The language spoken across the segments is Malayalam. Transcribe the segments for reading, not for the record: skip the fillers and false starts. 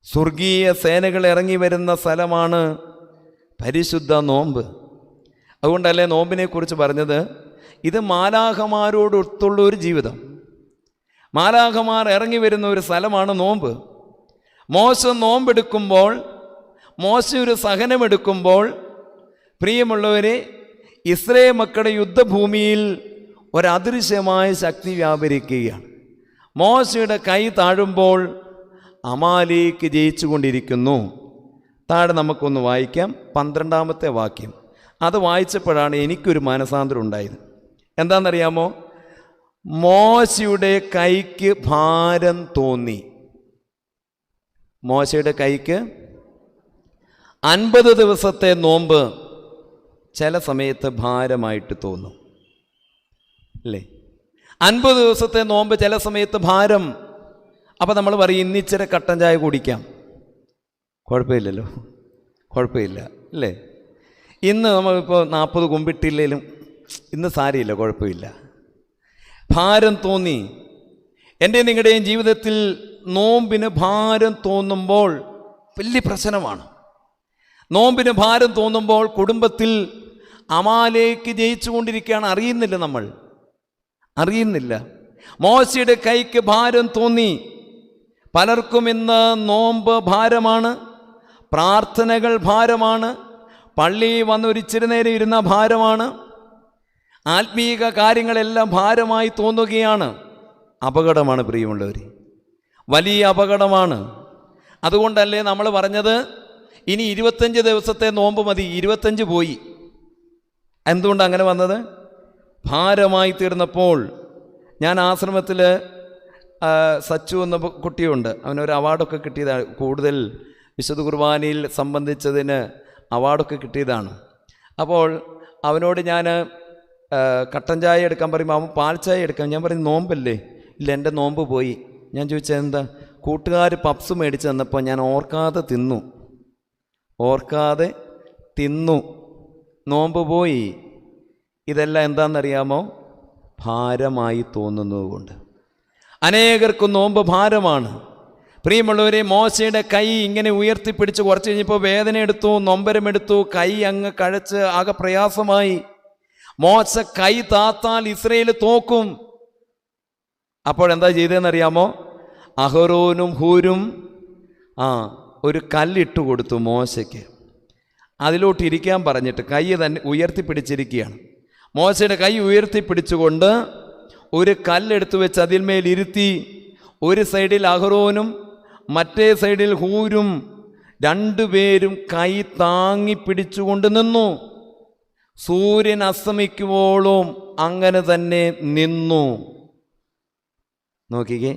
സ്വർഗീയ സേനകൾ ഇറങ്ങി വരുന്ന സ്ഥലമാണ് പരിശുദ്ധ നോമ്പ്. അതുകൊണ്ടല്ലേ നോമ്പിനെക്കുറിച്ച് പറഞ്ഞത് ഇത് മാലാഖമാരോടൊത്തുള്ള ഒരു ജീവിതം. മാലാഖമാർ ഇറങ്ങി വരുന്ന ഒരു സ്ഥലമാണ് നോമ്പ്. മോശ നോമ്പെടുക്കുമ്പോൾ, മോശ ഒരു സഹനമെടുക്കുമ്പോൾ, പ്രിയമുള്ളവരെ, ഇസ്രായേൽ മക്കളുടെ യുദ്ധഭൂമിയിൽ ഒരദൃശ്യമായ ശക്തി വ്യാപരിക്കുകയാണ്. മോശയുടെ കൈ താഴുമ്പോൾ അമാലേക്ക് ജയിച്ചു കൊണ്ടിരിക്കുന്നു. താഴെ നമുക്കൊന്ന് വായിക്കാം, 12-ാമത്തെ വാക്യം. അത് വായിച്ചപ്പോഴാണ് എനിക്കൊരു മാനസാന്തരം ഉണ്ടായത്. എന്താണെന്നറിയാമോ? മോശയുടെ കൈക്ക് ഭാരം തോന്നി. മോശയുടെ കൈക്ക് 50 ദിവസത്തെ നോമ്പ് ചില സമയത്ത് ഭാരമായിട്ട് തോന്നും, അല്ലേ? 50 ദിവസത്തെ നോമ്പ് ചില സമയത്ത് ഭാരം. അപ്പം നമ്മൾ പറയും ഇന്നിച്ചിരി കട്ടൻ ചായ കുടിക്കാം, കുഴപ്പമില്ലല്ലോ, കുഴപ്പമില്ല, അല്ലേ? ഇന്ന് നമ്മളിപ്പോൾ 40 കുമ്പിട്ടില്ലെങ്കിലും ഇന്ന് സാരിയില്ല, കുഴപ്പമില്ല. ഭാരം തോന്നി. എൻ്റെ നിങ്ങളുടെയും ജീവിതത്തിൽ നോമ്പിന് ഭാരം തോന്നുമ്പോൾ വലിയ പ്രശ്നമാണ്. നോമ്പിന് ഭാരം തോന്നുമ്പോൾ കുടുംബത്തിൽ അമാലേക്ക് ജയിച്ചു കൊണ്ടിരിക്കുകയാണ്. അറിയുന്നില്ല, നമ്മൾ അറിയുന്നില്ല. മോശയുടെ കൈക്ക് ഭാരം തോന്നി. പലർക്കും ഇന്ന് നോമ്പ് ഭാരമാണ്, പ്രാർത്ഥനകൾ ഭാരമാണ്, പള്ളിയിൽ വന്ന് ഒരിച്ചിരി നേരം ഇരുന്ന ഭാരമാണ്, ആത്മീക കാര്യങ്ങളെല്ലാം ഭാരമായി തോന്നുകയാണ്. അപകടമാണ് പ്രിയമുള്ളവർ, വലിയ അപകടമാണ്. അതുകൊണ്ടല്ലേ നമ്മൾ പറഞ്ഞത് ഇനി 25 ദിവസത്തെ നോമ്പ് മതി. 25 പോയി. എന്തുകൊണ്ട് അങ്ങനെ വന്നത്? ഭാരമായി തീർന്നപ്പോൾ. ഞാൻ ആശ്രമത്തിൽ സച്ചു എന്ന കുട്ടിയുണ്ട്, അവനൊരു അവാർഡൊക്കെ കിട്ടിയതാണ്. കൂടുതൽ വിശുദ്ധ കുർബാനയിൽ സംബന്ധിച്ചതിന് അവാർഡൊക്കെ കിട്ടിയതാണ്. അപ്പോൾ അവനോട് ഞാൻ കട്ടൻ ചായ എടുക്കാൻ പറയുമ്പോൾ അവൻ പാൽ ചായ എടുക്കാൻ. ഞാൻ പറയും നോമ്പല്ലേ? ഇല്ല, എൻ്റെ നോമ്പ് പോയി. ഞാൻ ചോദിച്ചത് എന്താ? കൂട്ടുകാർ പപ്സ് മേടിച്ച് തന്നപ്പോൾ ഞാൻ ഓർക്കാതെ തിന്നു, നോമ്പ് പോയി. ഇതെല്ലാം എന്താണെന്നറിയാമോ? ഭാരമായി തോന്നുന്നതുകൊണ്ട്. അനേകർക്കും നോമ്പ് ഭാരമാണ്. പ്രിയമുള്ളവരെ, മോശയുടെ കൈ ഇങ്ങനെ ഉയർത്തിപ്പിടിച്ച് കുറച്ച് കഴിഞ്ഞപ്പോൾ വേദന എടുത്തു, നൊമ്പരമെടുത്തു, കൈ അങ്ങ് കഴച്ച് ആകെ പ്രയാസമായി. മോശ കൈ താത്താൽ ഇസ്രയേൽ തോക്കും. അപ്പോഴെന്താ ചെയ്തതെന്നറിയാമോ? അഹരോനും ഹൂരും ഒരു കല്ലിട്ട് കൊടുത്തു മോശയ്ക്ക്. അതിലോട്ട് ഇരിക്കാൻ പറഞ്ഞിട്ട് കൈ തന്നെ ഉയർത്തിപ്പിടിച്ചിരിക്കുകയാണ്. മോശയുടെ കൈ ഉയർത്തിപ്പിടിച്ചുകൊണ്ട് ഒരു കല്ലെടുത്ത് വെച്ച് അതിന്മേൽ ഇരുത്തി. ഒരു സൈഡിൽ അഹരോനും മറ്റേ സൈഡിൽ ഹൂരും രണ്ടുപേരും കൈ താങ്ങി പിടിച്ചുകൊണ്ട് നിന്നു. സൂര്യൻ അസ്തമിക്കുവോളം അങ്ങനെ തന്നെ നിന്നു. നോക്കിക്കേ,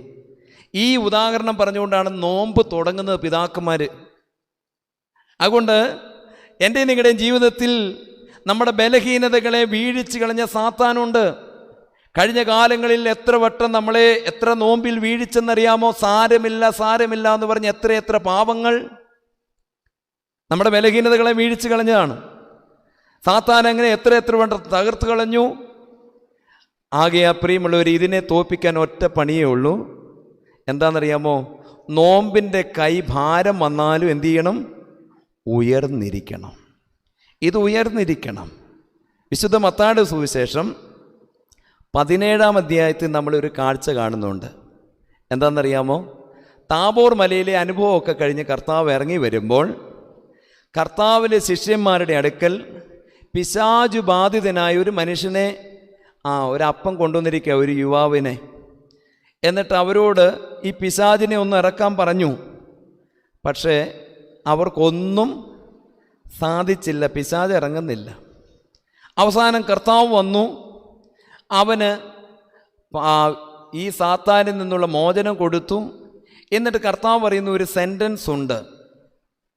ഈ ഉദാഹരണം പറഞ്ഞുകൊണ്ടാണ് നോമ്പ് തുടങ്ങുന്നത് പിതാക്കന്മാർ. അതുകൊണ്ട് എൻ്റെ നിങ്ങളുടെയും ജീവിതത്തിൽ നമ്മുടെ ബലഹീനതകളെ വീഴിച്ച് കളഞ്ഞ സാത്താനുണ്ട്. കഴിഞ്ഞ കാലങ്ങളിൽ എത്ര വട്ടം നമ്മളെ എത്ര നോമ്പിൽ വീഴിച്ചെന്നറിയാമോ? സാരമില്ല എന്ന് പറഞ്ഞ് എത്ര പാപങ്ങൾ നമ്മുടെ ബലഹീനതകളെ വീഴിച്ച് കളഞ്ഞതാണ്. സാത്താൻ അങ്ങനെ എത്ര വട്ടം തകർത്ത് കളഞ്ഞു. ആകെ പ്രിയമുള്ളവർ, ഇതിനെ തോൽപ്പിക്കാൻ ഒറ്റ പണിയേ ഉള്ളൂ. എന്താണെന്നറിയാമോ? നോമ്പിൻ്റെ കൈ ഭാരം വന്നാലും എന്തു ചെയ്യണം? ഉയർന്നിരിക്കണം. ഇത് ഉയർന്നിരിക്കണം. വിശുദ്ധ മത്തായിയുടെ സുവിശേഷം 17-ാം അധ്യായത്തിൽ നമ്മളൊരു കാഴ്ച കാണുന്നുണ്ട്. എന്താണെന്നറിയാമോ? താബോർ മലയിലെ അനുഭവമൊക്കെ കഴിഞ്ഞ് കർത്താവ് ഇറങ്ങി വരുമ്പോൾ കർത്താവിലെ ശിഷ്യന്മാരുടെ അടുക്കൽ പിശാചു ബാധിതനായ ഒരു മനുഷ്യനെ, ഒരപ്പം കൊണ്ടുവന്നിരിക്കുക, ഒരു യുവാവിനെ. എന്നിട്ട് അവരോട് ഈ പിശാചിനെ ഒന്ന് ഇറക്കാൻ പറഞ്ഞു. പക്ഷേ അവർക്കൊന്നും സാധിച്ചില്ല, പിശാച് ഇറങ്ങുന്നില്ല. അവസാനം കർത്താവ് വന്നു. അവന് ഈ സാത്താനിൽ നിന്നുള്ള മോചനം കൊടുത്തു. എന്നിട്ട് കർത്താവ് പറയുന്ന ഒരു സെൻറ്റൻസ് ഉണ്ട്.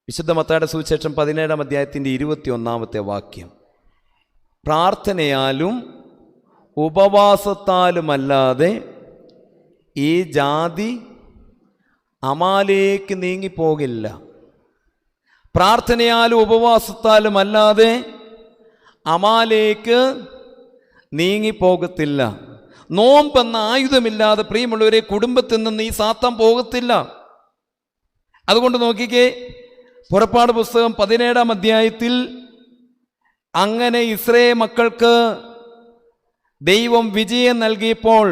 വിശുദ്ധ മത്തായിയുടെ സുവിശേഷം 17-ാം അധ്യായത്തിൻ്റെ 21-ാമത്തെ വാക്യം. പ്രാർത്ഥനയാലും ഉപവാസത്താലുമല്ലാതെ ഈ ജാതി അമാലേക്ക് നീങ്ങിപ്പോകില്ല. പ്രാർത്ഥനയാലും ഉപവാസത്താലും അല്ലാതെ അമാലേക്ക് നീങ്ങിപ്പോകത്തില്ല. നോമ്പെന്ന ആയുധമില്ലാതെ പ്രിയമുള്ളവരെ കുടുംബത്തിൽ നിന്ന് ഈ സാത്താൻ പോകത്തില്ല. അതുകൊണ്ട് നോക്കിക്കേ, പുറപ്പാട് പുസ്തകം 17-ാം അധ്യായത്തിൽ അങ്ങനെ ഇസ്രായേൽ മക്കൾക്ക് ദൈവം വിജയം നൽകിയപ്പോൾ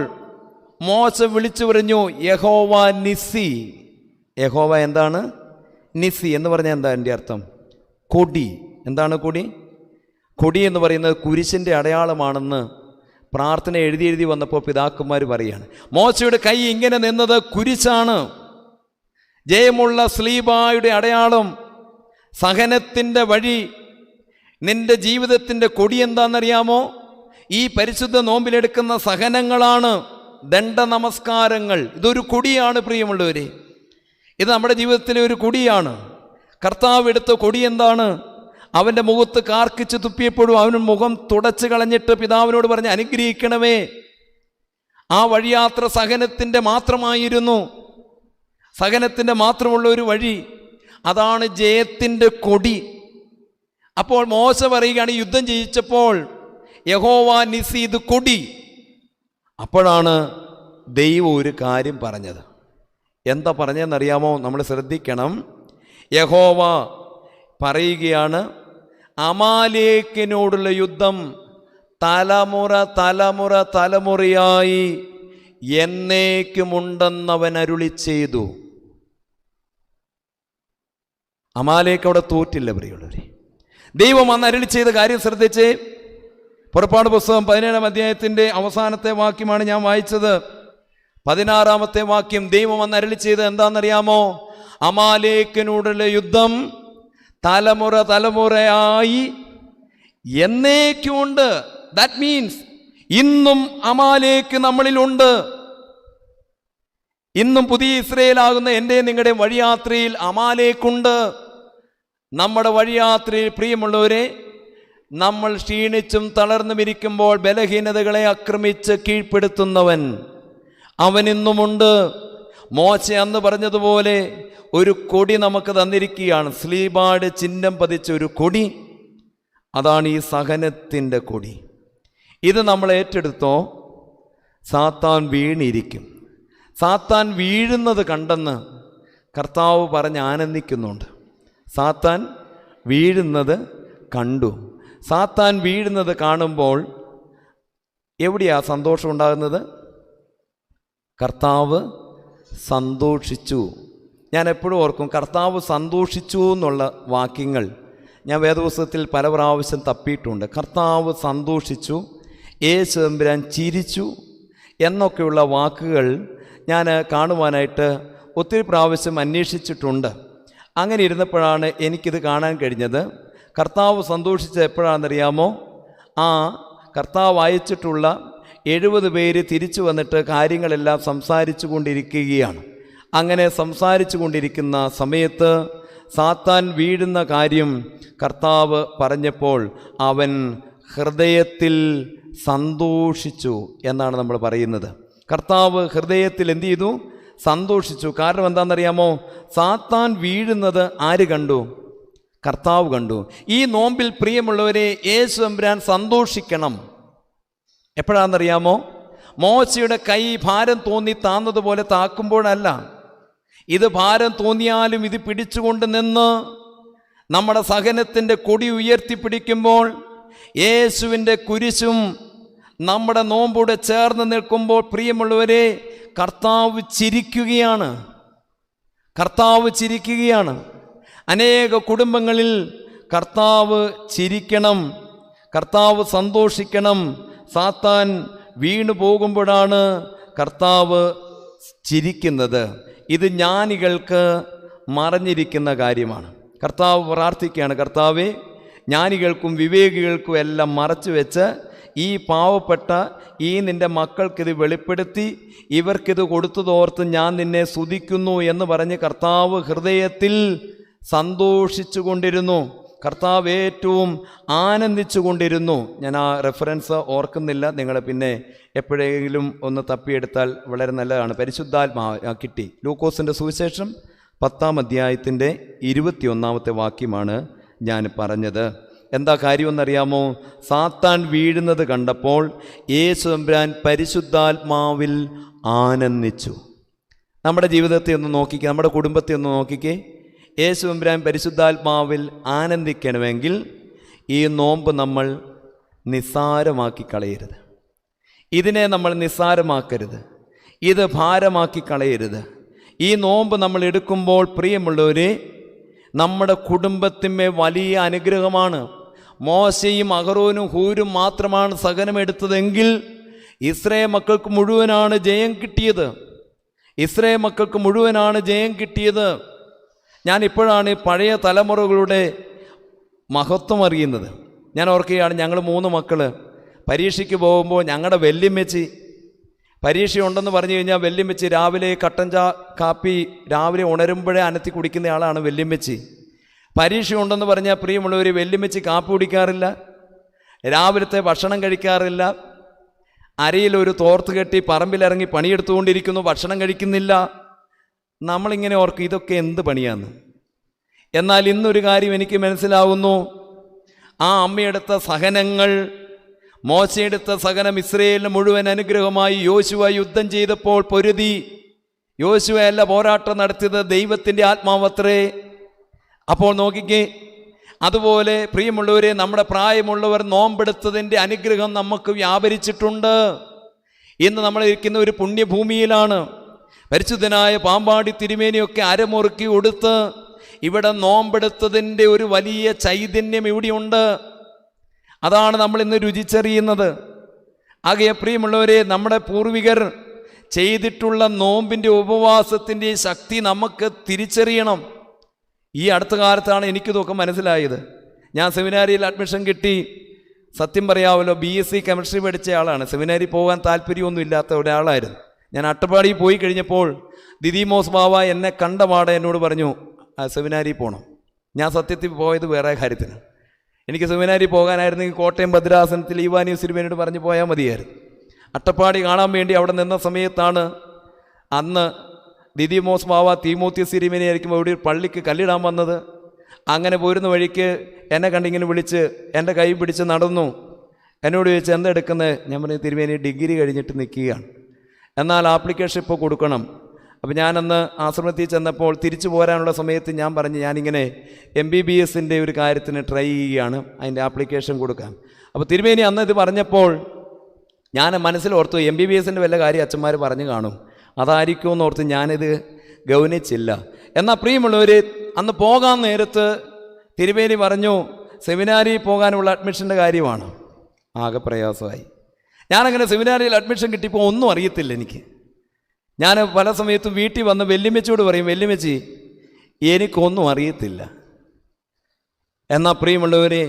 മോശ വിളിച്ചു പറഞ്ഞു, യഹോവ നിസ്സി. യഹോവ എന്താണ്? നിസ്സി എന്ന് പറഞ്ഞാൽ എന്താ എൻ്റെ അർത്ഥം? കൊടി. എന്താണ് കൊടി? കൊടി എന്ന് പറയുന്നത് കുരിശിൻ്റെ അടയാളമാണെന്ന് പ്രാർത്ഥന എഴുതി വന്നപ്പോൾ പിതാക്കന്മാർ പറയുകയാണ്. മോശയുടെ കൈ ഇങ്ങനെ നിന്നത് കുരിശാണ്, ജയമുള്ള സ്ലീബായുടെ അടയാളം, സഹനത്തിൻ്റെ വഴി. നിന്റെ ജീവിതത്തിൻ്റെ കൊടി എന്താണെന്നറിയാമോ? ഈ പരിശുദ്ധ നോമ്പിലെടുക്കുന്ന സഹനങ്ങളാണ്, ദണ്ഡ നമസ്കാരങ്ങൾ. ഇതൊരു കൊടിയാണ് പ്രിയമുള്ളവരെ, ഇത് നമ്മുടെ ജീവിതത്തിലെ ഒരു കൊടിയാണ്. കർത്താവ് എടുത്ത കൊടി എന്താണ്? അവൻ്റെ മുഖത്ത് കാർക്കിച്ച് തുപ്പിയപ്പോഴും അവന് മുഖം തുടച്ച് കളഞ്ഞിട്ട് പിതാവിനോട് പറഞ്ഞ് അനുഗ്രഹിക്കണമേ. ആ വഴിയാത്ര സഹനത്തിൻ്റെ മാത്രമായിരുന്നു, സഹനത്തിൻ്റെ മാത്രമുള്ള ഒരു വഴി. അതാണ് ജയത്തിൻ്റെ കൊടി. അപ്പോൾ മോശ പറയുകയാണ്, യുദ്ധം ജയിച്ചപ്പോൾ യഹോവ നിസ്സി, ഇത് കൊടി. അപ്പോഴാണ് ദൈവം ഒരു കാര്യം പറഞ്ഞത്. എന്താ പറഞ്ഞതെന്നറിയാമോ? നമ്മൾ ശ്രദ്ധിക്കണം. യഹോവ പറയുകയാണ്, അമാലേക്കിനോടുള്ള യുദ്ധം തലമുറ തലമുറ തലമുറയായി എന്നേക്കുമുണ്ടെന്നവൻ അരുളി ചെയ്തു. അമാലേക്ക് അവിടെ തോറ്റില്ല പ്രിയമുള്ളവരെ. ദൈവം അന്ന് അരുളി ചെയ്ത കാര്യം ശ്രദ്ധിച്ച്, പുറപ്പാട് പുസ്തകം 17-ാം അധ്യായത്തിൻ്റെ അവസാനത്തെ വാക്യമാണ് ഞാൻ വായിച്ചത്. 16-ാമത്തെ വാക്യം. ദൈവം അന്ന് അരുളി ചെയ്ത് എന്താണെന്നറിയാമോ? അമാലേക്കിനോടുള്ള യുദ്ധം തലമുറ തലമുറയായി എന്നേക്കുമുണ്ട്. ദാറ്റ് മീൻസ് ഇന്നും അമാലേക്ക് നമ്മളിലുണ്ട്. ഇന്നും പുതിയ ഇസ്രായേലാകുന്ന എൻ്റെ നിങ്ങളുടെ വഴിയാത്രയിൽ അമാലേക്കുണ്ട്. നമ്മുടെ വഴിയാത്രയിൽ പ്രിയമുള്ളവരെ, നമ്മൾ ക്ഷീണിച്ചും തളർന്നും ഇരിക്കുമ്പോൾ ബലഹീനതകളെ ആക്രമിച്ച് കീഴ്പ്പെടുത്തുന്നവൻ അവനിന്നുമുണ്ട്. മോശ അന്ന് പറഞ്ഞതുപോലെ ഒരു കൊടി നമുക്ക് തന്നിരിക്കുകയാണ്, സ്ലീബാട് ചിഹ്നം പതിച്ച ഒരു കൊടി. അതാണ് ഈ സഹനത്തിൻ്റെ കൊടി. ഇത് നമ്മൾ ഏറ്റെടുത്തോ, സാത്താൻ വീണിരിക്കും. സാത്താൻ വീഴുന്നത് കണ്ടെന്ന് കർത്താവ് പറഞ്ഞ് ആനന്ദിക്കുന്നുണ്ട്. സാത്താൻ വീഴുന്നത് കണ്ടു. സാത്താൻ വീഴുന്നത് കാണുമ്പോൾ എവിടെയാ സന്തോഷം ഉണ്ടാകുന്നത്? കർത്താവ് സന്തോഷിച്ചു. ഞാൻ എപ്പോഴും ഓർക്കും, കർത്താവ് സന്തോഷിച്ചു എന്നുള്ള വാക്യങ്ങൾ ഞാൻ വേദപുസ്തകത്തിൽ പല പ്രാവശ്യം തപ്പിയിട്ടുണ്ട്. കർത്താവ് സന്തോഷിച്ചു, യേശു തമ്പുരാൻ ചിരിച്ചു എന്നൊക്കെയുള്ള വാക്കുകൾ ഞാൻ കാണുവാനായിട്ട് ഒത്തിരി പ്രാവശ്യം അന്വേഷിച്ചിട്ടുണ്ട്. അങ്ങനെ ഇരുന്നപ്പോഴാണ് എനിക്കിത് കാണാൻ കഴിഞ്ഞത്. കർത്താവ് സന്തോഷിച്ചത് എപ്പോഴാണെന്നറിയാമോ? കർത്താവ് അയച്ചിട്ടുള്ള 70 പേര് തിരിച്ചു വന്നിട്ട് കാര്യങ്ങളെല്ലാം സംസാരിച്ചു കൊണ്ടിരിക്കുകയാണ്. അങ്ങനെ സംസാരിച്ചു കൊണ്ടിരിക്കുന്ന സമയത്ത് സാത്താൻ വീഴുന്ന കാര്യം കർത്താവ് പറഞ്ഞപ്പോൾ അവൻ ഹൃദയത്തിൽ സന്തോഷിച്ചു എന്നാണ് നമ്മൾ പറയുന്നത്. കർത്താവ് ഹൃദയത്തിൽ എന്ത് ചെയ്തു? സന്തോഷിച്ചു. കാരണം എന്താണെന്നറിയാമോ? സാത്താൻ വീഴുന്നത് ആര് കണ്ടു? കർത്താവ് കണ്ടു. ഈ നോമ്പിൽ പ്രിയമുള്ളവരെ, യേശു തമ്പുരാൻ സന്തോഷിക്കണം. എപ്പോഴാണെന്നറിയാമോ? മോശയുടെ കൈ ഭാരം തോന്നി താന്നതുപോലെ താക്കുമ്പോഴല്ല. ഇത് ഭാരം തോന്നിയാലും ഇത് പിടിച്ചുകൊണ്ട് നിന്ന് നമ്മുടെ സഹനത്തിൻ്റെ കൊടി ഉയർത്തിപ്പിടിക്കുമ്പോൾ, യേശുവിൻ്റെ കുരിശും നമ്മുടെ നോമ്പൂടെ ചേർന്ന് നിൽക്കുമ്പോൾ പ്രിയമുള്ളവരെ, കർത്താവ് ചിരിക്കുകയാണ്. കർത്താവ് ചിരിക്കുകയാണ്. അനേക കുടുംബങ്ങളിൽ കർത്താവ് ചിരിക്കണം, കർത്താവ് സന്തോഷിക്കണം. സാത്താൻ വീണു പോകുമ്പോഴാണ് കർത്താവ് ചിരിക്കുന്നത്. ഇത് ജ്ഞാനികൾക്ക് മറഞ്ഞിരിക്കുന്ന കാര്യമാണ്. കർത്താവ് പ്രാർത്ഥിക്കുകയാണ്, കർത്താവേ, ജ്ഞാനികൾക്കും വിവേകികൾക്കും എല്ലാം മറച്ചു വെച്ച് ഈ പാവപ്പെട്ട നിൻ്റെ മക്കൾക്കിത് വെളിപ്പെടുത്തി ഇവർക്കിത് കൊടുത്തതോർത്ത് ഞാൻ നിന്നെ സ്തുതിക്കുന്നു എന്ന് പറഞ്ഞ് കർത്താവ് ഹൃദയത്തിൽ സന്തോഷിച്ചു കൊണ്ടിരുന്നു. കർത്താവ് ഏറ്റവും ആനന്ദിച്ചു കൊണ്ടിരുന്നു. ഞാൻ ആ റെഫറൻസ് ഓർക്കുന്നില്ല, നിങ്ങൾ പിന്നെ എപ്പോഴെങ്കിലും ഒന്ന് തപ്പിയെടുത്താൽ വളരെ നല്ലതാണ്. പരിശുദ്ധാത്മാവ് കിട്ടി. ലൂക്കോസിൻ്റെ സുവിശേഷം 10-ാം അധ്യായത്തിൻ്റെ 21-ാമത്തെ വാക്യമാണ് ഞാൻ പറഞ്ഞത്. എന്താ കാര്യമെന്നറിയാമോ? സാത്താൻ വീഴുന്നത് കണ്ടപ്പോൾ യേശു തമ്പുരാൻ പരിശുദ്ധാത്മാവിൽ ആനന്ദിച്ചു. നമ്മുടെ ജീവിതത്തെ ഒന്ന് നോക്കിക്കേ, നമ്മുടെ കുടുംബത്തെ ഒന്ന് നോക്കിക്കേ. യേശു തമ്പുരാൻ പരിശുദ്ധാത്മാവിൽ ആനന്ദിക്കണമെങ്കിൽ ഈ നോമ്പ് നമ്മൾ നിസ്സാരമാക്കി കളയരുത്. ഇതിനെ നമ്മൾ നിസ്സാരമാക്കരുത്, ഇത് ഭാരമാക്കി കളയരുത്. ഈ നോമ്പ് നമ്മൾ എടുക്കുമ്പോൾ പ്രിയമുള്ളവരെ, നമ്മുടെ കുടുംബത്തിന്മേൽ വലിയ അനുഗ്രഹമാണ്. മോശയും അഹറോനും ഹൂരും മാത്രമാണ് സഹനമെടുത്തതെങ്കിൽ ഇസ്രായേൽ മക്കൾക്ക് മുഴുവനാണ് ജയം കിട്ടിയത്. ഇസ്രായേൽ മക്കൾക്ക് മുഴുവനാണ് ജയം കിട്ടിയത്. ഞാൻ ഇപ്പോഴാണ് പഴയ തലമുറകളുടെ മഹത്വം അറിയുന്നത്. ഞാൻ ഓർക്കുകയാണ്, ഞങ്ങൾ 3 മക്കൾ പരീക്ഷയ്ക്ക് പോകുമ്പോൾ ഞങ്ങളുടെ വല്യമ്മച്ചി, പരീക്ഷയുണ്ടെന്ന് പറഞ്ഞു കഴിഞ്ഞാൽ വല്യമ്മച്ചി രാവിലെ കട്ടൻ കാപ്പി രാവിലെ ഉണരുമ്പോഴേ അനത്തി കുടിക്കുന്ന ആളാണ് വല്യമ്മച്ചി. പരീക്ഷയുണ്ടെന്ന് പറഞ്ഞാൽ പ്രിയമുള്ളവർ, വല്യമ്മച്ചി കാപ്പി കുടിക്കാറില്ല, രാവിലത്തെ ഭക്ഷണം കഴിക്കാറില്ല, അരയിലൊരു തോർത്ത് കെട്ടി പറമ്പിലിറങ്ങി പണിയെടുത്തുകൊണ്ടിരിക്കുന്നു, ഭക്ഷണം കഴിക്കുന്നില്ല. നമ്മളിങ്ങനെ ഓർക്കും ഇതൊക്കെ എന്ത് പണിയാന്ന്. എന്നാൽ ഇന്നൊരു കാര്യം എനിക്ക് മനസ്സിലാവുന്നു, ആ അമ്മയെടുത്ത സഹനങ്ങൾ, മോശയെടുത്ത സഹനം ഇസ്രായേലിന് മുഴുവൻ അനുഗ്രഹമായി. യോശുവ യുദ്ധം ചെയ്തപ്പോൾ പൊരുതി. യോശുവയല്ല പോരാട്ടം നടത്തിയത്, ദൈവത്തിൻ്റെ ആത്മാവത്രേ. അപ്പോൾ നോക്കിക്കേ, അതുപോലെ പ്രിയമുള്ളവരെ, നമ്മുടെ പ്രായമുള്ളവർ നോമ്പെടുത്തതിൻ്റെ അനുഗ്രഹം നമുക്ക് വ്യാപരിച്ചിട്ടുണ്ട്. ഇന്ന് നമ്മൾ ഇരിക്കുന്ന ഒരു പുണ്യഭൂമിയിലാണ്. പരിശുദ്ധനായ പാമ്പാടി തിരുമേനിയൊക്കെ അരമുറുക്കി കൊടുത്ത് ഇവിടെ നോമ്പെടുത്തതിൻ്റെ ഒരു വലിയ ചൈതന്യം ഇവിടെയുണ്ട്. അതാണ് നമ്മൾ ഇന്ന് രുചിച്ചറിയുന്നത്. ആകെ പ്രിയമുള്ളവരെ, നമ്മുടെ പൂർവികർ ചെയ്തിട്ടുള്ള നോമ്പിൻ്റെ ഉപവാസത്തിൻ്റെ ശക്തി നമുക്ക് തിരിച്ചറിയണം. ഈ അടുത്ത കാലത്താണ് എനിക്കിതൊക്കെ മനസ്സിലായത്. ഞാൻ സെമിനാരിയിൽ അഡ്മിഷൻ കിട്ടി. സത്യം പറയാമല്ലോ, BSc കെമിസ്ട്രി പഠിച്ച ആളാണ്. സെമിനാരി പോകാൻ താല്പര്യമൊന്നും ഇല്ലാത്ത ഒരാളായിരുന്നു. ഞാൻ അട്ടപ്പാടി പോയി കഴിഞ്ഞപ്പോൾ ദിദിമോസ് ബാവ എന്നെ കണ്ടപാടെ എന്നോട് പറഞ്ഞു, സെമിനാരി പോകണം. ഞാൻ സത്യത്തിൽ പോയത് വേറെ കാര്യത്തിന്. എനിക്ക് സെമിനാരി പോകാനായിരുന്നെങ്കിൽ കോട്ടയം ഭദ്രാസനത്തിൽ ഈവാനി സിരിമേനോട് പറഞ്ഞു പോയാൽ മതിയായിരുന്നു. അട്ടപ്പാടി കാണാൻ വേണ്ടി അവിടെ നിന്ന സമയത്താണ് അന്ന് ദിദിമോസ് ബാവ തീമോത്തി സിരിമേനെ ആയിരിക്കുമ്പോൾ ഇവിടെ പള്ളിക്ക് കല്ലിടാൻ വന്നത്. അങ്ങനെ പോരുന്ന വഴിക്ക് എന്നെ കണ്ടിങ്ങനെ വിളിച്ച് എൻ്റെ കൈ പിടിച്ച് നടന്നു. എന്നോട് ചോദിച്ചു, എന്താ എടുക്കുന്നത്? ഞാൻ പറഞ്ഞു, തിരുമേനി ഡിഗ്രി കഴിഞ്ഞിട്ട് നിൽക്കുകയാണ്, എന്നാൽ ആപ്ലിക്കേഷൻ ഇപ്പോൾ കൊടുക്കണം. അപ്പോൾ ഞാനന്ന് ആശ്രമത്തിൽ ചെന്നപ്പോൾ തിരിച്ചു പോരാനുള്ള സമയത്ത് ഞാൻ പറഞ്ഞു, ഞാനിങ്ങനെ MBBSൻ്റെ ഒരു കാര്യത്തിന് ട്രൈ ചെയ്യുകയാണ്, അതിൻ്റെ ആപ്ലിക്കേഷൻ കൊടുക്കാൻ. അപ്പോൾ തിരുമേനി അന്ന് ഇത് പറഞ്ഞപ്പോൾ ഞാൻ മനസ്സിലോർത്തു, MBBSൻ്റെ വല്ല കാര്യം അച്ഛന്മാർ പറഞ്ഞു കാണും, അതായിരിക്കുമെന്ന് ഓർത്ത് ഞാനിത് ഗൗനിച്ചില്ല. എന്നാൽ പ്രിയമുള്ളവർ, അന്ന് പോകാൻ നേരത്ത് തിരുമേനി പറഞ്ഞു, സെമിനാരിൽ പോകാനുള്ള അഡ്മിഷൻ്റെ കാര്യമാണ്. ആകെ പ്രയാസമായി. ഞാനങ്ങനെ സെമിനാരിയിൽ അഡ്മിഷൻ കിട്ടിയപ്പോൾ ഒന്നും അറിയത്തില്ല എനിക്ക്. ഞാൻ പല സമയത്തും വീട്ടിൽ വന്ന് വല്യമ്മച്ചിയോട് പറയും, വല്യമ്മച്ചി എനിക്കൊന്നും അറിയത്തില്ല. എന്നാൽ പ്രിയമുള്ളവരെ,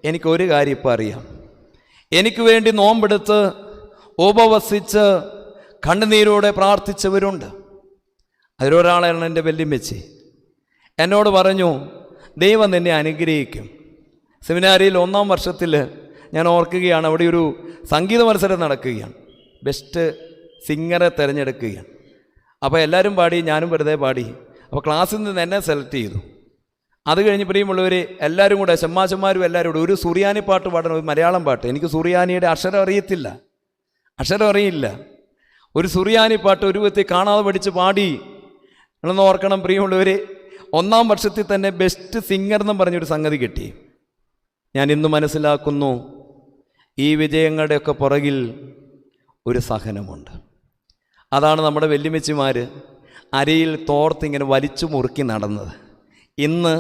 എനിക്കൊരു കാര്യം ഇപ്പോൾ അറിയാം. എനിക്ക് വേണ്ടി നോമ്പെടുത്ത് ഉപവസിച്ച് കണ്ണുനീരോടെ പ്രാർത്ഥിച്ചവരുണ്ട്. അതിലൊരാളാണ് എൻ്റെ വല്യമ്മച്ചി. എന്നോട് പറഞ്ഞു, ദൈവം നിന്നെ അനുഗ്രഹിക്കും. സെമിനാരിയിൽ 1ാം വർഷത്തിൽ ഞാൻ ഓർക്കുകയാണ്, അവിടെ ഒരു സംഗീത മത്സരം നടക്കുകയാണ്. ബെസ്റ്റ് സിംഗറെ തിരഞ്ഞെടുക്കുകയാണ്. അപ്പോൾ എല്ലാവരും പാടി, ഞാനും വെറുതെ പാടി. അപ്പോൾ ക്ലാസ്സിൽ നിന്ന് എന്നെ സെലക്ട് ചെയ്തു. അത് കഴിഞ്ഞ് പ്രിയമുള്ളവർ, എല്ലാവരും കൂടെ ചെമ്മാച്ചന്മാരും എല്ലാവരും കൂടെ ഒരു സുറിയാനി പാട്ട് പാടണം, ഒരു മലയാളം പാട്ട്. എനിക്ക് സുറിയാനിയുടെ അക്ഷരം അറിയില്ല. ഒരു സുറിയാനി പാട്ട് ഒരു വിധത്തിൽ കാണാതെ പഠിച്ച് പാടി. നിങ്ങളൊന്ന് ഓർക്കണം പ്രിയമുള്ളവർ, 1ാം വർഷത്തിൽ തന്നെ ബെസ്റ്റ് സിംഗർ എന്നും പറഞ്ഞൊരു സംഗതി കിട്ടി. ഞാൻ ഇന്ന് മനസ്സിലാക്കുന്നു, ഈ വിജയങ്ങളുടെയൊക്കെ പുറകിൽ ഒരു സഹനമുണ്ട്. അതാണ് നമ്മുടെ വല്യമ്മച്ചിമാർ അരയിൽ തോർത്തിങ്ങനെ വലിച്ചു മുറുക്കി നടന്നത്. ഇന്ന്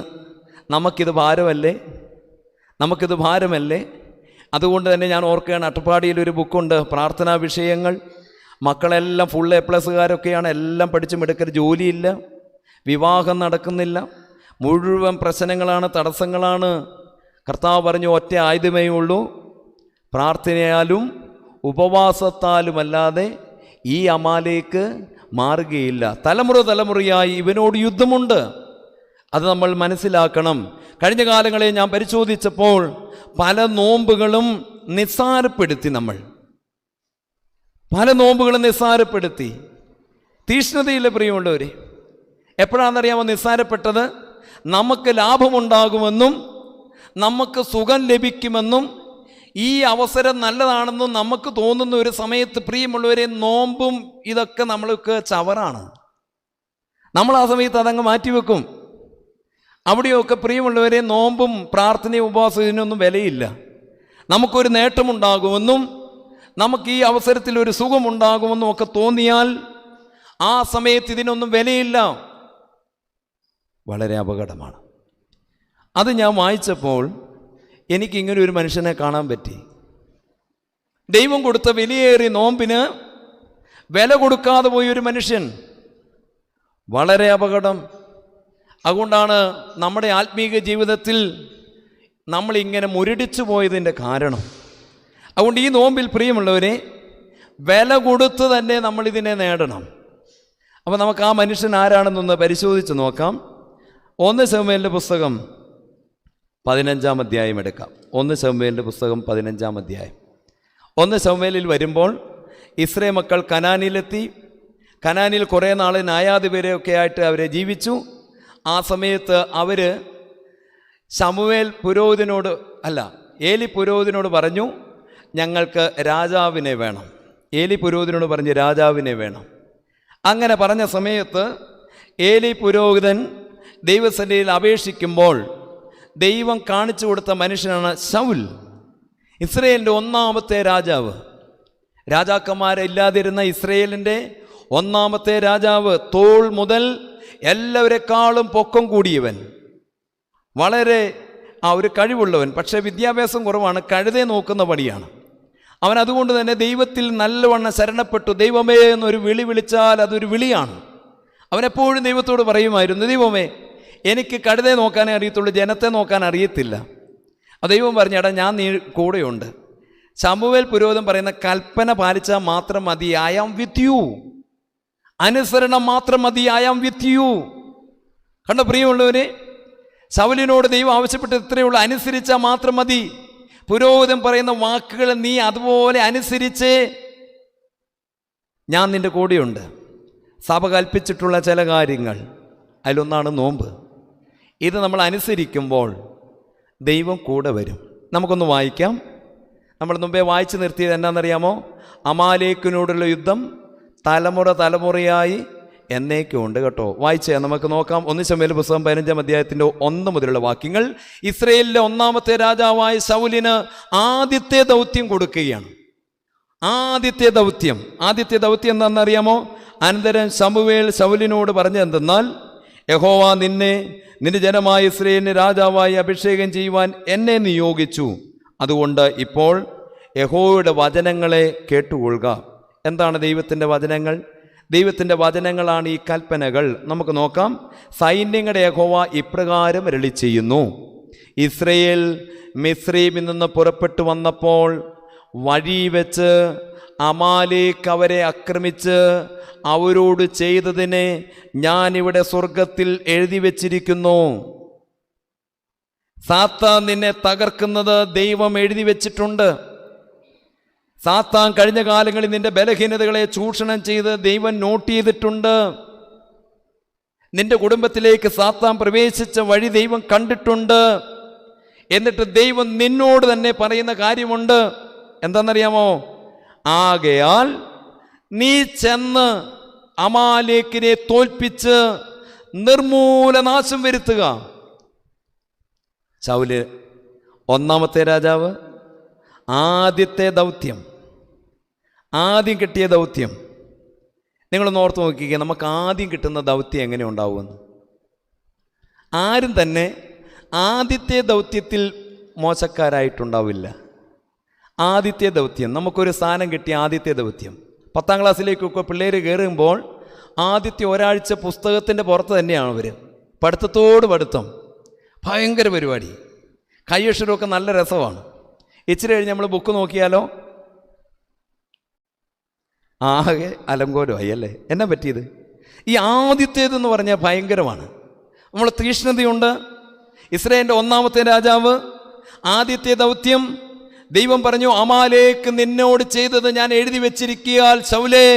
നമുക്കിത് ഭാരമല്ലേ? അതുകൊണ്ട് തന്നെ ഞാൻ ഓർക്കുകയാണ്, അട്ടപ്പാടിയിലൊരു ബുക്കുണ്ട്, പ്രാർത്ഥനാ വിഷയങ്ങൾ. മക്കളെല്ലാം ഫുൾ A+കാരൊക്കെയാണ്, എല്ലാം പഠിച്ച് മിടുക്കർ, ജോലിയില്ല, വിവാഹം നടക്കുന്നില്ല, മുഴുവൻ പ്രശ്നങ്ങളാണ്, തടസ്സങ്ങളാണ്. കർത്താവ് പറഞ്ഞു, ഒറ്റ ആയുധമേ ഉള്ളൂ, പ്രാർത്ഥനയാലും ഉപവാസത്താലുമല്ലാതെ ഈ അമാലേക്ക് മാറുകയില്ല. തലമുറയായി ഇവനോട് യുദ്ധമുണ്ട്. അത് നമ്മൾ മനസ്സിലാക്കണം. കഴിഞ്ഞ കാലങ്ങളെ ഞാൻ പരിശോധിച്ചപ്പോൾ പല നോമ്പുകളും നിസ്സാരപ്പെടുത്തി. തീഷ്ണതയില്ല പ്രിയമുള്ളവരെ. എപ്പോഴാണെന്നറിയാമോ നിസ്സാരപ്പെട്ടത്? നമുക്ക് ലാഭമുണ്ടാകുമെന്നും നമുക്ക് സുഖം ലഭിക്കുമെന്നും ഈ അവസരം നല്ലതാണെന്നും നമുക്ക് തോന്നുന്ന ഒരു സമയത്ത് പ്രിയമുള്ളവരെ, നോമ്പും ഇതൊക്കെ നമ്മൾക്ക് ചവറാണ്. നമ്മൾ ആ സമയത്ത് അതങ്ങ് മാറ്റിവെക്കും. അവിടെയൊക്കെ പ്രിയമുള്ളവരെ, നോമ്പും പ്രാർത്ഥനയും ഉപവാസവും ഇതിനൊന്നും വിലയില്ല. നമുക്കൊരു നേട്ടമുണ്ടാകുമെന്നും നമുക്ക് ഈ അവസരത്തിൽ ഒരു സുഖമുണ്ടാകുമെന്നും ഒക്കെ തോന്നിയാൽ ആ സമയത്ത് ഇതിനൊന്നും വിലയില്ല. വളരെ അപകടമാണ്. അത് ഞാൻ വായിച്ചപ്പോൾ എനിക്കിങ്ങനെ ഒരു മനുഷ്യനെ കാണാൻ പറ്റി. ദൈവം കൊടുത്ത വിലയേറിയ നോമ്പിന് വില കൊടുക്കാതെ പോയൊരു മനുഷ്യൻ. വളരെ അപകടം. അതുകൊണ്ടാണ് നമ്മുടെ ആത്മീക ജീവിതത്തിൽ നമ്മളിങ്ങനെ മുരടിച്ചു പോയതിൻ്റെ കാരണം. അതുകൊണ്ട് ഈ നോമ്പിൽ പ്രിയമുള്ളവരെ, വില കൊടുത്ത് തന്നെ നമ്മളിതിനെ നേടണം. അപ്പോൾ നമുക്ക് ആ മനുഷ്യൻ ആരാണെന്നൊന്ന് പരിശോധിച്ച് നോക്കാം. 1 ശമൂവേലിൻ്റെ പുസ്തകം 15-ാം അധ്യായം എടുക്കാം. 1 ശമൂവേലിൻ്റെ പുസ്തകം 15-ാം അധ്യായം. 1 ശമൂവേലിൽ വരുമ്പോൾ ഇസ്രായേൽ മക്കൾ കനാനിലെത്തി. കനാനിൽ കുറേ നാൾ ന്യായാധിപരെയൊക്കെ ആയിട്ട് അവരെ ജീവിച്ചു. ആ സമയത്ത് അവർ ശമൂവേൽ പുരോഹിതനോട് ഏലി പുരോഹിതനോട് പറഞ്ഞു, ഞങ്ങൾക്ക് രാജാവിനെ വേണം. ഏലി പുരോഹിതനോട് പറഞ്ഞ് രാജാവിനെ വേണം. അങ്ങനെ പറഞ്ഞ സമയത്ത് ഏലി പുരോഹിതൻ ദൈവസന്നിധിയിൽ അപേക്ഷിക്കുമ്പോൾ ദൈവം കാണിച്ചു കൊടുത്ത മനുഷ്യനാണ് ശൗൽ, ഇസ്രയേലിൻ്റെ 1ാമത്തെ രാജാവ്. രാജാക്കന്മാരില്ലാതിരുന്ന ഇസ്രയേലിൻ്റെ 1ാമത്തെ രാജാവ്, തോൾ മുതൽ എല്ലാവരെക്കാളും പൊക്കം കൂടിയവൻ, വളരെ ഒരു കഴിവുള്ളവൻ. പക്ഷേ വിദ്യാഭ്യാസം കുറവാണ്, കഴുതയെ നോക്കുന്ന പണിയാണ് അവൻ. അതുകൊണ്ട് തന്നെ ദൈവത്തിൽ നല്ലവണ്ണം ശരണപ്പെട്ടു. ദൈവമേ എന്നൊരു വിളി വിളിച്ചാൽ അതൊരു വിളിയാണ്. അവനെപ്പോഴും ദൈവത്തോട് പറയുമായിരുന്നു, ദൈവമേ എനിക്ക് കഴുതയെ നോക്കാനേ അറിയത്തുള്ളൂ, ജനത്തെ നോക്കാൻ അറിയത്തില്ല. ദൈവം പറഞ്ഞു, എടാ ഞാൻ നീ കൂടെയുണ്ട്. ശമൂവേൽ പുരോഹിതൻ പറയുന്ന കൽപ്പന പാലിച്ചാൽ മാത്രം മതി, ഐ ആം വിത്ത് യു. അനുസരണം മാത്രം മതി, ഐ ആം വിത്ത് യു. കണ്ടോ പ്രിയമുള്ളവരെ, ശൗലിനോട് ദൈവം ആവശ്യപ്പെട്ടത് ഇത്രയേ ഉള്ളൂ, അനുസരിച്ചാൽ മാത്രം മതി. പുരോഹിതൻ പറയുന്ന വാക്കുകൾ നീ അതുപോലെ അനുസരിച്ച് ഞാൻ നിൻ്റെ കൂടെയുണ്ട്. സഭ കൽപ്പിച്ചിട്ടുള്ള ചില കാര്യങ്ങൾ, അതിലൊന്നാണ് നോമ്പ്. ഇത് നമ്മൾ അനുസരിക്കുമ്പോൾ ദൈവം കൂടെ വരും. നമുക്കൊന്ന് വായിക്കാം. നമ്മൾ മുമ്പേ വായിച്ചു നിർത്തിയത് എന്നാണെന്നറിയാമോ? അമാലേക്കിനോടുള്ള യുദ്ധം തലമുറ തലമുറയായി എന്നേക്കുണ്ട് കേട്ടോ. വായിച്ചേ നമുക്ക് നോക്കാം. 1 ശമൂവേൽ പുസ്തകം 15-ാം അധ്യായത്തിൻ്റെ 1 മുതലുള്ള വാക്യങ്ങൾ. ഇസ്രയേലിലെ 1ാമത്തെ രാജാവായ ശൗലിന് ആദ്യത്തെ ദൗത്യം കൊടുക്കുകയാണ്. ആദ്യത്തെ ദൗത്യം എന്താണെന്നറിയാമോ? അനന്തരം ശമൂവേൽ ശൗലിനോട് പറഞ്ഞെന്തെന്നാൽ, യഹോവ നിന്റെ ജനമായ ഇസ്രയേലിന് രാജാവായി അഭിഷേകം ചെയ്യുവാൻ എന്നെ നിയോഗിച്ചു. അതുകൊണ്ട് ഇപ്പോൾ യഹോവയുടെ വചനങ്ങളെ കേട്ടുകൊള്ളുക. എന്താണ് ദൈവത്തിൻ്റെ വചനങ്ങൾ? ദൈവത്തിൻ്റെ വചനങ്ങളാണ് ഈ കൽപ്പനകൾ. നമുക്ക് നോക്കാം. സൈന്യങ്ങളുടെ യഹോവ ഇപ്രകാരം അരുളി ചെയ്യുന്നു, ഇസ്രയേൽ മിസ്രയീമിൽ നിന്ന് പുറപ്പെട്ടു വന്നപ്പോൾ വഴി വെച്ച് അമാലേക്ക് അവരെ ആക്രമിച്ച് അവരോട് ചെയ്തതിനെ ഞാനിവിടെ സ്വർഗത്തിൽ എഴുതി വച്ചിരിക്കുന്നു. സാത്താൻ നിന്നെ തകർക്കുന്നത് ദൈവം എഴുതി വച്ചിട്ടുണ്ട്. സാത്താൻ കഴിഞ്ഞ കാലങ്ങളിൽ നിന്റെ ബലഹീനതകളെ ചൂഷണം ചെയ്ത് ദൈവം നോട്ട് ചെയ്തിട്ടുണ്ട്. നിന്റെ കുടുംബത്തിലേക്ക് സാത്താൻ പ്രവേശിച്ച വഴി ദൈവം കണ്ടിട്ടുണ്ട്. എന്നിട്ട് ദൈവം നിന്നോട് തന്നെ പറയുന്ന കാര്യമുണ്ട്. എന്താണെന്നറിയാമോ? ആകയാൽ നീ ചെന്ന് അമാലേക്കിനെ തോൽപ്പിച്ച് നിർമൂലനാശം വരുത്തുക. ശൗല് 1ാമത്തെ രാജാവ്, ആദ്യത്തെ ദൗത്യം, ആദ്യം കിട്ടിയ ദൗത്യം. നിങ്ങളൊന്ന് ഓർത്ത് നോക്കിക്കുക, നമുക്ക് ആദ്യം കിട്ടുന്ന ദൗത്യം എങ്ങനെ ഉണ്ടാവുമെന്ന്. ആരും തന്നെ ആദ്യത്തെ ദൗത്യത്തിൽ മോശക്കാരായിട്ടുണ്ടാവില്ല. ആദ്യത്തെ ദൗത്യം, നമുക്കൊരു സ്ഥാനം കിട്ടിയ ആദ്യത്തെ ദൗത്യം. 10ാം ക്ലാസ്സിലേക്കൊക്കെ പിള്ളേർ കയറുമ്പോൾ ആദ്യത്തെ ഒരാഴ്ച പുസ്തകത്തിൻ്റെ പുറത്ത് തന്നെയാണ് അവർ. പഠിത്തം ഭയങ്കര പരിപാടി. കയ്യക്ഷരമൊക്കെ നല്ല രസമാണ്. ഇച്ചിരി കഴിഞ്ഞ് നമ്മൾ ബുക്ക് നോക്കിയാലോ ആകെ അലങ്കോലമായി അല്ലേ? എന്നാ പറ്റിയത്? ഈ ആദ്യത്തേതെന്ന് പറഞ്ഞാൽ ഭയങ്കരമാണ്. നമ്മൾ തീഷ്ണതയുണ്ട്. ഇസ്രായേലിൻ്റെ 1ാമത്തെ രാജാവ്, ആദ്യത്തെ ദൗത്യം. ദൈവം പറഞ്ഞു, അമാലേക്ക് നിന്നോട് ചെയ്തത് ഞാൻ എഴുതി വെച്ചിരിക്കാൻ ശൗലേ,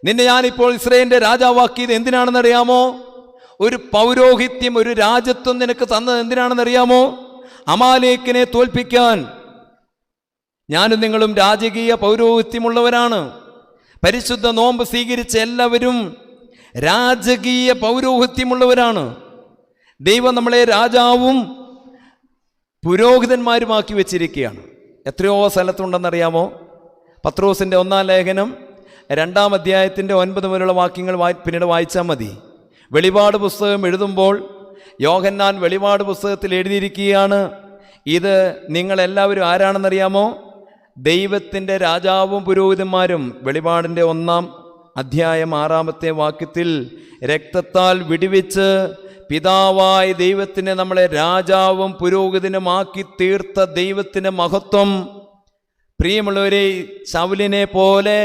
നിന്നെ ഞാനിപ്പോൾ ഇസ്രായേലിൻ്റെ രാജാവാക്കിയത് എന്തിനാണെന്നറിയാമോ? ഒരു പൗരോഹിത്യം, ഒരു രാജ്യത്വം നിനക്ക് തന്നത് എന്തിനാണെന്നറിയാമോ? അമാലേക്കിനെ തോൽപ്പിക്കാൻ. ഞാനും നിങ്ങളും രാജകീയ പൗരോഹിത്യമുള്ളവരാണ്. പരിശുദ്ധ നോമ്പ് സ്വീകരിച്ച എല്ലാവരും രാജകീയ പൗരോഹിത്യമുള്ളവരാണ്. ദൈവം നമ്മളെ രാജാവും പുരോഹിതന്മാരുമാക്കി വെച്ചിരിക്കുകയാണ്. എത്രയോ സ്ഥലത്തുണ്ടെന്നറിയാമോ? പത്രോസിൻ്റെ 1-ാം ലേഖനം 2-ാം അധ്യായത്തിൻ്റെ 9 മുതലുള്ള വാക്യങ്ങൾ പിന്നീട് വായിച്ചാൽ മതി. വെളിപാട് പുസ്തകം എഴുതുമ്പോൾ യോഹന്നാൻ വെളിപാട് പുസ്തകത്തിൽ എഴുതിയിരിക്കുകയാണ്, ഇത് നിങ്ങളെല്ലാവരും ആരാണെന്നറിയാമോ? ദൈവത്തിൻ്റെ രാജാവും പുരോഹിതന്മാരും. വെളിപാടിൻ്റെ 1-ാം അധ്യായം 6-ാമത്തെ വാക്യത്തിൽ രക്തത്താൽ വിടുവിച്ച് പിതാവായ ദൈവത്തിനെ നമ്മളെ രാജാവും പുരോഹിതനുമാക്കി തീർത്ത ദൈവത്തിൻ്റെ മഹത്വം. പ്രിയമുള്ളവരെ, ശൗലിനെ പോലെ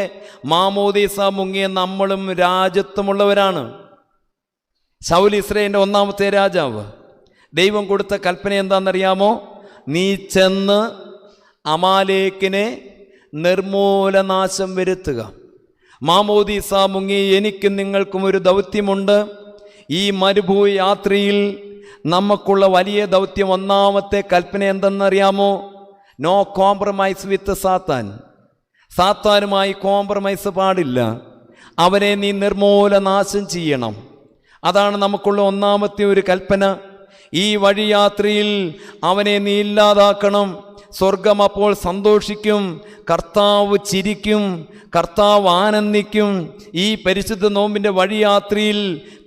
മാമോദീസ മുങ്ങിയ നമ്മളും രാജത്വമുള്ളവരാണ്. ശൗൽ ഇസ്രായേലിൻ്റെ 1-ാമത്തെ രാജാവ്. ദൈവം കൊടുത്ത കൽപ്പന എന്താണെന്നറിയാമോ? നീ ചെന്ന് അമാലേക്കിനെ നിർമൂലനാശം വരുത്തുക. മാമോദീസ മുങ്ങി എനിക്കും നിങ്ങൾക്കും ഒരു ദൗത്യമുണ്ട്. ഈ മരുഭൂമി യാത്രയിൽ നമുക്കുള്ള വലിയ ദൗത്യം, 1-ാമത്തെ കൽപ്പന എന്തെന്നറിയാമോ? നോ കോംപ്രമൈസ് വിത്ത് സാത്താൻ. സാത്താനുമായി കോംപ്രമൈസ് പാടില്ല. അവനെ നീ നിർമൂലനാശം ചെയ്യണം. അതാണ് നമുക്കുള്ള 1-ാമത്തെ ഒരു കൽപ്പന. ഈ വഴിയാത്രയിൽ അവനെ നീ ഇല്ലാതാക്കണം. സ്വർഗം അപ്പോൾ സന്തോഷിക്കും, കർത്താവ് ചിരിക്കും, കർത്താവ് ആനന്ദിക്കും. ഈ പരിശുദ്ധ നോമ്പിൻ്റെ വഴിയാത്രയിൽ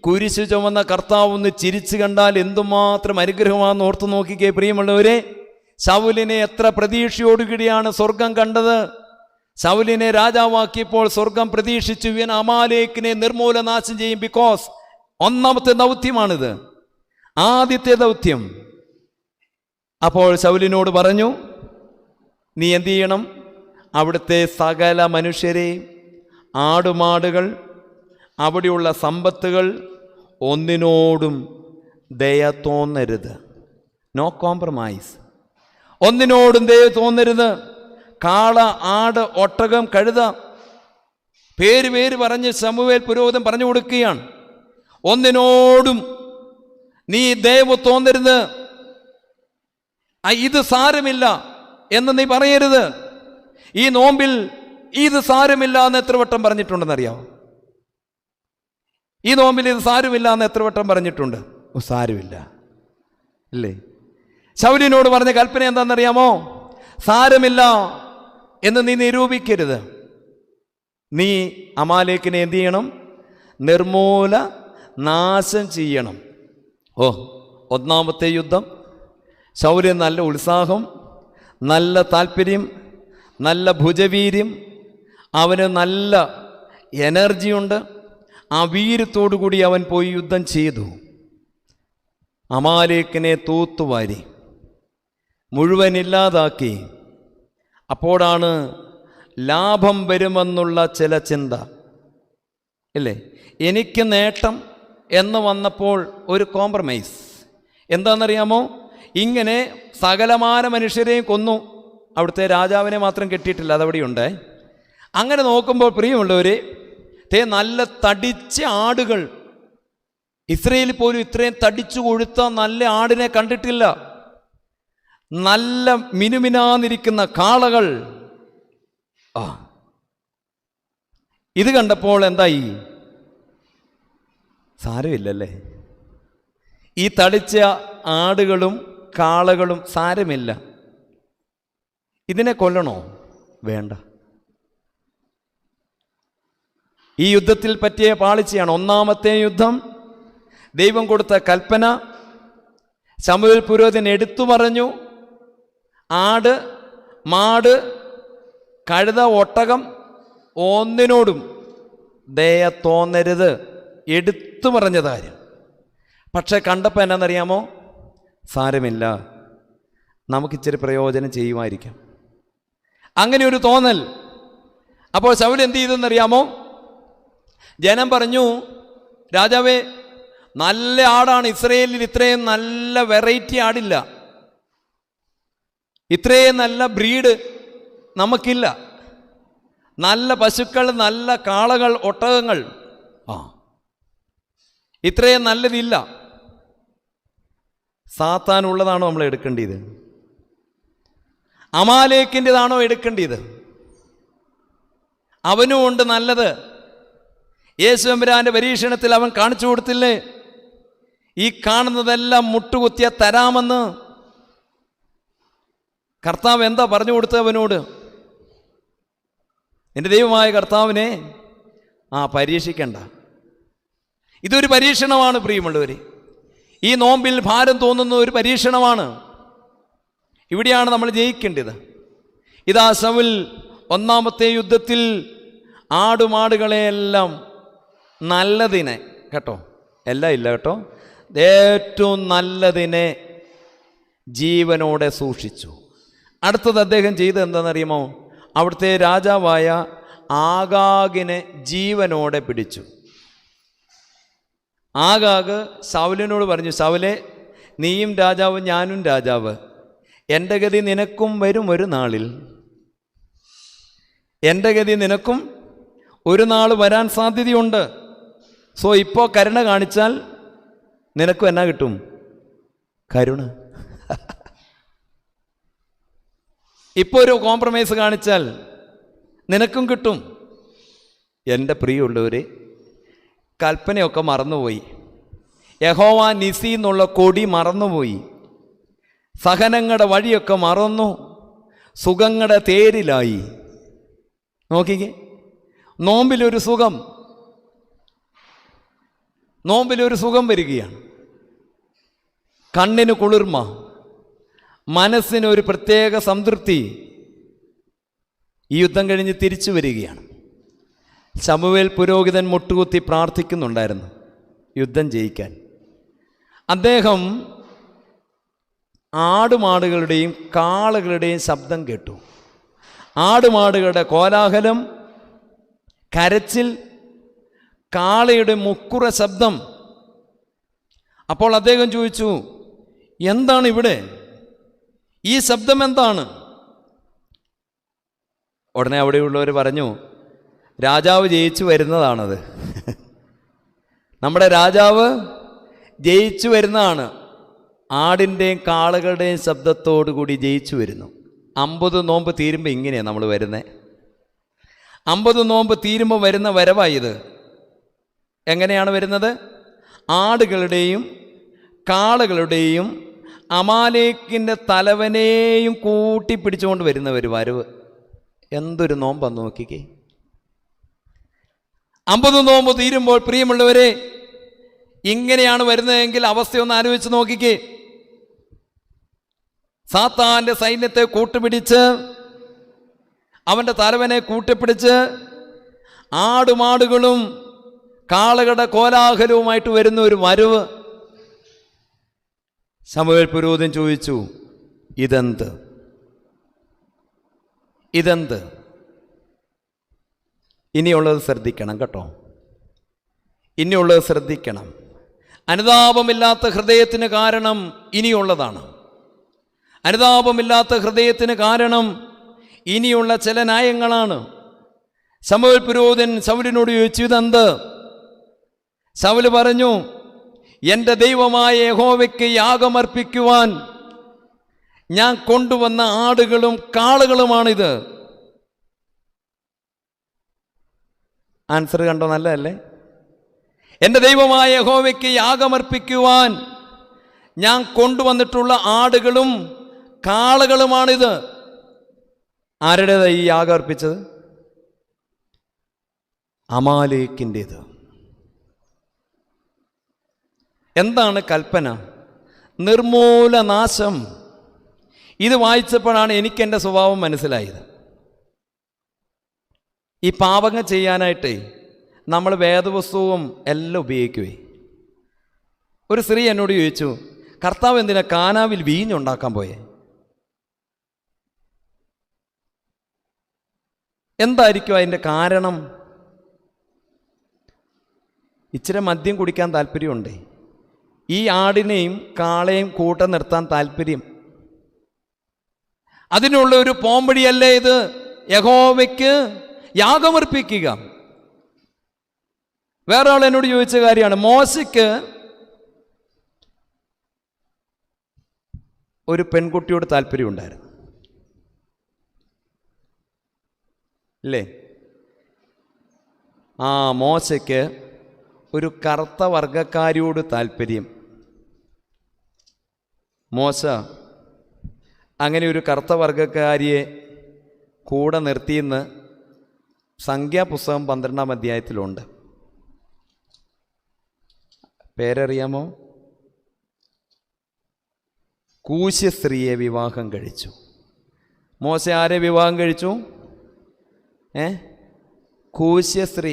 കുരിശു ചുമന്ന കർത്താവ് ഒന്ന് ചിരിച്ചു കണ്ടാൽ എന്തുമാത്രം അനുഗ്രഹമാണെന്ന് ഓർത്തു നോക്കിക്കേ പ്രിയമുള്ളവരെ. ശൗലിനെ എത്ര പ്രതീക്ഷയോടുകൂടിയാണ് സ്വർഗം കണ്ടത്. ശൗലിനെ രാജാവാക്കിയപ്പോൾ സ്വർഗം പ്രതീക്ഷിച്ചു, ഇവൻ അമാലേക്കിനെ നിർമൂലനാശം ചെയ്യും. ബിക്കോസ് 1-ാമത്തെ ദൗത്യമാണിത്, ആദ്യത്തെ ദൗത്യം. അപ്പോൾ ശൗലിനോട് പറഞ്ഞു, നീ എന്തു ചെയ്യണം? അവിടുത്തെ സകല മനുഷ്യരെ, ആടുമാടുകൾ, അവിടെയുള്ള സമ്പത്തുകൾ, ഒന്നിനോടും ദയ തോന്നരുത്. No compromise. ഒന്നിനോടും ദയ തോന്നരുത്. കാള, ആട്, ഒട്ടകം, കഴുത, പേര് പറഞ്ഞ് ശമൂവേൽ പുരോഹിതൻ പറഞ്ഞു കൊടുക്കുകയാണ്. ഒന്നിനോടും നീ ദയവ് തോന്നരുത്. ഇത് സാരമില്ല എന്ന് നീ പറയരുത്. ഈ നോമ്പിൽ ഇത് സാരമില്ല എന്ന് എത്ര വട്ടം പറഞ്ഞിട്ടുണ്ടെന്നറിയാമോ? ഈ നോമ്പിൽ ഇത് സാരമില്ല എന്ന് എത്ര വട്ടം പറഞ്ഞിട്ടുണ്ട്? സാരമില്ല അല്ലേ? ശൗലിനോട് പറഞ്ഞ കൽപ്പന എന്താണെന്നറിയാമോ? സാരമില്ല എന്ന് നീ നിരൂപിക്കരുത്. നീ അമാലേക്കിനെ എന്ത് ചെയ്യണം? നിർമൂല നാശം ചെയ്യണം. 1-ാമത്തെ യുദ്ധം. ശൗര്യ നല്ല ഉത്സാഹം, നല്ല താല്പര്യം, നല്ല ഭുജവീര്യം, അവന് നല്ല എനർജിയുണ്ട്. ആ വീര്യത്തോടു കൂടി അവൻ പോയി യുദ്ധം ചെയ്തു. അമാലേക്കിനെ തൂത്തുവാരി മുഴുവൻ ഇല്ലാതാക്കി. അപ്പോഴാണ് ലാഭം വരുമെന്നുള്ള ചില ചിന്ത ഇല്ലേ? എനിക്ക് നേട്ടം എന്ന് വന്നപ്പോൾ ഒരു കോംപ്രമൈസ്. എന്താണെന്നറിയാമോ? ഇങ്ങനെ സകലമാന മനുഷ്യരെയും കൊന്നു. അവിടുത്തെ രാജാവിനെ മാത്രം കെട്ടിയിട്ടില്ല, അതവിടെയുണ്ട്. അങ്ങനെ നോക്കുമ്പോൾ പ്രിയമുള്ളവരെ, നല്ല തടിച്ച ആടുകൾ, ഇസ്രയേലിൽ പോലും ഇത്രയും തടിച്ചു കൊഴുത്ത നല്ല ആടിനെ കണ്ടിട്ടില്ല. നല്ല മിനുമിനാന്നിരിക്കുന്ന കാളകൾ. ഇത് കണ്ടപ്പോൾ എന്തായി? സാരമില്ലല്ലേ? ഈ തടിച്ച ആടുകളും കാളകളും സാരമില്ല. ഇതിനെ കൊല്ലണോ? വേണ്ട. ഈ യുദ്ധത്തിൽ പറ്റിയ പാളിച്ചയാണ് 1-ാമത്തെ യുദ്ധം. ദൈവം കൊടുത്ത കൽപ്പന ശമൂവേൽ പുരോഹിതൻ എടുത്തു പറഞ്ഞു. ആട്, മാട്, കഴുത, ഒട്ടകം, ഒന്നിനോടും ദയ തോന്നരുത്. എടുത്തു പറഞ്ഞ കാര്യം. പക്ഷെ കണ്ടപ്പോൾ എന്നാണെന്നറിയാമോ? സാരമില്ല, നമുക്കിച്ചിരി പ്രയോജനം ചെയ്യുമായിരിക്കാം, അങ്ങനെ ഒരു തോന്നൽ. അപ്പോൾ ശൗൽ എന്ത് ചെയ്തെന്നറിയാമോ? ജനം പറഞ്ഞു, രാജാവേ, നല്ല ആടാണ്. ഇസ്രയേലിൽ ഇത്രയും നല്ല വെറൈറ്റി ആടില്ല, ഇത്രയും നല്ല ബ്രീഡ് നമുക്കില്ല. നല്ല പശുക്കൾ, നല്ല കാളകൾ, ഒട്ടകങ്ങൾ, ഇത്രയും നല്ലതില്ല. സാത്താനുള്ളതാണോ നമ്മൾ എടുക്കേണ്ടത്? അമാലേക്കിൻ്റെതാണോ എടുക്കേണ്ടത്? അവനും ഉണ്ട് നല്ലത്. യേശു എമ്പുരാന്റെ പരീക്ഷണത്തിൽ അവൻ കാണിച്ചു കൊടുത്തില്ലേ, ഈ കാണുന്നതെല്ലാം മുട്ടുകുത്തിയ തരാമെന്ന്. കർത്താവ് എന്താ പറഞ്ഞു കൊടുത്തത് അവനോട്? എൻ്റെ ദൈവമായ കർത്താവിനെ പരീക്ഷിക്കണ്ട. ഇതൊരു പരീക്ഷണമാണ് പ്രിയമുള്ളവരെ. ഈ നോമ്പിൽ ഭാരം തോന്നുന്ന ഒരു പരീക്ഷണമാണ്. ഇവിടെയാണ് നമ്മൾ ജയിക്കേണ്ടത്. ഇതാ ശൗൽ ഒന്നാമത്തെ യുദ്ധത്തിൽ ആടുമാടുകളെയെല്ലാം നല്ലതിനെ, കേട്ടോ, എല്ലാം ഇല്ല കേട്ടോ, ഏറ്റവും നല്ലതിനെ ജീവനോടെ സൂക്ഷിച്ചു. അടുത്തത് അദ്ദേഹം ചെയ്തത് എന്താണെന്നറിയുമോ? അവിടുത്തെ രാജാവായ ആഗാഗിനെ ജീവനോടെ പിടിച്ചു. ആഗാഗ് ശൗലിനോട് പറഞ്ഞു, ശൗലെ, നീയും രാജാവ്, ഞാനും രാജാവ്. എൻ്റെ ഗതി നിനക്കും വരും ഒരു നാളിൽ. എൻ്റെ ഗതി നിനക്കും ഒരു നാൾ വരാൻ സാധ്യതയുണ്ട്. സോ ഇപ്പോൾ കരുണ കാണിച്ചാൽ നിനക്കും എന്നാ കിട്ടും? കരുണ. ഇപ്പോൾ ഒരു കോംപ്രമൈസ് കാണിച്ചാൽ നിനക്കും കിട്ടും. എൻ്റെ പ്രിയമുള്ളവർ, കൽപ്പനയൊക്കെ മറന്നുപോയി. യഹോവ നിസി എന്നുള്ള കൊടി മറന്നുപോയി. സഹനങ്ങളുടെ വഴിയൊക്കെ മറന്നു. സുഖങ്ങളുടെ തേരിലായി. നോക്കിക്കേ, നോമ്പിലൊരു സുഖം, നോമ്പിലൊരു സുഖം വരികയാണ്. കണ്ണിന് കുളിർമ, മനസ്സിനൊരു പ്രത്യേക സംതൃപ്തി. ഈ യുദ്ധം കഴിഞ്ഞ് തിരിച്ചു വരികയാണ്. ശമൂവേൽ പുരോഹിതൻ മുട്ടുകുത്തി പ്രാർത്ഥിക്കുന്നുണ്ടായിരുന്നു യുദ്ധം ജയിക്കാൻ. അദ്ദേഹം ആടുമാടുകളുടെയും കാളകളുടെയും ശബ്ദം കേട്ടു. ആടുമാടുകളുടെ കോലാഹലം, കരച്ചിൽ, കാളയുടെ മുക്കുറ ശബ്ദം. അപ്പോൾ അദ്ദേഹം ചോദിച്ചു, എന്താണ് ഇവിടെ ഈ ശബ്ദം, എന്താണ്? ഉടനെ അവിടെയുള്ളവർ പറഞ്ഞു, രാജാവ് ജയിച്ചു വരുന്നതാണത്. നമ്മുടെ രാജാവ് ജയിച്ചു വരുന്നതാണ്. ആടിൻ്റെയും കാളകളുടെയും ശബ്ദത്തോടു കൂടി ജയിച്ചു വരുന്നു. 50 നോമ്പ് തീരുമ്പോൾ ഇങ്ങനെയാണ് നമ്മൾ വരുന്നത്. 50 നോമ്പ് തീരുമ്പോൾ വരുന്ന വരവായത്. എങ്ങനെയാണ് വരുന്നത്? ആടുകളുടെയും കാളകളുടെയും അമാലേക്കിൻ്റെ തലവനെയും കൂട്ടി പിടിച്ചുകൊണ്ട് വരുന്ന ഒരു വരവ്. എന്തൊരു നോമ്പാന്ന് നോക്കിക്കേ. 50 നോമ്പ് തീരുമ്പോൾ പ്രിയമുള്ളവരെ ഇങ്ങനെയാണ് വരുന്നതെങ്കിൽ അവസ്ഥയൊന്ന് ആലോചിച്ച് നോക്കിക്കേ. സാത്താൻ്റെ സൈന്യത്തെ കൂട്ടുപിടിച്ച്, അവൻ്റെ തലവനെ കൂട്ടിപ്പിടിച്ച്, ആടുമാടുകളും കാളകളുടെ കോലാഹലവുമായിട്ട് വരുന്ന ഒരു വരവ്. ശമൂവേൽ പുരോഹിതൻ ചോദിച്ചു, ഇതെന്ത്? ഇതെന്ത്? ഇനിയുള്ളത് ശ്രദ്ധിക്കണം കേട്ടോ, ഇനിയുള്ളത് ശ്രദ്ധിക്കണം. അനുതാപമില്ലാത്ത ഹൃദയത്തിന് കാരണം ഇനിയുള്ളതാണ്. അനുതാപമില്ലാത്ത ഹൃദയത്തിന് കാരണം ഇനിയുള്ള ചില ന്യായങ്ങളാണ്. ശമൂവേൽ പുരോഹിതൻ ശൗലിനോട് ചോദിച്ചു, ഇതെന്ത്? ശൗല് പറഞ്ഞു, എൻ്റെ ദൈവമായ യഹോവയ്ക്ക് യാഗമർപ്പിക്കുവാൻ ഞാൻ കൊണ്ടുവന്ന ആടുകളും കാളകളുമാണിത്. ആൻസർ കണ്ടോ? നല്ലതല്ലേ? എൻ്റെ ദൈവമായ യഹോവയ്ക്ക് യാഗമർപ്പിക്കുവാൻ ഞാൻ കൊണ്ടുവന്നിട്ടുള്ള ആടുകളും കാളകളുമാണിത്. ആരുടേതാണ് ഈ യാഗം അർപ്പിച്ചത്? അമാലേക്കിൻ്റേത്. എന്താണ് കൽപ്പന? നിർമൂലനാശം. ഇത് വായിച്ചപ്പോഴാണ് എനിക്ക് എൻ്റെ സ്വഭാവം മനസ്സിലായത്. ഈ പാപങ്ങൾ ചെയ്യാനായിട്ടേ നമ്മൾ വേദപുസ്തകവും എല്ലാം ഉപയോഗിക്കുവേ. ഒരു സ്ത്രീ എന്നോട് ചോദിച്ചു, കർത്താവ് എന്തിനാ കാനാവിൽ വീഞ്ഞുണ്ടാക്കാൻ പോയേ? എന്തായിരിക്കും അതിൻ്റെ കാരണം? ഇച്ചിരി മദ്യം കുടിക്കാൻ താല്പര്യമുണ്ടേ. ഈ ആടിനെയും കാളയും കൂട്ടം നിർത്താൻ താല്പര്യം. അതിനുള്ള ഒരു പോംവഴിയല്ലേ ഇത്? യഹോവയ്ക്ക് യാഗമർപ്പിക്കുക. വേറെ ആൾ എന്നോട് ചോദിച്ച കാര്യമാണ്, മോശയ്ക്ക് ഒരു പെൺകുട്ടിയോട് താല്പര്യമുണ്ടായിരുന്നു അല്ലേ? മോശയ്ക്ക് ഒരു കറുത്ത വർഗക്കാരിയോട് താല്പര്യം. മോശ അങ്ങനെ ഒരു കറുത്ത വർഗക്കാരിയെ കൂടെ നിർത്തിയെന്ന് സംഖ്യാപുസ്തകം 12-ാം അധ്യായത്തിലുണ്ട്. പേരറിയാമോ? കൂശ്യ സ്ത്രീയെ വിവാഹം കഴിച്ചു. മോശ ആരെ വിവാഹം കഴിച്ചു? കൂശ്യ സ്ത്രീ.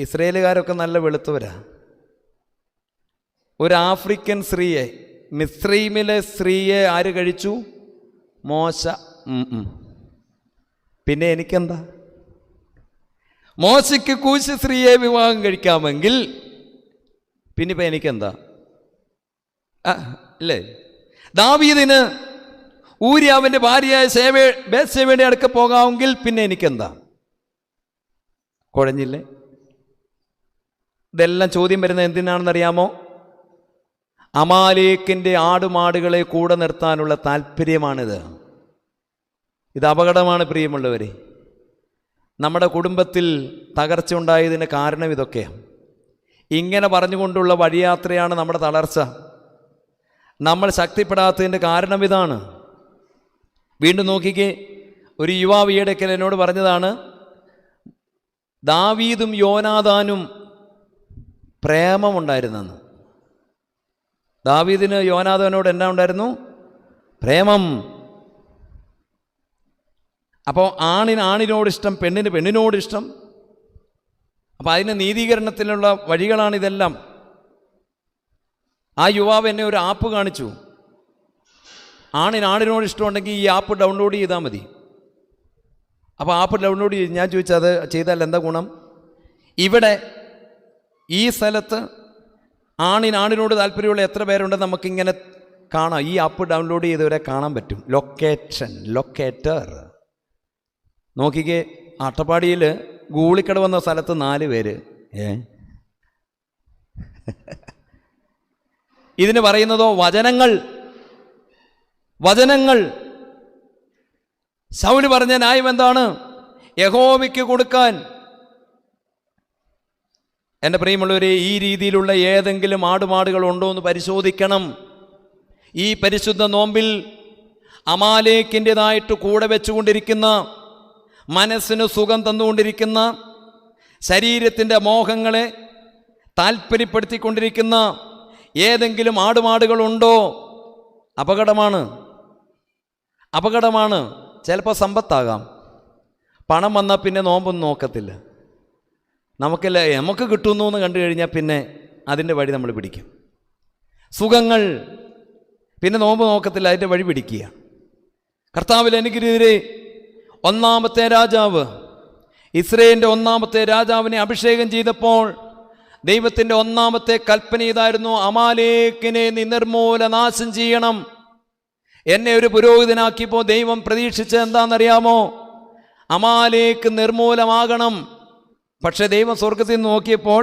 ഇസ്രയേലുകാരൊക്കെ നല്ല വെളുത്തവരാ. ഒരു ആഫ്രിക്കൻ സ്ത്രീയെ, മിസ്രൈമിലെ സ്ത്രീയെ ആര് കഴിച്ചു? മോശ. പിന്നെ എനിക്കെന്താ? മോശയ്ക്ക് കൂശ്യ സ്ത്രീയെ വിവാഹം കഴിക്കാമെങ്കിൽ പിന്നിപ്പോൾ എനിക്കെന്താ? അല്ലേ? ദാവീദിന് ഊര്യാവിൻ്റെ ഭാര്യയായ ബേത്ശേബയുടെ അടുക്ക പോകാമെങ്കിൽ പിന്നെ എനിക്കെന്താ? കുഴഞ്ഞില്ലേ? ഇതെല്ലാം ചോദ്യം വരുന്നത് എന്തിനാണെന്നറിയാമോ? അമാലേക്കിൻ്റെ ആടുമാടുകളെ കൂടെ നിർത്താനുള്ള താല്പര്യമാണിത്. ഇത് അപകടമാണ് പ്രിയമുള്ളവരെ. നമ്മുടെ കുടുംബത്തിൽ തകർച്ച ഉണ്ടായതിന് കാരണം ഇതൊക്കെയാണ്. ഇങ്ങനെ പറഞ്ഞുകൊണ്ടുള്ള വഴിയാത്രയാണ് നമ്മുടെ തളർച്ച. നമ്മൾ ശക്തിപ്പെടാത്തതിൻ്റെ കാരണം ഇതാണ്. വീണ്ടും നോക്കിക്കേ, ഒരു യുവാവ് ഈയിടയ്ക്ക് എന്നോട് പറഞ്ഞതാണ്, ദാവീദും യോനാഥാനും പ്രേമമുണ്ടായിരുന്നെന്ന്. ദാവീദിന് യോനാഥാനോട് എന്നാ ഉണ്ടായിരുന്നു? പ്രേമം. അപ്പോൾ ആണിന് ആണിനോടിഷ്ടം, പെണ്ണിന് പെണ്ണിനോടിഷ്ടം. അപ്പോൾ അതിന് നീതീകരണത്തിനുള്ള വഴികളാണിതെല്ലാം. ആ യുവാവ് എന്നെ ഒരു ആപ്പ് കാണിച്ചു. ആണിന് ആണിനോട് ഇഷ്ടമുണ്ടെങ്കിൽ ഈ ആപ്പ് ഡൗൺലോഡ് ചെയ്താൽ മതി. അപ്പോൾ ആപ്പ് ഡൗൺലോഡ് ചെയ്ത് ഞാൻ ചോദിച്ചു, അത് ചെയ്താൽ എന്താ ഗുണം? ഇവിടെ ഈ സ്ഥലത്ത് ആണിനോട് താല്പര്യമുള്ള എത്ര പേരുണ്ടെന്ന് നമുക്കിങ്ങനെ കാണാം. ഈ ആപ്പ് ഡൗൺലോഡ് ചെയ്തവരെ കാണാൻ പറ്റും. ലൊക്കേറ്റർ നോക്കിക്കേ. അട്ടപ്പാടിയിൽ ഗൂളിക്കട വന്ന സ്ഥലത്ത് 4 പേര്. ഇതിന് പറയുന്നതോ വചനങ്ങൾ. ശൗല് പറഞ്ഞ ന്യായം എന്താണ്? യഹോവയ്ക്ക് കൊടുക്കാൻ. എൻ്റെ പ്രിയമുള്ളവരെ, ഈ രീതിയിലുള്ള ഏതെങ്കിലും ആടുമാടുകൾ ഉണ്ടോ എന്ന് പരിശോധിക്കണം. ഈ പരിശുദ്ധ നോമ്പിൽ അമാലേക്കിൻ്റെതായിട്ട് കൂടെ വെച്ചുകൊണ്ടിരിക്കുന്ന, മനസ്സിന് സുഖം തന്നുകൊണ്ടിരിക്കുന്ന, ശരീരത്തിൻ്റെ മോഹങ്ങളെ താല്പര്യപ്പെടുത്തിക്കൊണ്ടിരിക്കുന്ന ഏതെങ്കിലും ആടുമാടുകളുണ്ടോ? അപകടമാണ്. ചിലപ്പോൾ സമ്പത്താകാം. പണം വന്നാൽ പിന്നെ നോമ്പൊന്നും നോക്കത്തില്ല. നമുക്ക് കിട്ടുന്നു എന്ന് കണ്ടു കഴിഞ്ഞാൽ പിന്നെ അതിൻ്റെ വഴി നമ്മൾ പിടിക്കും. സുഖങ്ങൾ, പിന്നെ നോമ്പ് നോക്കത്തില്ല, അതിൻ്റെ വഴി പിടിക്കുക. കർത്താവിൽ എനിക്കെതിരെ ഒന്നാമത്തെ രാജാവ്, ഇസ്രയേലിൻ്റെ ഒന്നാമത്തെ രാജാവിനെ അഭിഷേകം ചെയ്തപ്പോൾ ദൈവത്തിൻ്റെ ഒന്നാമത്തെ കൽപ്പന ഇതായിരുന്നു: അമാലേക്കിനെ നീ നിർമൂലനാശം ചെയ്യണം. എന്നെ ഒരു പുരോഹിതനാക്കിയപ്പോൾ ദൈവം പ്രതീക്ഷിച്ചത് എന്താണെന്നറിയാമോ? അമാലേക്ക് നിർമൂലമാകണം. പക്ഷെ ദൈവം സ്വർഗത്തിൽ നിന്ന് നോക്കിയപ്പോൾ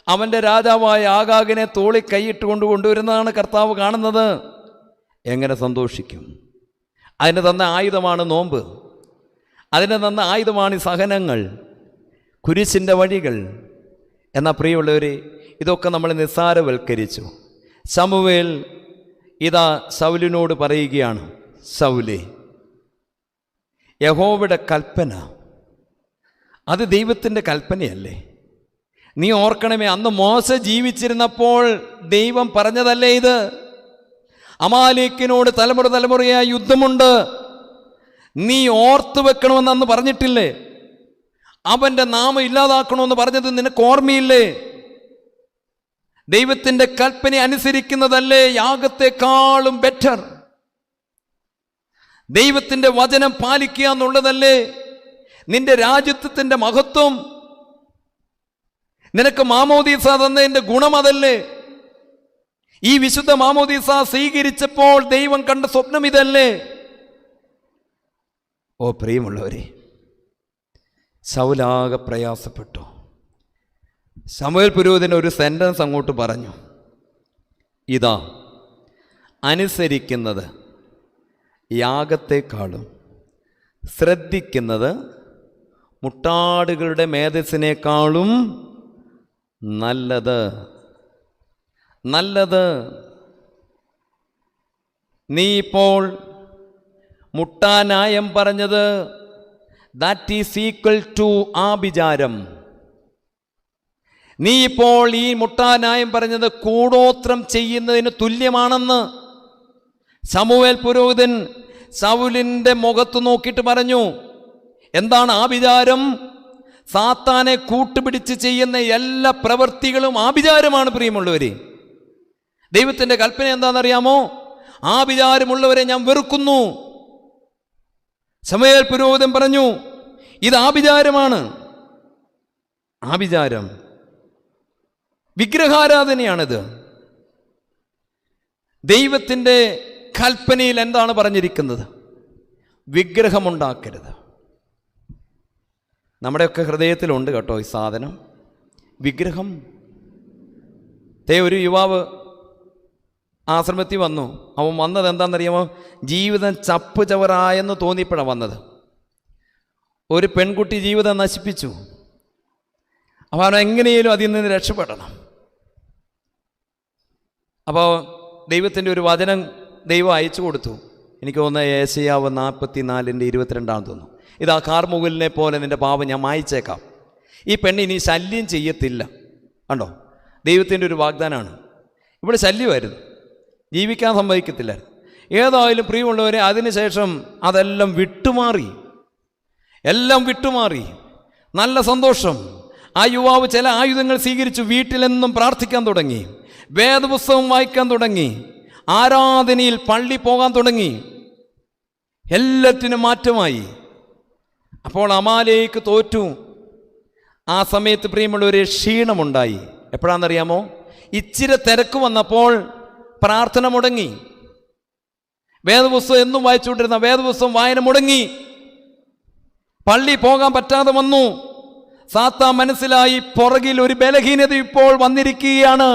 അവൻ്റെ രാജാവായ ആഗാഗിനെ തോളി കൈയിട്ട് കൊണ്ടുവരുന്നതാണ് കർത്താവ് കാണുന്നത്. എങ്ങനെ സന്തോഷിക്കും? അതിന് തന്ന ആയുധമാണ് നോമ്പ്. അതിന് തന്ന ആയുധമാണ് ഈ സഹനങ്ങൾ, കുരിശിൻ്റെ വഴികൾ. എന്നാൽ പ്രിയമുള്ളവരെ, ഇതൊക്കെ നമ്മൾ നിസ്സാരവൽക്കരിച്ചു. ശമൂവേൽ ഇതാ ശൗലിനോട് പറയുകയാണ്: ശൗലേ, യഹോവയുടെ കൽപ്പന അത് ദൈവത്തിൻ്റെ കൽപ്പനയല്ലേ? നീ ഓർക്കണമേ, അന്ന് മോശ ജീവിച്ചിരുന്നപ്പോൾ ദൈവം പറഞ്ഞതല്ലേ ഇത്? അമാലേക്കിനോട് തലമുറയായി യുദ്ധമുണ്ട്, നീ ഓർത്തു വെക്കണമെന്ന് അന്ന് പറഞ്ഞിട്ടില്ലേ? അവൻ്റെ നാമം ഇല്ലാതാക്കണമെന്ന് പറഞ്ഞത് നിനക്ക് ഓർമ്മയില്ലേ? ദൈവത്തിൻ്റെ കൽപ്പന അനുസരിക്കുന്നതല്ലേ യാഗത്തെക്കാളും ബെറ്റർ? ദൈവത്തിൻ്റെ വചനം പാലിക്കുക എന്നുള്ളതല്ലേ നിന്റെ രാജ്യത്വത്തിൻ്റെ മഹത്വം? നിനക്ക് മാമോദീസ തന്നതിൻ്റെ ഗുണം അതല്ലേ? ഈ വിശുദ്ധ മാമോദീസ സ്വീകരിച്ചപ്പോൾ ദൈവം കണ്ട സ്വപ്നം ഇതല്ലേ? ഓ പ്രിയമുള്ളവരെ, ശൗലാകെ പ്രയാസപ്പെട്ടു. ശമൂവേൽ പുരോഹിതൻ ഒരു സെന്റൻസ് അങ്ങോട്ട് പറഞ്ഞു: ഇതാ, അനുസരിക്കുന്നത് യാഗത്തെക്കാളും ശ്രദ്ധിക്കുന്നത് മുട്ടാടുകളുടെ മേധസ്സിനേക്കാളും നല്ലത്. നീ ഇപ്പോൾ മുട്ടാനായം പറഞ്ഞത് ദാറ്റ് ഈസ് ഈക്വൽ ടു ആഭിചാരം. നീ ഇപ്പോൾ ഈ മുട്ടാനായം പറഞ്ഞത് കൂടോത്രം ചെയ്യുന്നതിന് തുല്യമാണെന്ന് ശമൂവേൽ പുരോഹിതൻ ശൗലിൻ്റെ മുഖത്ത് നോക്കിയിട്ട് പറഞ്ഞു. എന്താണ് ആഭിചാരം? സാത്താനെ കൂട്ടുപിടിച്ച് ചെയ്യുന്ന എല്ലാ പ്രവൃത്തികളും ആഭിചാരമാണ് പ്രിയമുള്ളവരെ. ദൈവത്തിൻ്റെ കൽപ്പന എന്താണെന്നറിയാമോ? ആഭിചാരമുള്ളവരെ ഞാൻ വെറുക്കുന്നു. ശമൂവേൽ പുരോഹിതൻ പറഞ്ഞു, ഇത് ആഭിചാരമാണ്. ആഭിചാരം, വിഗ്രഹാരാധനയാണിത്. ദൈവത്തിൻ്റെ കൽപ്പനയിൽ എന്താണ് പറഞ്ഞിരിക്കുന്നത്? വിഗ്രഹമുണ്ടാക്കരുത്. നമ്മുടെയൊക്കെ ഹൃദയത്തിലുണ്ട് കേട്ടോ ഈ സാധനം, വിഗ്രഹം. ഒരു യുവാവ് ആശ്രമത്തിൽ വന്നു. അവൻ വന്നത് എന്താണെന്നറിയാമോ? ജീവിതം ചപ്പ് ചവറായെന്ന് തോന്നിയപ്പോഴാണ് വന്നത്. ഒരു പെൺകുട്ടി ജീവിതം നശിപ്പിച്ചു. അപ്പോൾ അവൻ എങ്ങനെയും അതിൽ നിന്ന് രക്ഷപ്പെടണം. അപ്പോൾ ദൈവത്തിൻ്റെ ഒരു വചനം ദൈവം അയച്ചു കൊടുത്തു. എനിക്ക് തോന്നുന്നത് യേശയ്യാവ് 44:22 തോന്നുന്നു. ഇതാ കാർമുകിലിനെ പോലെ നിൻ്റെ പാപം ഞാൻ മായിച്ചേക്കാം. ഈ പെണ്ണ് ഇനി ശല്യം ചെയ്യത്തില്ല. കണ്ടോ, ദൈവത്തിൻ്റെ ഒരു വാഗ്ദാനമാണ്. ഇവിടെ ശല്യമായിരുന്നു, ജീവിക്കാൻ സമ്മതിക്കത്തില്ലായിരുന്നു. ഏതായാലും പ്രിയമുള്ളവരെ, അതിനുശേഷം അതെല്ലാം വിട്ടുമാറി. നല്ല സന്തോഷം. ആ യുവാവ് ചില ആയുധങ്ങൾ സ്വീകരിച്ചു. വീട്ടിലെന്നും പ്രാർത്ഥിക്കാൻ തുടങ്ങി, വേദപുസ്തകം വായിക്കാൻ തുടങ്ങി, ആരാധനയിൽ പള്ളി പോകാൻ തുടങ്ങി. എല്ലാറ്റിനും മാറ്റമായി. അപ്പോൾ അമാലേക്ക് തോറ്റു. ആ സമയത്ത് പ്രിയമുള്ളവരെ ക്ഷീണമുണ്ടായി. എപ്പോഴാണെന്നറിയാമോ? ഇച്ചിരി തിരക്ക് വന്നപ്പോൾ പ്രാർത്ഥന മുടങ്ങി. വേദപുസ്തകം എന്നും വായിച്ചുകൊണ്ടിരുന്ന വേദപുസ്തകം വായന മുടങ്ങി. പള്ളി പോകാൻ പറ്റാതെ വന്നു. സാത്താൻ മനസ്സിലായി, പുറകിൽ ഒരു ബലഹീനത ഇപ്പോൾ വന്നിരിക്കുകയാണ്.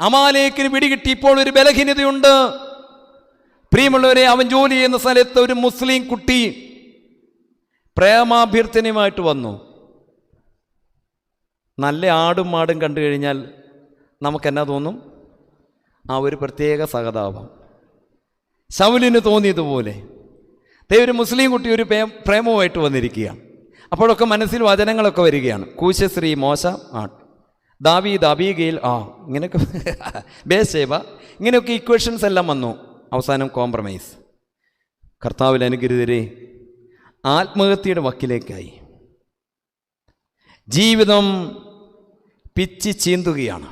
അമാലേക്കിന് പിടികിട്ടി ഇപ്പോൾ ഒരു ബലഹീനതയുണ്ട്. പ്രിയമുള്ളവരെ, അവൻ ജോലി ചെയ്യുന്ന സ്ഥലത്ത് ഒരു മുസ്ലിം കുട്ടി പ്രേമാഭ്യർത്ഥനയുമായിട്ട് വന്നു. നല്ല ആടും മാടും കണ്ടു കഴിഞ്ഞാൽ നമുക്കെന്നാ തോന്നും? ആ ഒരു പ്രത്യേക സഹതാപം. ശൗലിന് തോന്നിയതുപോലെ ഒരു മുസ്ലിം കുട്ടി ഒരു പ്രേമവുമായിട്ട് വന്നിരിക്കുകയാണ്. അപ്പോഴൊക്കെ മനസ്സിൽ വചനങ്ങളൊക്കെ വരികയാണ്. കൂശശ്രീ മോശ, ദാവീദ് അബീഗയിൽ, ഇങ്ങനെയൊക്കെ ബേശേബ, ഇങ്ങനെയൊക്കെ ഇക്വേഷൻസ് എല്ലാം വന്നു. അവസാനം കോംപ്രമൈസ്. കർത്താവിൽ അനുഗ്രഹീതരെ, ആത്മഹത്യയുടെ വക്കിലേക്കായി. ജീവിതം പിച്ചി ചീന്തുകയാണ്.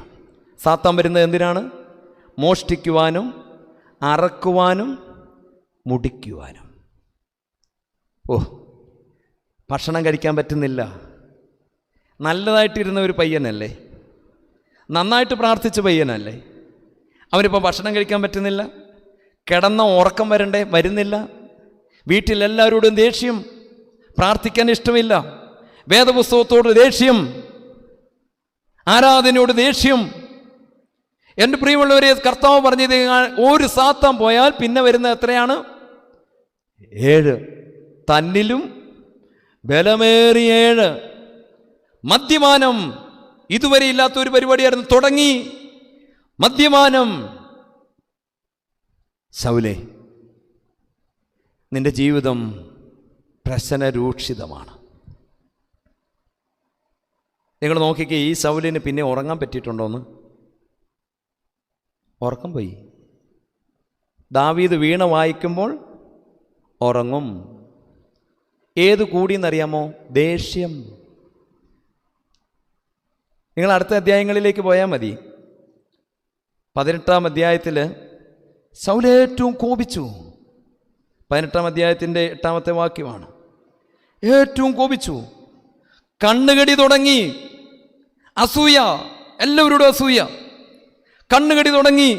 സാത്താൻ വരുന്നത് എന്തിനാണ്? മോഷ്ടിക്കുവാനും അറക്കുവാനും മുടിക്കുവാനും. ഭക്ഷണം കഴിക്കാൻ പറ്റുന്നില്ല. നല്ലതായിട്ടിരുന്ന ഒരു പയ്യനല്ലേ, നന്നായിട്ട് പ്രാർത്ഥിച്ച പയ്യനല്ലേ, അവനിപ്പോൾ ഭക്ഷണം കഴിക്കാൻ പറ്റുന്നില്ല. കിടന്ന ഉറക്കം വരുന്നില്ല. വീട്ടിലെല്ലാവരോടും ദേഷ്യം, പ്രാർത്ഥിക്കാൻ ഇഷ്ടമില്ല, വേദപുസ്തകത്തോട് ദേഷ്യം, ആരാധനയോട് ദേഷ്യം. എൻ്റെ പ്രിയമുള്ളവരെ, കർത്താവ് പറഞ്ഞത് ഒരു സാത്താൻ പോയാൽ പിന്നെ വരുന്നത് എത്രയാണ്? 7. തന്നിലും ബലമേറിയ 7. മദ്യപാനം ഇതുവരെ ഇല്ലാത്ത ഒരു പരിപാടിയായിരുന്നു. തുടങ്ങി മദ്യപാനം. ശൗലേ, നിന്റെ ജീവിതം പ്രശ്നരൂക്ഷിതമാണ്. നിങ്ങൾ നോക്കിക്കേ, ഈ ശൗലിന് പിന്നെ ഉറങ്ങാൻ പറ്റിയിട്ടുണ്ടോന്ന്? ഉറക്കം പോയി. ദാവീദ് വീണ വായിക്കുമ്പോൾ ഉറങ്ങും. ഏത് കൂടിയെന്നറിയാമോ? ദേഷ്യം. നിങ്ങൾ അടുത്ത അധ്യായങ്ങളിലേക്ക് പോയാൽ മതി. 18-ാം അധ്യായത്തിൽ ശൗൽ ഏറ്റവും കോപിച്ചു. 18-ാം അധ്യായത്തിൻ്റെ 8-ാമത്തെ വാക്യമാണ്. ഏറ്റവും കോപിച്ചു, കണ്ണുകടി തുടങ്ങി. അസൂയ, എല്ലാവരോടും അസൂയ, കണ്ണുകടി തുടങ്ങി.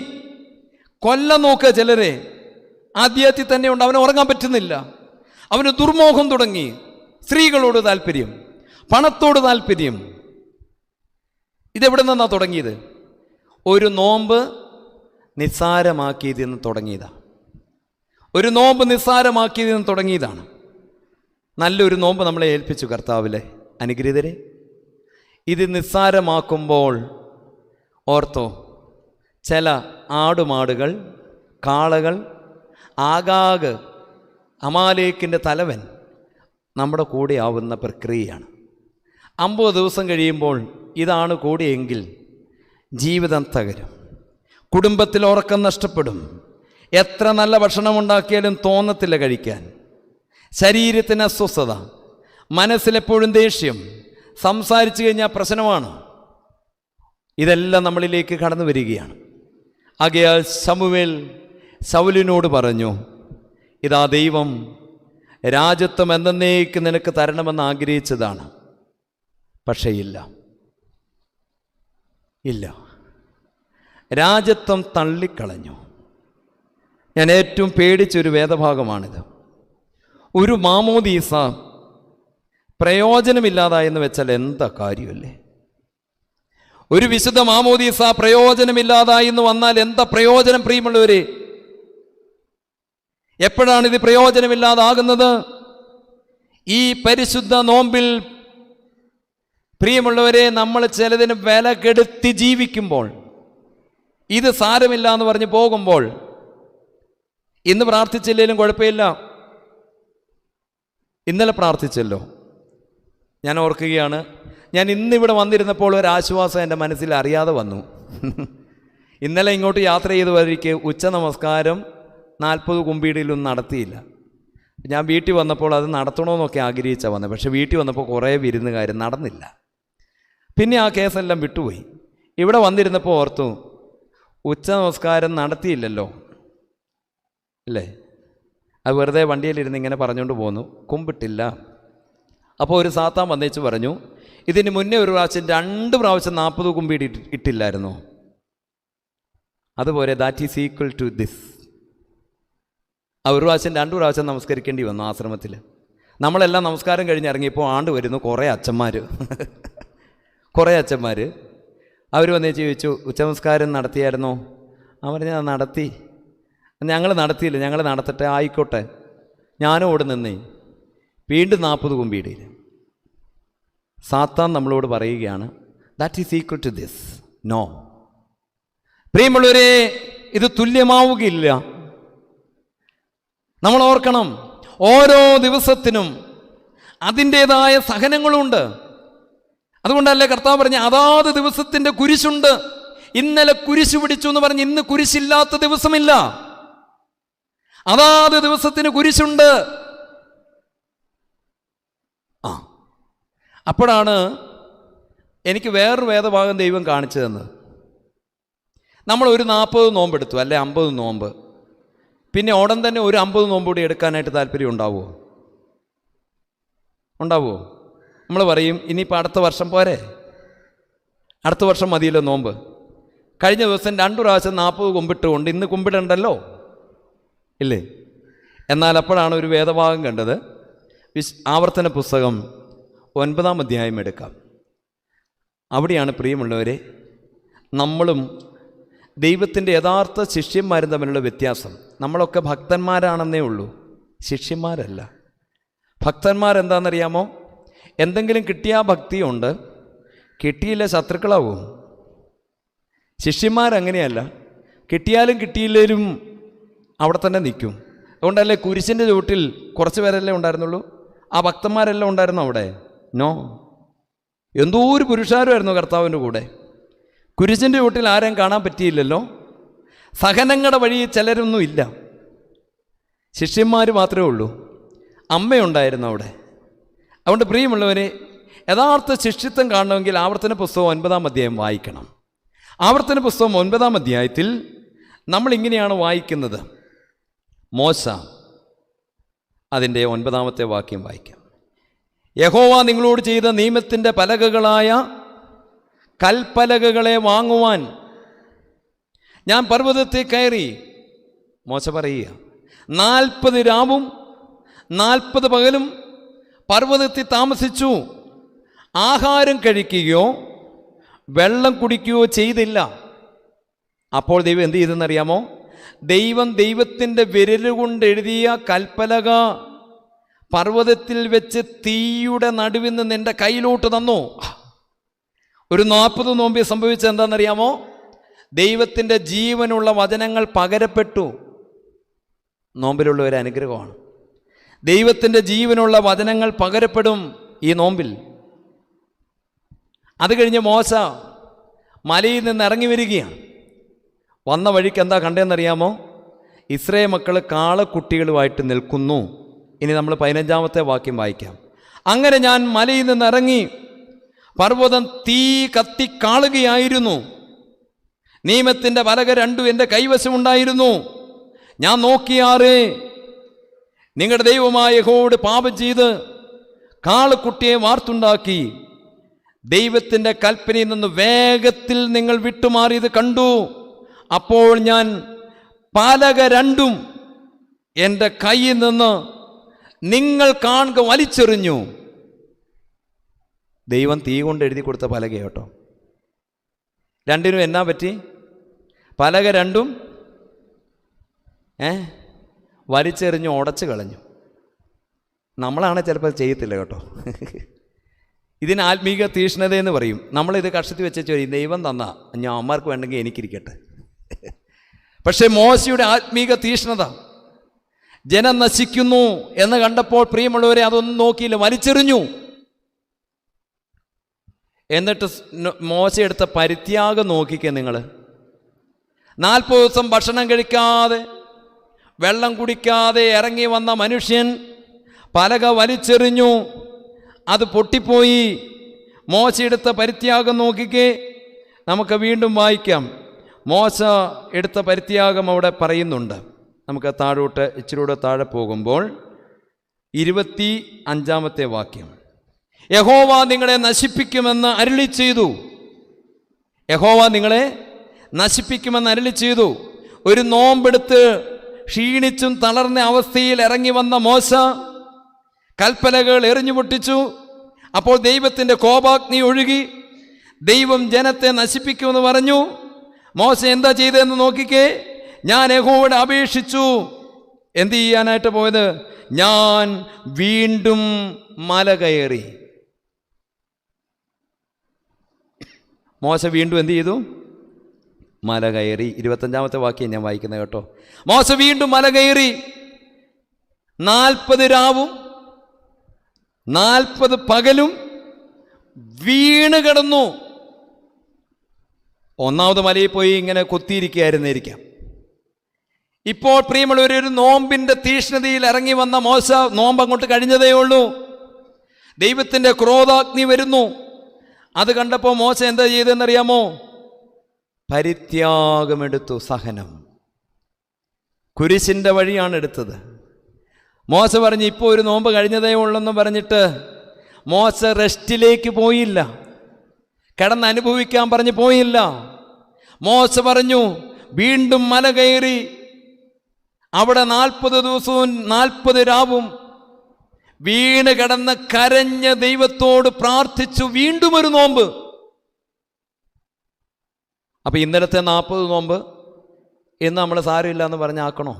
കൊല്ലം നോക്കുക ചിലരെ. ആദ്യത്തിൽ തന്നെ ഉണ്ട്. അവന് ഉറങ്ങാൻ പറ്റുന്നില്ല. അവന് ദുർമോഹം തുടങ്ങി. സ്ത്രീകളോട് താല്പര്യം, പണത്തോട് താല്പര്യം. ഇതെവിടെ നിന്നാണ് തുടങ്ങിയത്? ഒരു നോമ്പ് നിസ്സാരമാക്കിയതിൽ നിന്ന് തുടങ്ങിയതാണ്. ഒരു നോമ്പ് നിസ്സാരമാക്കിയതിൽ നിന്ന് തുടങ്ങിയതാണ്. നല്ലൊരു നോമ്പ് നമ്മളെ ഏൽപ്പിച്ചു കർത്താവിലെ അനുഗ്രഹീതരെ. ഇത് നിസ്സാരമാക്കുമ്പോൾ ഓർത്തോ, ചില ആടുമാടുകൾ, കാളകൾ, ആഗാഗ് അമാലേക്കിൻ്റെ തലവൻ നമ്മുടെ കൂടെ ആവുന്ന പ്രക്രിയയാണ്. 50 ദിവസം കഴിയുമ്പോൾ ഇതാണ് കൂടിയെങ്കിൽ ജീവിതം തകരും, കുടുംബത്തിൽ ഉറക്കം നഷ്ടപ്പെടും, എത്ര നല്ല ഭക്ഷണം ഉണ്ടാക്കിയാലും തോന്നത്തില്ല കഴിക്കാൻ, ശരീരത്തിന് അസ്വസ്ഥത, മനസ്സിലെപ്പോഴും ദേഷ്യം, സംസാരിച്ചു കഴിഞ്ഞാൽ പ്രശ്നമാണ്. ഇതെല്ലാം നമ്മളിലേക്ക് കടന്നു വരികയാണ്. ആകയാൽ ശമൂവേൽ ശൗലിനോട് പറഞ്ഞു, ഇതാ ദൈവം രാജത്വം എന്നേക്ക് നിനക്ക് തരണമെന്ന് ആഗ്രഹിച്ചതാണ്, പക്ഷേ ഇല്ല, രാജത്വം തള്ളിക്കളഞ്ഞു. ഞാൻ ഏറ്റവും പേടിച്ചൊരു വേദഭാഗമാണിത്. ഒരു മാമോദീസ പ്രയോജനമില്ലാതായെന്ന് വെച്ചാൽ എന്താ കാര്യമല്ലേ? ഒരു വിശുദ്ധ മാമോദീസ പ്രയോജനമില്ലാതായി എന്ന് വന്നാൽ എന്താ പ്രയോജനം? പ്രിയമുള്ളവരെ, എപ്പോഴാണ് ഇത് പ്രയോജനമില്ലാതാകുന്നത്? ഈ പരിശുദ്ധ നോമ്പിൽ പ്രിയമുള്ളവരെ, നമ്മൾ ചിലതിന് വില കെടുത്തി ജീവിക്കുമ്പോൾ, ഇത് സാരമില്ല എന്ന് പറഞ്ഞ് പോകുമ്പോൾ, ഇന്ന് പ്രാർത്ഥിച്ചില്ലെങ്കിലും കുഴപ്പമില്ല, ഇന്നലെ പ്രാർത്ഥിച്ചല്ലോ. ഞാൻ ഓർക്കുകയാണ്, ഞാൻ ഇന്നിവിടെ വന്നിരുന്നപ്പോൾ ഒരു ആശ്വാസം എൻ്റെ മനസ്സിൽ അറിയാതെ വന്നു. ഇന്നലെ ഇങ്ങോട്ട് യാത്ര ചെയ്ത് വഴിക്ക് ഉച്ച നമസ്കാരം 40 കുമ്പിടിയിലൊന്നും നടത്തിയില്ല. ഞാൻ വീട്ടിൽ വന്നപ്പോൾ അത് നടത്തണമെന്നൊക്കെ ആഗ്രഹിച്ചാൽ വന്നത്, പക്ഷേ വീട്ടിൽ വന്നപ്പോൾ കുറേ വിരുന്നുകാർ നടന്നില്ല. പിന്നെ ആ കേസെല്ലാം വിട്ടുപോയി. ഇവിടെ വന്നിരുന്നപ്പോൾ ഓർത്തു, ഉച്ച നമസ്കാരം നടത്തിയില്ലല്ലോ അല്ലേ? അത് വെറുതെ വണ്ടിയിലിരുന്ന് ഇങ്ങനെ പറഞ്ഞുകൊണ്ട് പോന്നു, കുമ്പിട്ടില്ല. അപ്പോൾ ഒരു സാത്താൻ വന്നേച്ച് പറഞ്ഞു, ഇതിന് മുന്നേ ഒരു പ്രാവശ്യം 2 പ്രാവശ്യം 40 കുമ്പിടി ഇട്ടില്ലായിരുന്നു, അതുപോലെ that is equal to this. ഒരു പ്രാവശ്യം 2 പ്രാവശ്യം നമസ്കരിക്കേണ്ടി വന്നു ആശ്രമത്തിൽ. നമ്മളെല്ലാം നമസ്കാരം കഴിഞ്ഞ് ഇറങ്ങിയപ്പോൾ ആണ്ട് വരുന്നു കുറേ അച്ഛന്മാർ. അവർ വന്നേച്ച് ചോദിച്ചു, ഉച്ചനമസ്കാരം നടത്തിയായിരുന്നോ? അവർ ഞാൻ നടത്തി. ഞങ്ങൾ നടത്തിയില്ല, ഞങ്ങൾ നടത്തട്ടെ, ആയിക്കോട്ടെ. ഞാനും ഓട് നിന്നേ. വീണ്ടും 40 കുമ്പിയിടയിൽ. സാത്താൻ നമ്മളോട് പറയുകയാണ്, that is equal to this. No പ്രിയമുള്ളവരെ, ഇത് തുല്യമാവുകയില്ല. നമ്മൾ ഓർക്കണം, ഓരോ ദിവസത്തിനും അതിൻ്റേതായ സഹനങ്ങളുണ്ട്. അതുകൊണ്ടല്ലേ കർത്താവ് പറഞ്ഞ അതാത് ദിവസത്തിൻ്റെ കുരിശുണ്ട്. ഇന്നലെ കുരിശ് പിടിച്ചു എന്ന് പറഞ്ഞ് ഇന്ന് കുരിശില്ലാത്ത ദിവസമില്ല. അതാത് ദിവസത്തിന് കുരിശുണ്ട്. അപ്പോഴാണ് എനിക്ക് വേറൊരു വേദഭാഗം ദൈവം കാണിച്ചു തന്നത്. നമ്മൾ ഒരു 40 നോമ്പെടുത്തു, അല്ലെ 50 നോമ്പ്. പിന്നെ ഉടൻ തന്നെ ഒരു 50 നോമ്പ് കൂടി എടുക്കാനായിട്ട് താല്പര്യം ഉണ്ടാവുമോ? നമ്മൾ പറയും, ഇനിയിപ്പോൾ അടുത്ത വർഷം പോരെ, അടുത്ത വർഷം മതിയല്ലോ നോമ്പ്. കഴിഞ്ഞ ദിവസം 2 പ്രാവശ്യം 40 കുമ്പിട്ടുകൊണ്ട് ഇന്ന് കുമ്പിടണ്ടല്ലോ ഇല്ലേ? എന്നാൽ അപ്പോഴാണ് ഒരു വേദഭാഗം കണ്ടത്. ആവർത്തന പുസ്തകം 9-ാം അധ്യായം എടുക്കാം. അവിടെയാണ് പ്രിയമുള്ളവരെ, നമ്മളും ദൈവത്തിൻ്റെ യഥാർത്ഥ ശിഷ്യന്മാരും തമ്മിലുള്ള വ്യത്യാസം. നമ്മളൊക്കെ ഭക്തന്മാരാണെന്നേ ഉള്ളൂ, ശിഷ്യന്മാരല്ല. ഭക്തന്മാരെന്താണെന്നറിയാമോ? എന്തെങ്കിലും കിട്ടിയാൽ ഭക്തിയുണ്ട്, കിട്ടിയില്ല ശത്രുക്കളാവും. ശിഷ്യന്മാരങ്ങനെയല്ല, കിട്ടിയാലും കിട്ടിയില്ലേലും അവിടെ തന്നെ നിൽക്കും. അതുകൊണ്ടല്ലേ കുരിശിൻ്റെ ചുവട്ടിൽ കുറച്ച് പേരല്ലേ ഉണ്ടായിരുന്നുള്ളൂ? ആ ഭക്തന്മാരെല്ലാം ഉണ്ടായിരുന്നു അവിടെ? നോ, എന്തോ ഒരു പുരുഷാരമായിരുന്നു കർത്താവിൻ്റെ കൂടെ. കുരിശിൻ്റെ ചുവട്ടിൽ ആരെയും കാണാൻ പറ്റിയില്ലല്ലോ. സഹനങ്ങളുടെ വഴി ചിലരൊന്നും ഇല്ല, ശിഷ്യന്മാർ മാത്രമേ ഉള്ളൂ. അമ്മയുണ്ടായിരുന്നു അവിടെ. അതുകൊണ്ട് പ്രിയമുള്ളവരെ, യഥാർത്ഥ ശിഷ്യത്വം കാണണമെങ്കിൽ ആവർത്തന പുസ്തകം 9-ാം അധ്യായം വായിക്കണം. ആവർത്തന പുസ്തകം 9-ാം അധ്യായത്തിൽ നമ്മളിങ്ങനെയാണ് വായിക്കുന്നത്. മോശ, അതിൻ്റെ 9-ാമത്തെ വാക്യം വായിക്കാം. യഹോവ നിങ്ങളോട് ചെയ്ത നിയമത്തിൻ്റെ പലകകളായ കൽപ്പലകകളെ വാങ്ങുവാൻ ഞാൻ പർവ്വതത്തിൽ കയറി. മോശ പറയുക, 40 രാവും 40 പകലും പർവ്വതത്തിൽ താമസിച്ചു. ആഹാരം കഴിക്കുകയോ വെള്ളം കുടിക്കുകയോ ചെയ്തില്ല. അപ്പോൾ ദൈവം എന്ത് ചെയ്തെന്നറിയാമോ? ദൈവത്തിൻ്റെ വിരലുകൊണ്ട് എഴുതിയ കൽപ്പലക പർവ്വതത്തിൽ വെച്ച് തീയുടെ നടുവിൽ നിന്ന് എൻ്റെ കയ്യിലോട്ട് തന്നു. ഒരു 40 നോമ്പിൽ സംഭവിച്ചത് എന്താണെന്നറിയാമോ? ദൈവത്തിൻ്റെ ജീവനുള്ള വചനങ്ങൾ പകരപ്പെട്ടു. നോമ്പിലുള്ള ഒരു അനുഗ്രഹമാണ്. ദൈവത്തിൻ്റെ ജീവനുള്ള വചനങ്ങൾ പകരപ്പെടും ഈ നോമ്പിൽ. അത് കഴിഞ്ഞ് മോശ മലയിൽ നിന്ന് ഇറങ്ങി വരികയാണ്. വന്ന വഴിക്ക് എന്താ കണ്ടതെന്നറിയാമോ? ഇസ്രായേൽ മക്കൾ കാളക്കുട്ടികളുമായിട്ട് നിൽക്കുന്നു. ഇനി നമ്മൾ 15-ാമത്തെ വാക്യം വായിക്കാം. അങ്ങനെ ഞാൻ മലയിൽ നിന്ന് ഇറങ്ങി, പർവ്വതം തീ കത്തിക്കാളുകയായിരുന്നു. നിയമത്തിൻ്റെ പലക 2 എൻ്റെ കൈവശമുണ്ടായിരുന്നു. ഞാൻ നോക്കിയാറേ, നിങ്ങളുടെ ദൈവമായ യഹോവയോട് പാപം ചെയ്ത് കാളക്കുട്ടിയെ വാർത്തുണ്ടാക്കി. ദൈവത്തിൻ്റെ കൽപ്പനയിൽ നിന്ന് വേഗത്തിൽ നിങ്ങൾ വിട്ടുമാറിയത് കണ്ടു. അപ്പോൾ ഞാൻ പലക 2 എൻ്റെ കയ്യിൽ നിന്ന് നിങ്ങൾ കാണുക വലിച്ചെറിഞ്ഞു. ദൈവം തീ കൊണ്ട് എഴുതി കൊടുത്ത പലക കേട്ടോ. 2 എന്നാ പറ്റി? പലക 2 വലിച്ചെറിഞ്ഞു, ഉടച്ചു കളഞ്ഞു. നമ്മളാണ് ചിലപ്പോൾ ചെയ്യത്തില്ല കേട്ടോ. ഇതിന് ആത്മീക തീഷ്ണതയെന്ന് പറയും. നമ്മളിത് കക്ഷത്തി വെച്ച് പറയും, ദൈവം തന്നാ ഞാൻ അമ്മമാർക്ക് വേണ്ടെങ്കിൽ എനിക്കിരിക്കട്ടെ. പക്ഷേ മോശയുടെ ആത്മീക തീഷ്ണത, ജനം നശിക്കുന്നു എന്ന് കണ്ടപ്പോൾ പ്രിയമുള്ളവരെ അതൊന്നും നോക്കിയില്ല, വലിച്ചെറിഞ്ഞു. എന്നിട്ട് മോശ എടുത്ത പരിത്യാഗം നോക്കിക്കേ നിങ്ങൾ. 40 ദിവസം ഭക്ഷണം കഴിക്കാതെ വെള്ളം കുടിക്കാതെ ഇറങ്ങി വന്ന മനുഷ്യൻ പലക വലിച്ചെറിഞ്ഞു, അത് പൊട്ടിപ്പോയി. മോശ എടുത്ത പരിത്യാഗം നോക്കിക്കേ. നമുക്ക് വീണ്ടും വായിക്കാം. മോശ എടുത്ത പരിത്യാഗം അവിടെ പറയുന്നുണ്ട്. നമുക്ക് താഴോട്ട് ഇച്ചിരൂടെ താഴെ പോകുമ്പോൾ 25-ാമത്തെ വാക്യം. യഹോവ നിങ്ങളെ നശിപ്പിക്കുമെന്ന് അരുളി ചെയ്തു. യഹോവ നിങ്ങളെ നശിപ്പിക്കുമെന്ന് അരുളി ചെയ്തു. ഒരു നോമ്പെടുത്ത് ക്ഷീണിച്ചും തളർന്ന അവസ്ഥയിൽ ഇറങ്ങി വന്ന മോശ കൽപ്പനകൾ എറിഞ്ഞു പൊട്ടിച്ചു. അപ്പോൾ ദൈവത്തിൻ്റെ കോപാഗ്നി ഒഴുകി. ദൈവം ജനത്തെ നശിപ്പിക്കുമെന്ന് പറഞ്ഞു. മോശ എന്താ ചെയ്തതെന്ന് നോക്കിക്കേ. ഞാൻ യഹോവയോട് അപേക്ഷിച്ചു. എന്ത് ചെയ്യാനായിട്ട് പോയത്? ഞാൻ വീണ്ടും മല കയറി. മോശ വീണ്ടും എന്ത് ചെയ്തു? മല കയറി. 25-ാമത്തെ വാക്യം ഞാൻ വായിക്കുന്നത് കേട്ടോ. മോശ വീണ്ടും മല കയറി. 40 രാവും 40 പകലും വീണ് കിടന്നു. 1ാമത് മലയിൽ പോയി ഇങ്ങനെ കൊത്തിയിരിക്കുകയായിരുന്നിരിക്കാം. ഇപ്പോൾ പ്രിയമുള്ളവർ, ഒരു നോമ്പിൻ്റെ തീഷ്ണതയിൽ ഇറങ്ങി വന്ന മോശ, നോമ്പ് അങ്ങോട്ട് കഴിഞ്ഞതേ ഉള്ളൂ, ദൈവത്തിൻ്റെ ക്രോധാഗ്നി വരുന്നു. അത് കണ്ടപ്പോൾ മോശ എന്താ ചെയ്തതെന്നറിയാമോ? പരിത്യാഗമെടുത്തു. സഹനം, കുരിശിൻ്റെ വഴിയാണ് എടുത്തത്. മോശ പറഞ്ഞു ഇപ്പോൾ ഒരു നോമ്പ് കഴിഞ്ഞതേ ഉള്ളെന്ന് പറഞ്ഞിട്ട് മോശ റെസ്റ്റിലേക്ക് പോയില്ല, കിടന്നനുഭവിക്കാൻ പറഞ്ഞ് പോയില്ല. മോശ പറഞ്ഞു വീണ്ടും മല കയറി. അവിടെ 40 ദിവസവും 40 രാവും വീണ് കിടന്ന് കരഞ്ഞ ദൈവത്തോട് പ്രാർത്ഥിച്ചു. വീണ്ടും ഒരു നോമ്പ്. അപ്പം ഇന്നലത്തെ 40 നോമ്പ് ഇന്ന് നമ്മൾ സാരമില്ല എന്ന് പറഞ്ഞാക്കണോ?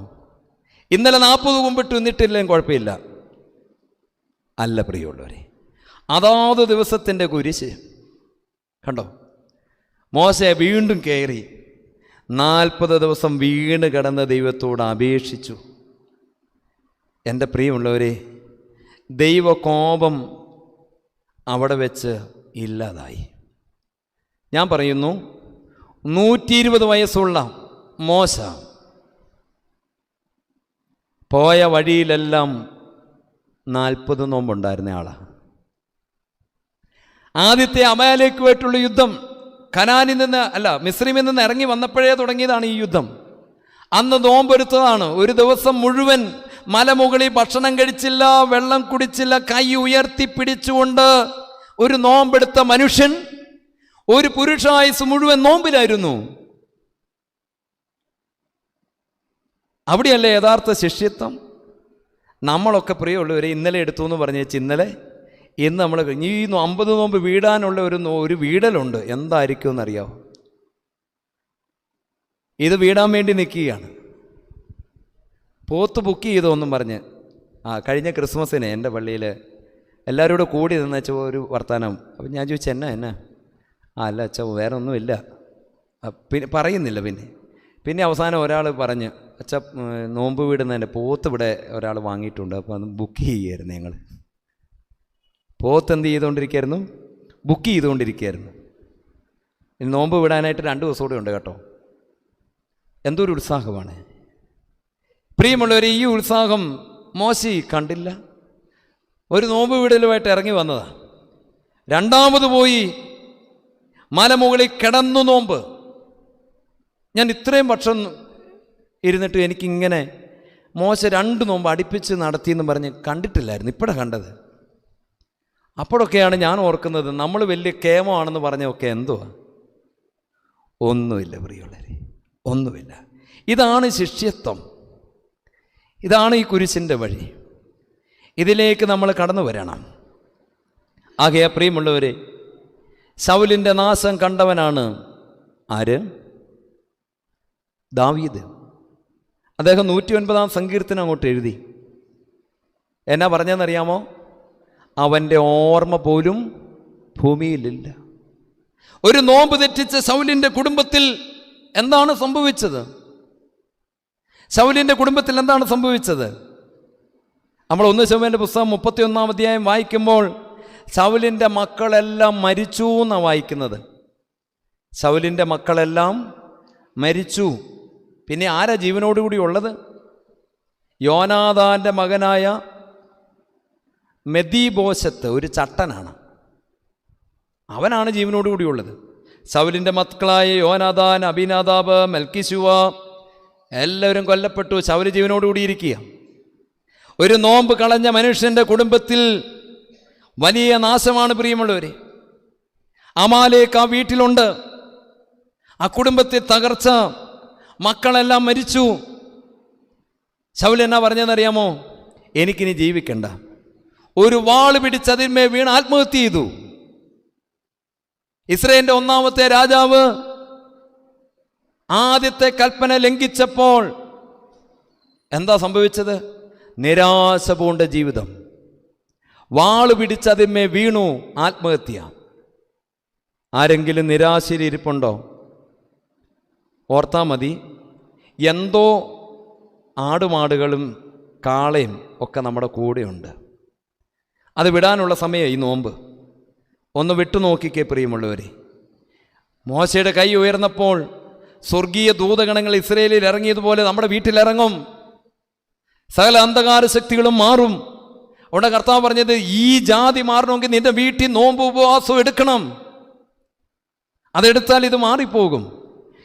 ഇന്നലെ 40 മുമ്പിട്ട് നിന്നിട്ടില്ലെങ്കിൽ കുഴപ്പമില്ല. അല്ല പ്രിയമുള്ളവരെ, അതാത് ദിവസത്തിൻ്റെ കുരിശ് കണ്ടോ. മോശ വീണ്ടും കയറി 40 ദിവസം വീണ് കിടന്ന ദൈവത്തോട് അപേക്ഷിച്ചു. എൻ്റെ പ്രിയമുള്ളവരെ, ദൈവകോപം അവിടെ വെച്ച് ഇല്ലാതായി. ഞാൻ പറയുന്നു, 120 വയസ്സുള്ള മോശ പോയ വഴിയിലെല്ലാം 40 നോമ്പുണ്ടായിരുന്ന ആളാണ്. ആദ്യത്തെ അമാലേക്കുമായിട്ടുള്ള യുദ്ധം കനാനിൽ നിന്ന് അല്ല, മിസ്രൈമിൽ നിന്ന് ഇറങ്ങി വന്നപ്പോഴേ തുടങ്ങിയതാണ് ഈ യുദ്ധം. അന്ന് നോമ്പെടുത്തതാണ്. ഒരു ദിവസം മുഴുവൻ മലമുകളിൽ ഭക്ഷണം കഴിച്ചില്ല, വെള്ളം കുടിച്ചില്ല, കൈ ഉയർത്തി പിടിച്ചുകൊണ്ട് ഒരു നോമ്പെടുത്ത മനുഷ്യൻ ഒരു പുരുഷായുസ് മുഴുവൻ നോമ്പിലായിരുന്നു. അവിടെയല്ലേ യഥാർത്ഥ ശിഷ്യത്വം. നമ്മളൊക്കെ പ്രിയമുള്ളവരെ ഇന്നലെ എടുത്തു എന്ന് പറഞ്ഞേച്ച് ഇന്ന് നമ്മൾ ഈ 50 നോമ്പ് വീടാനുള്ള ഒരു വീടലുണ്ട്. എന്തായിരിക്കും എന്നറിയാമോ? ഇത് വീടാൻ വേണ്ടി നിൽക്കുകയാണ്. പോത്ത് ബുക്ക് ചെയ്തോന്നും പറഞ്ഞ് കഴിഞ്ഞ ക്രിസ്മസിന് എൻ്റെ പള്ളിയിൽ എല്ലാവരും കൂടെ കൂടി നിന്ന് വെച്ചാൽ ഒരു വർത്തമാനം. അപ്പം ഞാൻ ചോദിച്ചു എന്നാ അല്ല അച്ഛാ വേറെ ഒന്നുമില്ല. പിന്നെ പറയുന്നില്ല. പിന്നെ അവസാനം ഒരാൾ പറഞ്ഞ് അച്ഛാ നോമ്പ് വീടുന്നതിൻ്റെ പോത്ത് ഇവിടെ ഒരാൾ വാങ്ങിയിട്ടുണ്ട്, അപ്പോൾ അത് ബുക്ക് ചെയ്യുമായിരുന്നു. ഞങ്ങൾ പോത്ത് എന്ത് ചെയ്തുകൊണ്ടിരിക്കുകയായിരുന്നു? ബുക്ക് ചെയ്തുകൊണ്ടിരിക്കുകയായിരുന്നു. നോമ്പ് വിടാനായിട്ട് 2 ദിവസം കൂടെ ഉണ്ട് കേട്ടോ. എന്തൊരു ഉത്സാഹമാണ് പ്രിയമുള്ളവർ. ഈ ഉത്സാഹം മോശി കണ്ടില്ല. ഒരു നോമ്പ് വീടലുമായിട്ട് ഇറങ്ങി വന്നതാണ്. രണ്ടാമത് പോയി മലമുകളിൽ കിടന്നു നോമ്പ്. ഞാൻ ഇത്രയും വർഷം ഇരുന്നിട്ട് എനിക്കിങ്ങനെ മോശ 2 നോമ്പ് അടുപ്പിച്ച് നടത്തിയെന്ന് പറഞ്ഞ് കണ്ടിട്ടില്ലായിരുന്നു. ഇപ്പോഴാണ് കണ്ടത്. അപ്പോഴൊക്കെയാണ് ഞാൻ ഓർക്കുന്നത് നമ്മൾ വലിയ കേമമാണെന്ന് പറഞ്ഞൊക്കെ എന്തുവാ? ഒന്നുമില്ല പ്രിയമുള്ളവരെ, ഒന്നുമില്ല. ഇതാണ് ശിഷ്യത്വം. ഇതാണ് ഈ കുരിശിൻ്റെ വഴി. ഇതിലേക്ക് നമ്മൾ കടന്നു വരണം. ആകെ പ്രിയമുള്ളവരെ, ശൗലിൻ്റെ നാശം കണ്ടവനാണ് ആര്? ദാവീദ്. അദ്ദേഹം 109 സങ്കീർത്തനം അങ്ങോട്ട് എഴുതി. എന്നാ പറഞ്ഞതെന്നറിയാമോ? അവൻ്റെ ഓർമ്മ പോലും ഭൂമിയിലില്ല. ഒരു നോമ്പ് തെറ്റിച്ച ശൗലിൻ്റെ കുടുംബത്തിൽ എന്താണ് സംഭവിച്ചത്? ശൗലിൻ്റെ കുടുംബത്തിൽ എന്താണ് സംഭവിച്ചത്? നമ്മൾ 1 ശമൂവേലിൻ്റെ പുസ്തകം 31-ാം അധ്യായം വായിക്കുമ്പോൾ ശൗലിൻ്റെ മക്കളെല്ലാം മരിച്ചു എന്നാണ് വായിക്കുന്നത്. ശൗലിൻ്റെ മക്കളെല്ലാം മരിച്ചു. പിന്നെ ആരാ ജീവനോടുകൂടി ഉള്ളത്? യോനാഥാൻ്റെ മകനായ മെദീബോശത്ത്, ഒരു ചട്ടനാണ്. അവനാണ് ജീവനോടുകൂടി ഉള്ളത്. ശൗലിൻ്റെ മക്കളായ യോനാഥാൻ, അബിനാദാബ്, മെൽക്കിശുവ എല്ലാവരും കൊല്ലപ്പെട്ടു. ശൗല് ജീവനോടുകൂടി ഇരിക്കുക. ഒരു നോമ്പ് കളഞ്ഞ മനുഷ്യൻ്റെ കുടുംബത്തിൽ വലിയ നാശമാണ് പ്രിയമുള്ളവർ. അമാലേക്ക് ആ വീട്ടിലുണ്ട്. ആ കുടുംബത്തിൽ തകർച്ച. മക്കളെല്ലാം മരിച്ചു. ശൗൽ എന്നാ പറഞ്ഞതെന്നറിയാമോ? എനിക്കിനി ജീവിക്കണ്ട. ഒരു വാള് പിടിച്ചതിന്മേ വീണ് ആത്മഹത്യ ചെയ്തു. ഇസ്രായേലിന്റെ 1-ാമത്തെ രാജാവ് ആദ്യത്തെ കൽപ്പന ലംഘിച്ചപ്പോൾ എന്താ സംഭവിച്ചത്? നിരാശ പൂണ്ട ജീവിതം. വാള് പിടിച്ചതിന്മേ വീണു ആത്മഹത്യ. ആരെങ്കിലും നിരാശയിൽ ഇരിപ്പുണ്ടോ? ഓർത്താൽ മതി, എന്തോ ആടുമാടുകളും കാളയും ഒക്കെ നമ്മുടെ കൂടെയുണ്ട്. അത് വിടാനുള്ള സമയം ഈ നോമ്പ്. ഒന്ന് വിട്ടു നോക്കിക്കേ പ്രിയമുള്ളവരെ. മോശയുടെ കൈ ഉയർന്നപ്പോൾ സ്വർഗീയ ദൂതഗണങ്ങൾ ഇസ്രായേലിൽ ഇറങ്ങിയതുപോലെ നമ്മുടെ വീട്ടിലിറങ്ങും. സകല അന്ധകാര ശക്തികളും മാറും. അവിടെ കർത്താവ് പറഞ്ഞത്, ഈ ജാതി മാറണമെങ്കിൽ നിന്റെ വീട്ടിൽ നോമ്പ് ഉപവാസം എടുക്കണം. അതെടുത്താൽ ഇത് മാറിപ്പോകും.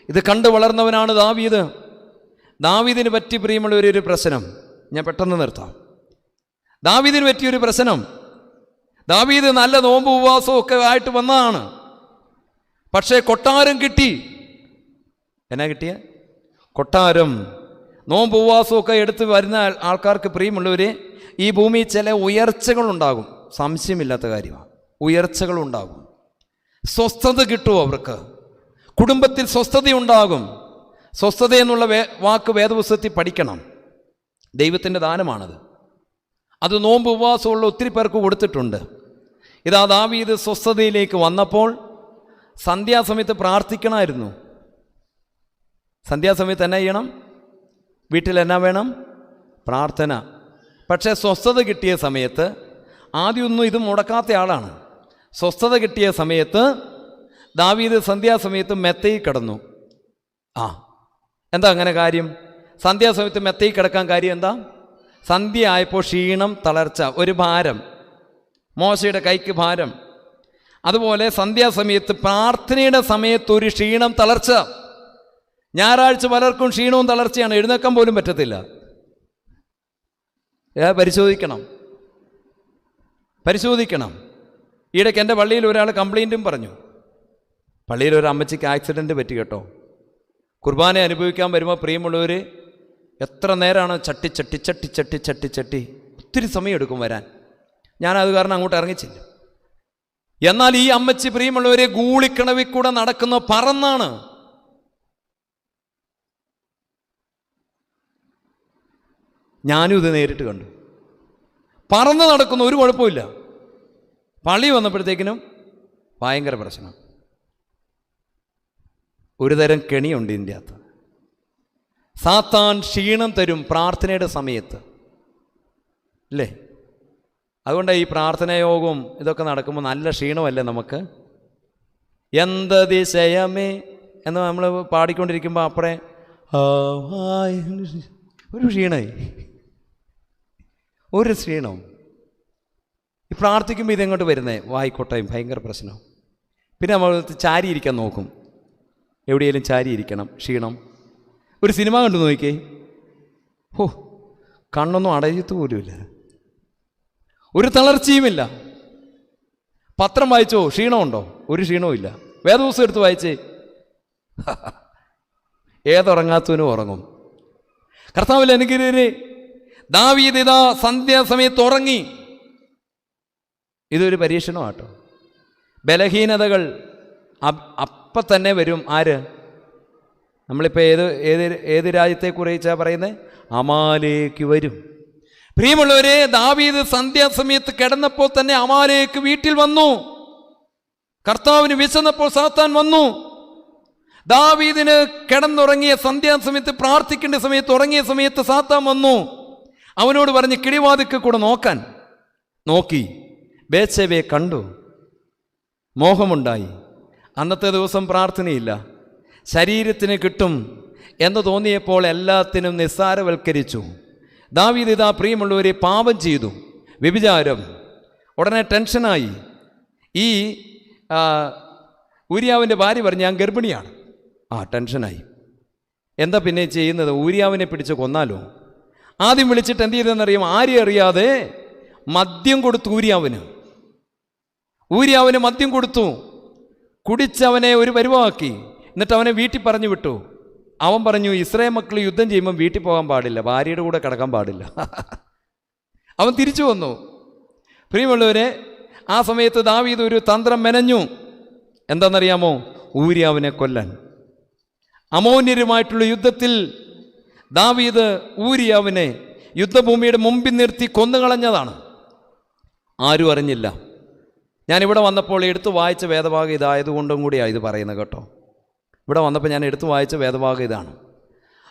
ഇത് കണ്ടു വളർന്നവനാണ് ദാവീദ്. ദാവീദിന് പറ്റി പ്രിയമുള്ളവരൊരു പ്രശ്നം ഞാൻ പെട്ടെന്ന് നിർത്താം. ദാവീദിന് പറ്റിയൊരു പ്രശ്നം, ദാവീദ് നല്ല നോമ്പ് ഉപവാസവും ഒക്കെ ആയിട്ട് വന്നതാണ്. പക്ഷേ കൊട്ടാരം കിട്ടി. എന്നാ കിട്ടിയ? കൊട്ടാരം. നോമ്പ് ഉപവാസമൊക്കെ എടുത്ത് വരുന്ന ആൾക്കാർക്ക് പ്രിയമുള്ളവർ, ഈ ഭൂമിയിൽ ചില ഉയർച്ചകളുണ്ടാകും. സംശയമില്ലാത്ത കാര്യമാണ്. ഉയർച്ചകളുണ്ടാകും. സ്വസ്ഥത കിട്ടും അവർക്ക്. കുടുംബത്തിൽ സ്വസ്ഥതയുണ്ടാകും. സ്വസ്ഥത എന്നുള്ള വാക്ക് വേദപുസ്തകത്തിൽ പഠിക്കണം. ദൈവത്തിൻ്റെ ദാനമാണത്. അത് നോമ്പ് ഉപവാസമുള്ള ഒത്തിരി പേർക്ക് കൊടുത്തിട്ടുണ്ട്. ഇതാ ദാവീദ് സ്വസ്ഥതയിലേക്ക് വന്നപ്പോൾ സന്ധ്യാസമയത്ത് പ്രാർത്ഥിക്കണമായിരുന്നു. സന്ധ്യാസമയത്ത് എന്നാ ചെയ്യണം? വീട്ടിൽ എന്നാ വേണം? പ്രാർത്ഥന. പക്ഷേ സ്വസ്ഥത കിട്ടിയ സമയത്ത്, ആദ്യമൊന്നും ഇത് മുടക്കാത്ത ആളാണ്. സ്വസ്ഥത കിട്ടിയ സമയത്ത് ദാവീദ് സന്ധ്യാസമയത്ത് മെത്തയിൽ കിടന്നു. എന്താ അങ്ങനെ കാര്യം? സന്ധ്യാസമയത്ത് മെത്തയിൽ കിടക്കാൻ കാര്യം എന്താ? സന്ധ്യ ആയപ്പോൾ ക്ഷീണം, തളർച്ച, ഒരു ഭാരം. മോശയുടെ കൈക്ക് ഭാരം. അതുപോലെ സന്ധ്യാസമയത്ത് പ്രാർത്ഥനയുടെ സമയത്ത് ഒരു ക്ഷീണം, തളർച്ച. ഞായറാഴ്ച പലർക്കും ക്ഷീണവും തളർച്ചയാണ്. എഴുന്നേക്കാൻ പോലും പറ്റത്തില്ല. പരിശോധിക്കണം. ഈയിടയ്ക്ക് എൻ്റെ പള്ളിയിൽ ഒരാൾ കംപ്ലൈൻറ്റും പറഞ്ഞു. പള്ളിയിൽ ഒരു അമ്മച്ചിക്ക് ആക്സിഡൻറ്റ് പറ്റി കേട്ടോ. കുർബാന അനുഭവിക്കാൻ വരുമ്പോൾ പ്രിയമുള്ളവർ എത്ര നേരമാണ് ചട്ടി ഒത്തിരി സമയം എടുക്കും വരാൻ. ഞാനത് കാരണം അങ്ങോട്ട് ഇറങ്ങിച്ചില്ല. എന്നാൽ ഈ അമ്മച്ചി പ്രിയമുള്ളവരെ ഗൂളിക്കിണവിൽ കൂടെ നടക്കുന്ന പറന്നാണ്. ഞാനും ഇത് നേരിട്ട് കണ്ടു. പറന്ന് നടക്കുന്നു, ഒരു കുഴപ്പമില്ല. പള്ളി വന്നപ്പോഴത്തേക്കിനും ഭയങ്കര പ്രശ്നം. ഒരു തരം കെണിയുണ്ട് ഇതിൻ്റെ അകത്ത്. സാത്താൻ ക്ഷീണം തരും പ്രാർത്ഥനയുടെ സമയത്ത്, അല്ലേ? അതുകൊണ്ട് ഈ പ്രാർത്ഥനായോഗവും ഇതൊക്കെ നടക്കുമ്പോൾ നല്ല ക്ഷീണമല്ലേ നമുക്ക്? എന്തതിശയമേ എന്ന് നമ്മൾ പാടിക്കൊണ്ടിരിക്കുമ്പോൾ അപ്പറേ ഒരു ക്ഷീണമായി, ഒരു ക്ഷീണം. ഈ പ്രാർത്ഥിക്കുമ്പോൾ ഇതെങ്ങോട്ട് വരുന്നേ? വായിക്കോട്ടയും ഭയങ്കര പ്രശ്നം. പിന്നെ നമ്മൾ ചാരിയിരിക്കാൻ നോക്കും, എവിടെയെങ്കിലും ചാരിയിരിക്കണം, ക്ഷീണം. ഒരു സിനിമ കണ്ടു നോക്കിയേ, ഓ കണ്ണൊന്നും അടയത്തു പോലുമില്ല, ഒരു തളർച്ചയുമില്ല. പത്രം വായിച്ചോ, ക്ഷീണമുണ്ടോ? ഒരു ക്ഷീണവും ഇല്ല. വേദപുസ്തകം എടുത്ത് വായിച്ചേ, ഏതുറങ്ങാത്തവനും ഉറങ്ങും. കർത്താവിൽ അനുഗ്രഹരെ ദാവീദ് ഇതാ സന്ധ്യാസമയത്ത് ഉറങ്ങി. ഇതൊരു പരീക്ഷണമാട്ടോ. ബലഹീനതകൾ അപ്പം തന്നെ വരും. ആര്? നമ്മളിപ്പോൾ ഏത് രാജ്യത്തെക്കുറിച്ചാണ് പറയുന്നത്? അമാലേക്ക് വരും. പ്രിയമുള്ളവരെ, ദാവീദ് സന്ധ്യാസമയത്ത് കിടന്നപ്പോൾ തന്നെ അമാലേക്ക് വീട്ടിൽ വന്നു. കർത്താവിന് വിശന്നപ്പോൾ സാത്താൻ വന്നു. ദാവീദിന് കിടന്നുറങ്ങിയ സന്ധ്യാസമയത്ത്, പ്രാർത്ഥിക്കേണ്ട സമയത്ത്, ഉറങ്ങിയ സമയത്ത് സാത്താൻ വന്നു. അവനോട് പറഞ്ഞ് കിടിവാതിക്ക് കൂടെ നോക്കാൻ നോക്കി. ബേത്ശേബയെ കണ്ടു, മോഹമുണ്ടായി. അന്നത്തെ ദിവസം പ്രാർത്ഥനയില്ല. ശരീരത്തിന് കിട്ടും എന്ന് തോന്നിയപ്പോൾ എല്ലാത്തിനും നിസ്സാരവൽക്കരിച്ചു. ദാവീദ് ഇതാ പ്രിയമുള്ളവരെ പാപം ചെയ്തു, വ്യഭിചാരം. ഉടനെ ടെൻഷനായി. ഈ ഊരിയാവിൻ്റെ ഭാര്യ പറഞ്ഞു, ഞാൻ ഗർഭിണിയാണ്. ടെൻഷനായി. എന്താ പിന്നെ ചെയ്യുന്നത്? ഊരിയാവിനെ പിടിച്ച് കൊന്നാലോ? ആദ്യം വിളിച്ചിട്ട് എന്ത് ചെയ്തെന്നറിയാം? ആരെയും അറിയാതെ മദ്യം കൊടുത്തു ഊരിയാവിന് മദ്യം കൊടുത്തു. കുടിച്ചവനെ ഒരു പരുവമാക്കി. എന്നിട്ട് അവനെ വീട്ടിൽ പറഞ്ഞു വിട്ടു. അവൻ പറഞ്ഞു, ഇസ്രായേൽ മക്കൾ യുദ്ധം ചെയ്യുമ്പം വീട്ടിൽ പോകാൻ പാടില്ല, ഭാര്യയുടെ കൂടെ കിടക്കാൻ പാടില്ല. അവൻ തിരിച്ചു വന്നു. പ്രിയമുള്ളവരെ, ആ സമയത്ത് ദാവീദ് ഒരു തന്ത്രം മെനഞ്ഞു. എന്താണെന്നറിയാമോ? ഊരിയാവിനെ കൊല്ലാൻ. അമോന്യരുമായിട്ടുള്ള യുദ്ധത്തിൽ ദാവീദ് ഊരിയാവിനെ യുദ്ധഭൂമിയുടെ മുമ്പിൽ നിർത്തി കൊന്നുകളഞ്ഞതാണ്. ആരും അറിഞ്ഞില്ല. ഞാനിവിടെ വന്നപ്പോൾ എടുത്തു വായിച്ച വേദഭാഗം ഇതായതുകൊണ്ടും കൂടിയാണ് ഇത് പറയുന്നത് കേട്ടോ. ഇവിടെ വന്നപ്പോൾ ഞാൻ എടുത്തു വായിച്ച വേദഭാഗം ഇതാണ്.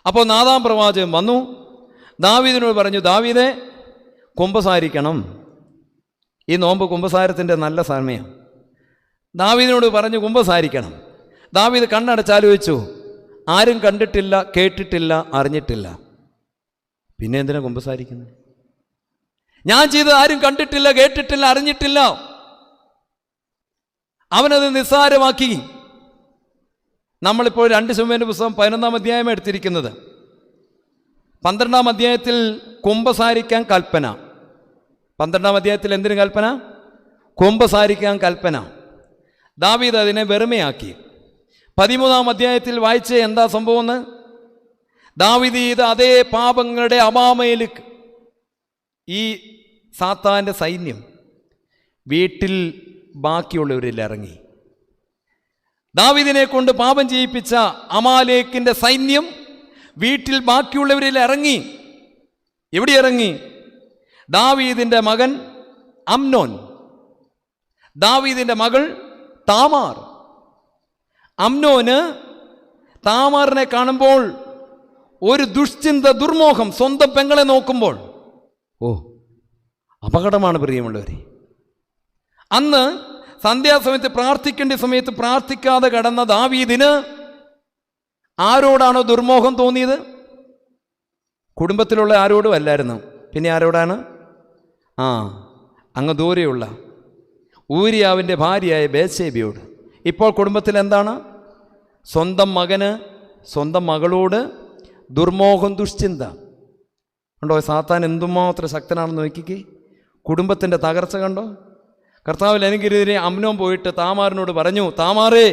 അപ്പോൾ നാഥാം പ്രവാചകൻ വന്നു, ദാവീദിനോട് പറഞ്ഞു, ദാവീദേ കുമ്പസാരിക്കണം. ഈ നോമ്പ് കുമ്പസാരത്തിൻ്റെ നല്ല സമയം. ദാവീദിനോട് പറഞ്ഞു കുമ്പസാരിക്കണം. ദാവീദ് കണ്ണടച്ചാലോചിച്ചു, ആരും കണ്ടിട്ടില്ല, കേട്ടിട്ടില്ല, അറിഞ്ഞിട്ടില്ല. പിന്നെ എന്തിനാ കുമ്പസാരിക്കുന്നത്? ഞാൻ ചെയ്തത് ആരും കണ്ടിട്ടില്ല, കേട്ടിട്ടില്ല, അറിഞ്ഞിട്ടില്ല. അവനത് നിസ്സാരമാക്കി. നമ്മളിപ്പോൾ 2 ശമൂവേലിന്റെ പുസ്തകം 11-ാം അധ്യായം എടുത്തിരിക്കുന്നത്. 12-ാം അധ്യായത്തിൽ കുമ്പസാരിക്കാൻ കൽപ്പന. 12-ാം അധ്യായത്തിൽ എന്തിനു കൽപ്പന? കുമ്പസാരിക്കാൻ കൽപ്പന. ദാവീദ് അതിനെ വെറുമയാക്കി. 13-ാം അധ്യായത്തിൽ വായിച്ച് എന്താ സംഭവം എന്ന്? ദാവീദ് ചെയ്ത അതേ പാപങ്ങളുടെ അമാമയിൽ ഈ സാത്താൻ്റെ സൈന്യം വീട്ടിൽ ബാക്കിയുള്ളവരിൽ ഇറങ്ങി. ദാവീദിനെ കൊണ്ട് പാപം ചെയ്യിപ്പിച്ച അമാലേക്കിൻ്റെ സൈന്യം വീട്ടിൽ ബാക്കിയുള്ളവരിൽ ഇറങ്ങി. എവിടെ ഇറങ്ങി? ദാവീദിൻ്റെ മകൻ അമ്നോൻ, ദാവീദിൻ്റെ മകൾ താമാർ. അമ്നോന് താമാറിനെ കാണുമ്പോൾ ഒരു ദുഷ്ചിന്ത, ദുർമോഹം, സ്വന്തം പെങ്ങളെ നോക്കുമ്പോൾ അപകടമാണ് പ്രിയമുള്ളവരെ. അന്ന് സന്ധ്യാസമയത്ത് പ്രാർത്ഥിക്കേണ്ട സമയത്ത് പ്രാർത്ഥിക്കാതെ കടന്ന ദാവീദിന് ആരോടാണോ ദുർമോഹം തോന്നിയത്? കുടുംബത്തിലുള്ള ആരോടും അല്ലായിരുന്നു. പിന്നെ ആരോടാണ്? അങ്ങ് ദൂരെയുള്ള ഊരിയാവിൻ്റെ ഭാര്യയായ ബേത്ശേബയോട്. ഇപ്പോൾ കുടുംബത്തിൽ എന്താണ്? സ്വന്തം മകന് സ്വന്തം മകളോട് ദുർമോഹം, ദുഷ്ചിന്ത ഉണ്ടോ? സാത്താൻ എന്തുമാത്രം ശക്തനാണെന്ന് നോക്കിക്കേ. കുടുംബത്തിൻ്റെ തകർച്ച കണ്ടോ? കർത്താവിൽ എനിക്കെതിരെ അമ്നോൻ പോയിട്ട് താമാറിനോട് പറഞ്ഞു, താമാറേ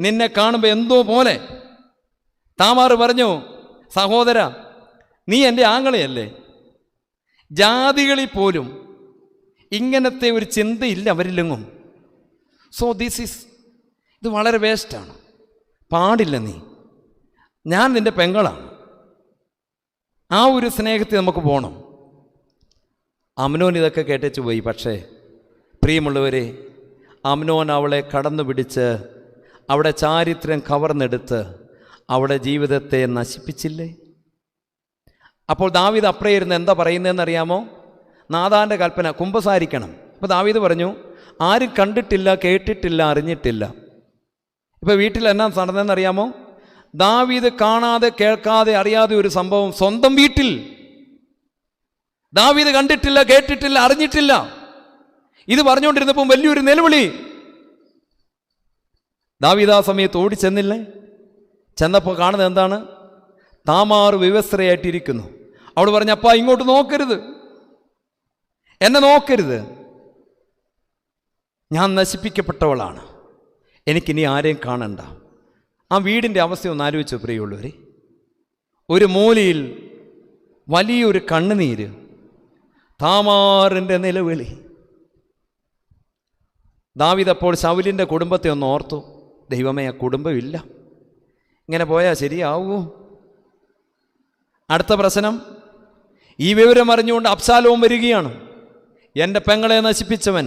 നിന്നെ കാണുമ്പോൾ എന്തോ പോലെ. താമാർ പറഞ്ഞു, സഹോദര നീ എൻ്റെ ആങ്ങളെയല്ലേ, ജാതികളിൽ പോലും ഇങ്ങനത്തെ ഒരു ചിന്തയില്ല അവരിലെങ്ങും. സോ ഇത് വളരെ വേസ്റ്റാണ്, പാടില്ല. ഞാൻ നിൻ്റെ പെങ്ങളാണ്. ആ ഒരു സ്നേഹത്തിൽ നമുക്ക് പോകണം. അമ്നോൻ ഇതൊക്കെ കേട്ടേച്ചു പോയി. പക്ഷേ പ്രിയമുള്ളവരെ, അമ്നോൻ അവളെ കടന്നു പിടിച്ച് അവിടെ ചാരിത്രം കവർന്നെടുത്ത് അവിടെ ജീവിതത്തെ നശിപ്പിച്ചില്ലേ? അപ്പോൾ ദാവീദ് അപ്പുറയിരുന്ന് എന്താ പറയുന്നതെന്നറിയാമോ? നാഥാൻ്റെ കൽപ്പന കുമ്പസാരിക്കണം. അപ്പോൾ ദാവീദ് പറഞ്ഞു, ആരും കണ്ടിട്ടില്ല, കേട്ടിട്ടില്ല, അറിഞ്ഞിട്ടില്ല. ഇപ്പോൾ വീട്ടിൽ എന്നാ നടന്നതെന്നറിയാമോ? ദാവീദ് കാണാതെ കേൾക്കാതെ അറിയാതെ ഒരു സംഭവം സ്വന്തം വീട്ടിൽ ദാവീദ് കണ്ടിട്ടില്ല, കേട്ടിട്ടില്ല, അറിഞ്ഞിട്ടില്ല. ഇത് പറഞ്ഞുകൊണ്ടിരുന്നപ്പോൾ വലിയൊരു നിലവിളി. ദാവീദ് ആ സമയത്ത് ഓടിച്ചെന്നില്ലേ? ചെന്നപ്പോൾ കാണുന്നത് എന്താണ്? താമാർ വിവസ്ത്രയായിട്ടിരിക്കുന്നു. അവൾ പറഞ്ഞു, അപ്പാ ഇങ്ങോട്ട് നോക്കരുത്, എന്നെ നോക്കരുത്, ഞാൻ നശിപ്പിക്കപ്പെട്ടവളാണ്, എനിക്കിനി ആരെയും കാണണ്ട. ആ വീടിൻ്റെ അവസ്ഥ ഒന്ന് ആലോചിച്ചു പ്രിയമുള്ളവരെ. ഒരു മൂലയിൽ വലിയൊരു കണ്ണുനീര്, താമാറിൻ്റെ നിലവിളി. ദാവീദ് അപ്പോൾ ശൗലിൻ്റെ കുടുംബത്തെ ഒന്ന് ഓർത്തു. ദൈവമേ, ആ കുടുംബമില്ല, ഇങ്ങനെ പോയാൽ ശരിയാവൂ? അടുത്ത പ്രശ്നം, ഈ വിവരം അറിഞ്ഞുകൊണ്ട് അബ്ശാലോം വരികയാണ്. എൻ്റെ പെങ്ങളെ നശിപ്പിച്ചവൻ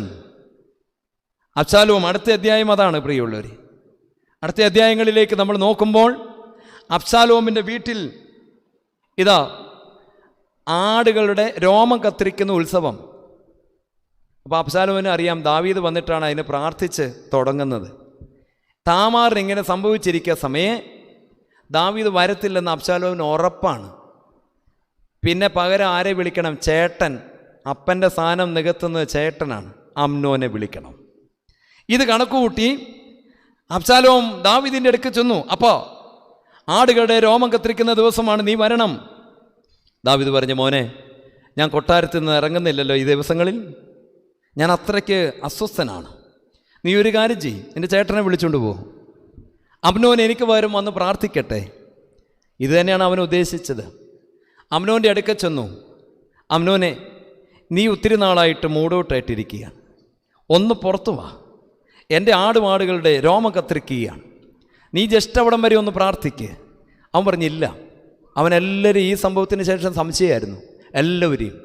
അബ്ശാലോം. അടുത്ത അധ്യായം അതാണ് പ്രിയമുള്ളവർ. അടുത്ത അധ്യായങ്ങളിലേക്ക് നമ്മൾ നോക്കുമ്പോൾ അബ്ശാലോമിൻ്റെ വീട്ടിൽ ഇതാ ആടുകളുടെ രോമം കത്തിരിക്കുന്ന ഉത്സവം. അപ്പോൾ അബ്ശാലോമിന് അറിയാം ദാവീദ് വന്നിട്ടാണ് അതിന് പ്രാർത്ഥിച്ച് തുടങ്ങുന്നത്. താമാറിന് ഇങ്ങനെ സംഭവിച്ചിരിക്കുക സമയേ ദാവീദ് വരത്തില്ലെന്ന് അബ്ശാലോമിന് ഉറപ്പാണ്. പിന്നെ പകരം ആരെ വിളിക്കണം? ചേട്ടൻ. അപ്പൻ്റെ സ്ഥാനം നികത്തുന്നത് ചേട്ടനാണ്. അമ്നോനെ വിളിക്കണം. ഇത് കണക്കുകൂട്ടി അബ്ശാലോം ദാവീദിൻ്റെ അടുക്ക് ചെന്നു. അപ്പോൾ ആടുകളുടെ രോമം കത്തിരിക്കുന്ന ദിവസമാണ്, നീ വരണം. ദാവീദ് പറഞ്ഞു, മോനെ, ഞാൻ കൊട്ടാരത്തിൽ നിന്ന് ഇറങ്ങുന്നില്ലല്ലോ ഈ ദിവസങ്ങളിൽ, ഞാൻ അത്രയ്ക്ക് അസ്വസ്ഥനാണ്. നീ ഒരു കാര്യം ചെയ്യ്, എൻ്റെ ചേട്ടനെ വിളിച്ചുകൊണ്ട് പോകും, അമ്നോൻ എനിക്ക് പകരം വന്ന് പ്രാർത്ഥിക്കട്ടെ. ഇത് തന്നെയാണ് അവൻ ഉദ്ദേശിച്ചത്. അമ്നോൻ്റെ അടുക്ക ചെന്നു. അമ്നോനെ, നീ ഒത്തിരി നാളായിട്ട് മൂടോട്ടായിട്ടിരിക്കുകയാണ്, ഒന്ന് പുറത്തു വാ, എൻ്റെ ആടുമാടുകളുടെ രോമം കത്തിരിക്കുകയാണ്, നീ ജസ്റ്റ് അവിടം വരെ ഒന്ന് പ്രാർത്ഥിക്കുക. അവൻ പറഞ്ഞില്ല. അവനെല്ലാവരും ഈ സംഭവത്തിന് ശേഷം സംശയമായിരുന്നു, എല്ലാവരെയും.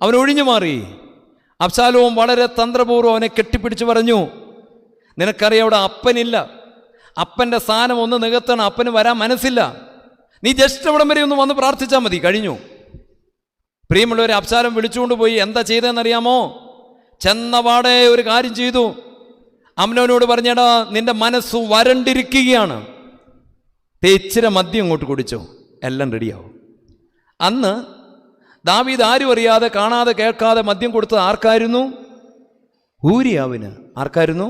അവൻ ഒഴിഞ്ഞു മാറി. അബ്ശാലോം വളരെ തന്ത്രപൂർവ്വം അവനെ കെട്ടിപ്പിടിച്ച് പറഞ്ഞു, നിനക്കറിയാം അവിടെ അപ്പനില്ല, അപ്പൻ്റെ സ്ഥാനം ഒന്ന് നികത്തണം, അപ്പന് വരാൻ മനസ്സില്ല, നീ ജസ്റ്റ് അവിടം വരെ ഒന്ന് വന്ന് പ്രാർത്ഥിച്ചാൽ മതി, കഴിഞ്ഞു. പ്രിയമുള്ളവരെ, അബ്ശാലോം വിളിച്ചുകൊണ്ട് പോയി. എന്താ ചെയ്തതെന്നറിയാമോ? ചെന്നപാടെ ഒരു കാര്യം ചെയ്തു. അമ്നോനോട് പറഞ്ഞടാ, നിന്റെ മനസ്സ് വരണ്ടിരിക്കുകയാണ്, ഇച്ചിരി മദ്യം ഇങ്ങോട്ട് കുടിച്ചോ, എല്ലാം റെഡിയാവും. അന്ന് ദാവീദ് ആരും അറിയാതെ കാണാതെ കേൾക്കാതെ മദ്യം കൊടുത്തത് ആർക്കായിരുന്നു? ഊരിയാവിന്. ആർക്കായിരുന്നു?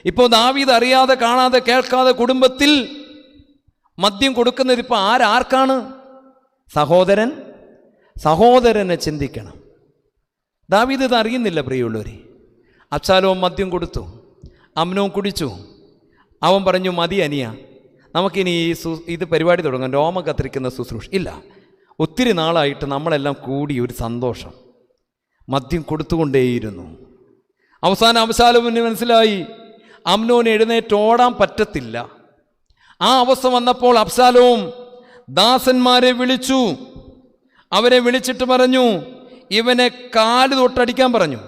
ഇപ്പോൾ ദാവീദ് അറിയാതെ കാണാതെ കേൾക്കാതെ കുടുംബത്തിൽ മദ്യം കൊടുക്കുന്നത് ഇപ്പോൾ ആർക്കാണ്? സഹോദരനെ ചിന്തിക്കണം. ദാവീദ് ഇത് അറിയുന്നില്ല പ്രിയമുള്ളവരെ. അബ്ശാലോം മദ്യം കൊടുത്തു, അമ്നോൻ കുടിച്ചു. അവൻ പറഞ്ഞു, മതി അനിയ, നമുക്കിനി ഇത് പരിപാടി തുടങ്ങാം, രോമം കത്തിരിക്കുന്ന ശുശ്രൂഷ ഇല്ല. ഒത്തിരി നാളായിട്ട് നമ്മളെല്ലാം കൂടി ഒരു സന്തോഷം. മദ്യം കൊടുത്തുകൊണ്ടേയിരുന്നു. അവസാനം അബ്ശാലോമിന് മനസ്സിലായി അമ്നോന് എഴുന്നേറ്റോടാൻ പറ്റത്തില്ല. ആ അവസ്ഥ വന്നപ്പോൾ അബ്ശാലോം ദാസന്മാരെ വിളിച്ചു. അവരെ വിളിച്ചിട്ട് പറഞ്ഞു, ഇവനെ കാല് തൊട്ടടിക്കാൻ പറഞ്ഞു.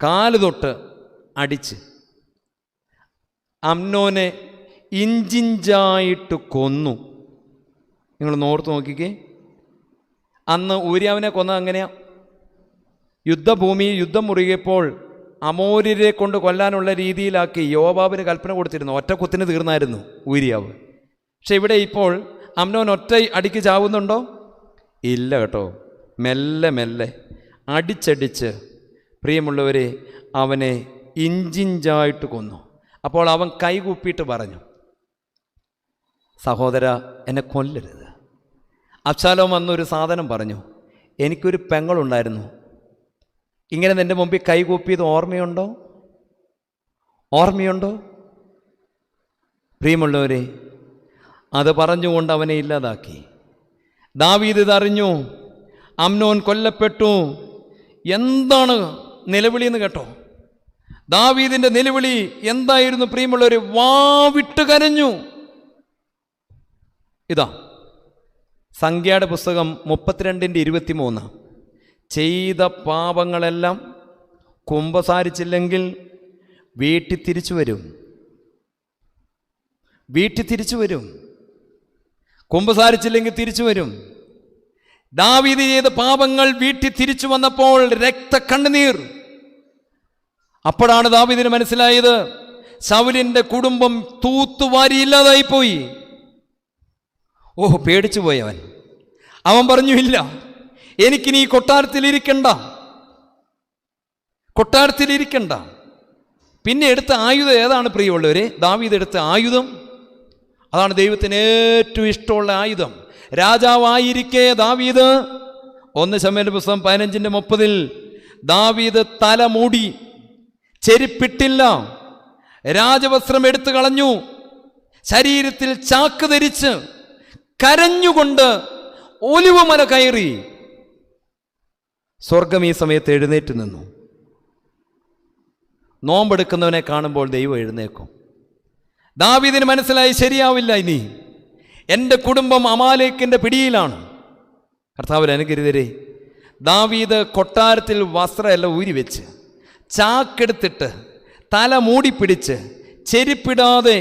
കാല് തൊട്ട് അടിച്ച് അമ്നോനെ ഇഞ്ചിഞ്ചായിട്ട് കൊന്നു. നിങ്ങൾ ഓർത്ത് നോക്കിക്കേ, അന്ന് ഊര്യാവിനെ കൊന്നത് എങ്ങനെയാ? യുദ്ധഭൂമിയിൽ യുദ്ധം മുറുകിയപ്പോൾ അമോര്യരെ കൊണ്ട് കൊല്ലാനുള്ള രീതിയിലാക്കി യോവാബിന് കൽപ്പന കൊടുത്തിരുന്നു. ഒറ്റ കുത്തിന് തീർന്നായിരുന്നു ഊര്യാവ്. പക്ഷെ ഇവിടെ ഇപ്പോൾ അമ്നോൻ ഒറ്റ അടിക്ക് ചാവുന്നുണ്ടോ? ഇല്ല കേട്ടോ. മെല്ലെ മെല്ലെ അടിച്ചടിച്ച് പ്രിയമുള്ളവരെ അവനെ ഇഞ്ചിഞ്ചായിട്ട് കൊന്നു. അപ്പോൾ അവൻ കൈകൂപ്പിയിട്ട് പറഞ്ഞു, സഹോദര, എന്നെ കൊല്ലരുത്. അബ്ശാലോം വന്നൊരു സാധനം പറഞ്ഞു, എനിക്കൊരു പെങ്ങളുണ്ടായിരുന്നു, ഇങ്ങനെ നിൻ്റെ മുമ്പിൽ കൈകൂപ്പിയത് ഓർമ്മയുണ്ടോ? പ്രിയമുള്ളവരെ, അത് പറഞ്ഞുകൊണ്ട് അവനെ ഇല്ലാതാക്കി. ദാവീദ് ഇതറിഞ്ഞു, അമ്നോൻ കൊല്ലപ്പെട്ടു. എന്താണ് നിലവിളി എന്ന് കേട്ടോ? ദാവീദിൻ്റെ നിലവിളി എന്തായിരുന്നു പ്രിയമുള്ളവരെ? വാവിട്ട് കരഞ്ഞു. ഇതാ സംഖ്യയുടെ പുസ്തകം 32:23. ചെയ്ത പാപങ്ങളെല്ലാം കുമ്പസാരിച്ചില്ലെങ്കിൽ വീട്ടിൽ തിരിച്ചു വരും. വീട്ടിൽ തിരിച്ചു വരും. കുമ്പസാരിച്ചില്ലെങ്കിൽ തിരിച്ചു വരും. ദാവീദ് ചെയ്ത പാപങ്ങൾ വീട്ടിൽ തിരിച്ചു വന്നപ്പോൾ രക്തക്കണ്ണുനീർ. അപ്പോഴാണ് ദാവീദിന് മനസ്സിലായത് ശൗലിന്റെ കുടുംബം തൂത്തുവാരിയില്ലാതായി പോയി. ഓഹ്, പേടിച്ചു പോയവൻ. അവൻ പറഞ്ഞു, ഇല്ല, എനിക്കിനി കൊട്ടാരത്തിലിരിക്കണ്ട. പിന്നെ എടുത്ത ആയുധം ഏതാണ് പ്രിയമുള്ളവരെ? ദാവീദ് എടുത്ത ആയുധം അതാണ് ദൈവത്തിന് ഏറ്റവും ഇഷ്ടമുള്ള ആയുധം. രാജാവായിരിക്കെ ദാവീദ് 1 ശമൂവേൽ പുസ്തകം 15:30 ദാവീദ് തല മൂടി, ചെരുപ്പിട്ടില്ല, രാജവസ്ത്രം എടുത്തു കളഞ്ഞു, ശരീരത്തിൽ ചാക്ക് ധരിച്ച് കരഞ്ഞുകൊണ്ട് ഒലിവുമല കയറി. സ്വർഗം ഈ സമയത്ത് എഴുന്നേറ്റ് നിന്നു. നോമ്പെടുക്കുന്നവനെ കാണുമ്പോൾ ദൈവം എഴുന്നേക്കും. ദാവീദിന് മനസ്സിലായി, ശരിയാവില്ല, ഇനി എൻ്റെ കുടുംബം അമാലേക്കിൻ്റെ പിടിയിലാണ്. കർത്താവിൽ അനുഗ്രഹീതരെ, ദാവീദ് കൊട്ടാരത്തിൽ വസ്ത്രമെല്ലാം ഊരി വെച്ച് ചാക്കെടുത്തിട്ട് തല മൂടിപ്പിടിച്ച് ചെരിപ്പിടാതെ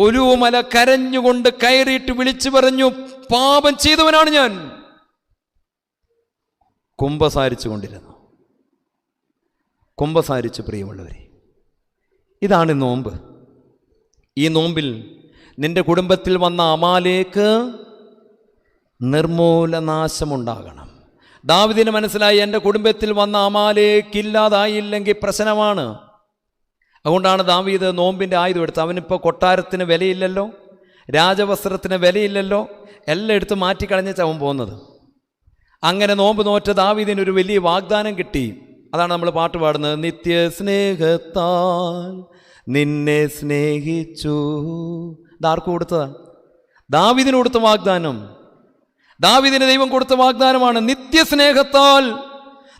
ഒലിവുമല കരഞ്ഞുകൊണ്ട് കയറിയിട്ട് വിളിച്ചു പറഞ്ഞു, പാപം ചെയ്തവനാണ് ഞാൻ. കുമ്പസാരിച്ചു കൊണ്ടിരുന്നു. കുമ്പസാരിച്ചു. പ്രിയമുള്ളവരെ, ഇതാണ് നോമ്പ്. ഈ നോമ്പിൽ നിന്റെ കുടുംബത്തിൽ വന്ന അമാലേക്ക് നിർമൂലനാശമുണ്ടാകണം. ദാവീദിന് മനസ്സിലായി, എൻ്റെ കുടുംബത്തിൽ വന്ന അമാലേക്ക് ഇല്ലാതായില്ലെങ്കിൽ പ്രശ്നമാണ്. അതുകൊണ്ടാണ് ദാവീദ് നോമ്പിൻ്റെ ആയുധം എടുത്ത്. അവനിപ്പോൾ കൊട്ടാരത്തിന് വിലയില്ലല്ലോ, രാജവസ്ത്രത്തിന് വിലയില്ലല്ലോ, എല്ലാം എടുത്ത് മാറ്റിക്കളഞ്ഞിട്ട് അവൻ പോകുന്നത്. അങ്ങനെ നോമ്പ് നോറ്റ ദാവീദിനൊരു വലിയ വാഗ്ദാനം കിട്ടി. അതാണ് നമ്മൾ പാട്ട് പാടുന്നത്, നിത്യസ്നേഹത്താൽ നിന്നെ സ്നേഹിച്ചു. ഇതാർക്ക് കൊടുത്തതാ? ദാവീദിന് കൊടുത്ത വാഗ്ദാനം. ദാവീദിന് ദൈവം കൊടുത്ത വാഗ്ദാനമാണ്. നിത്യസ്നേഹത്താൽ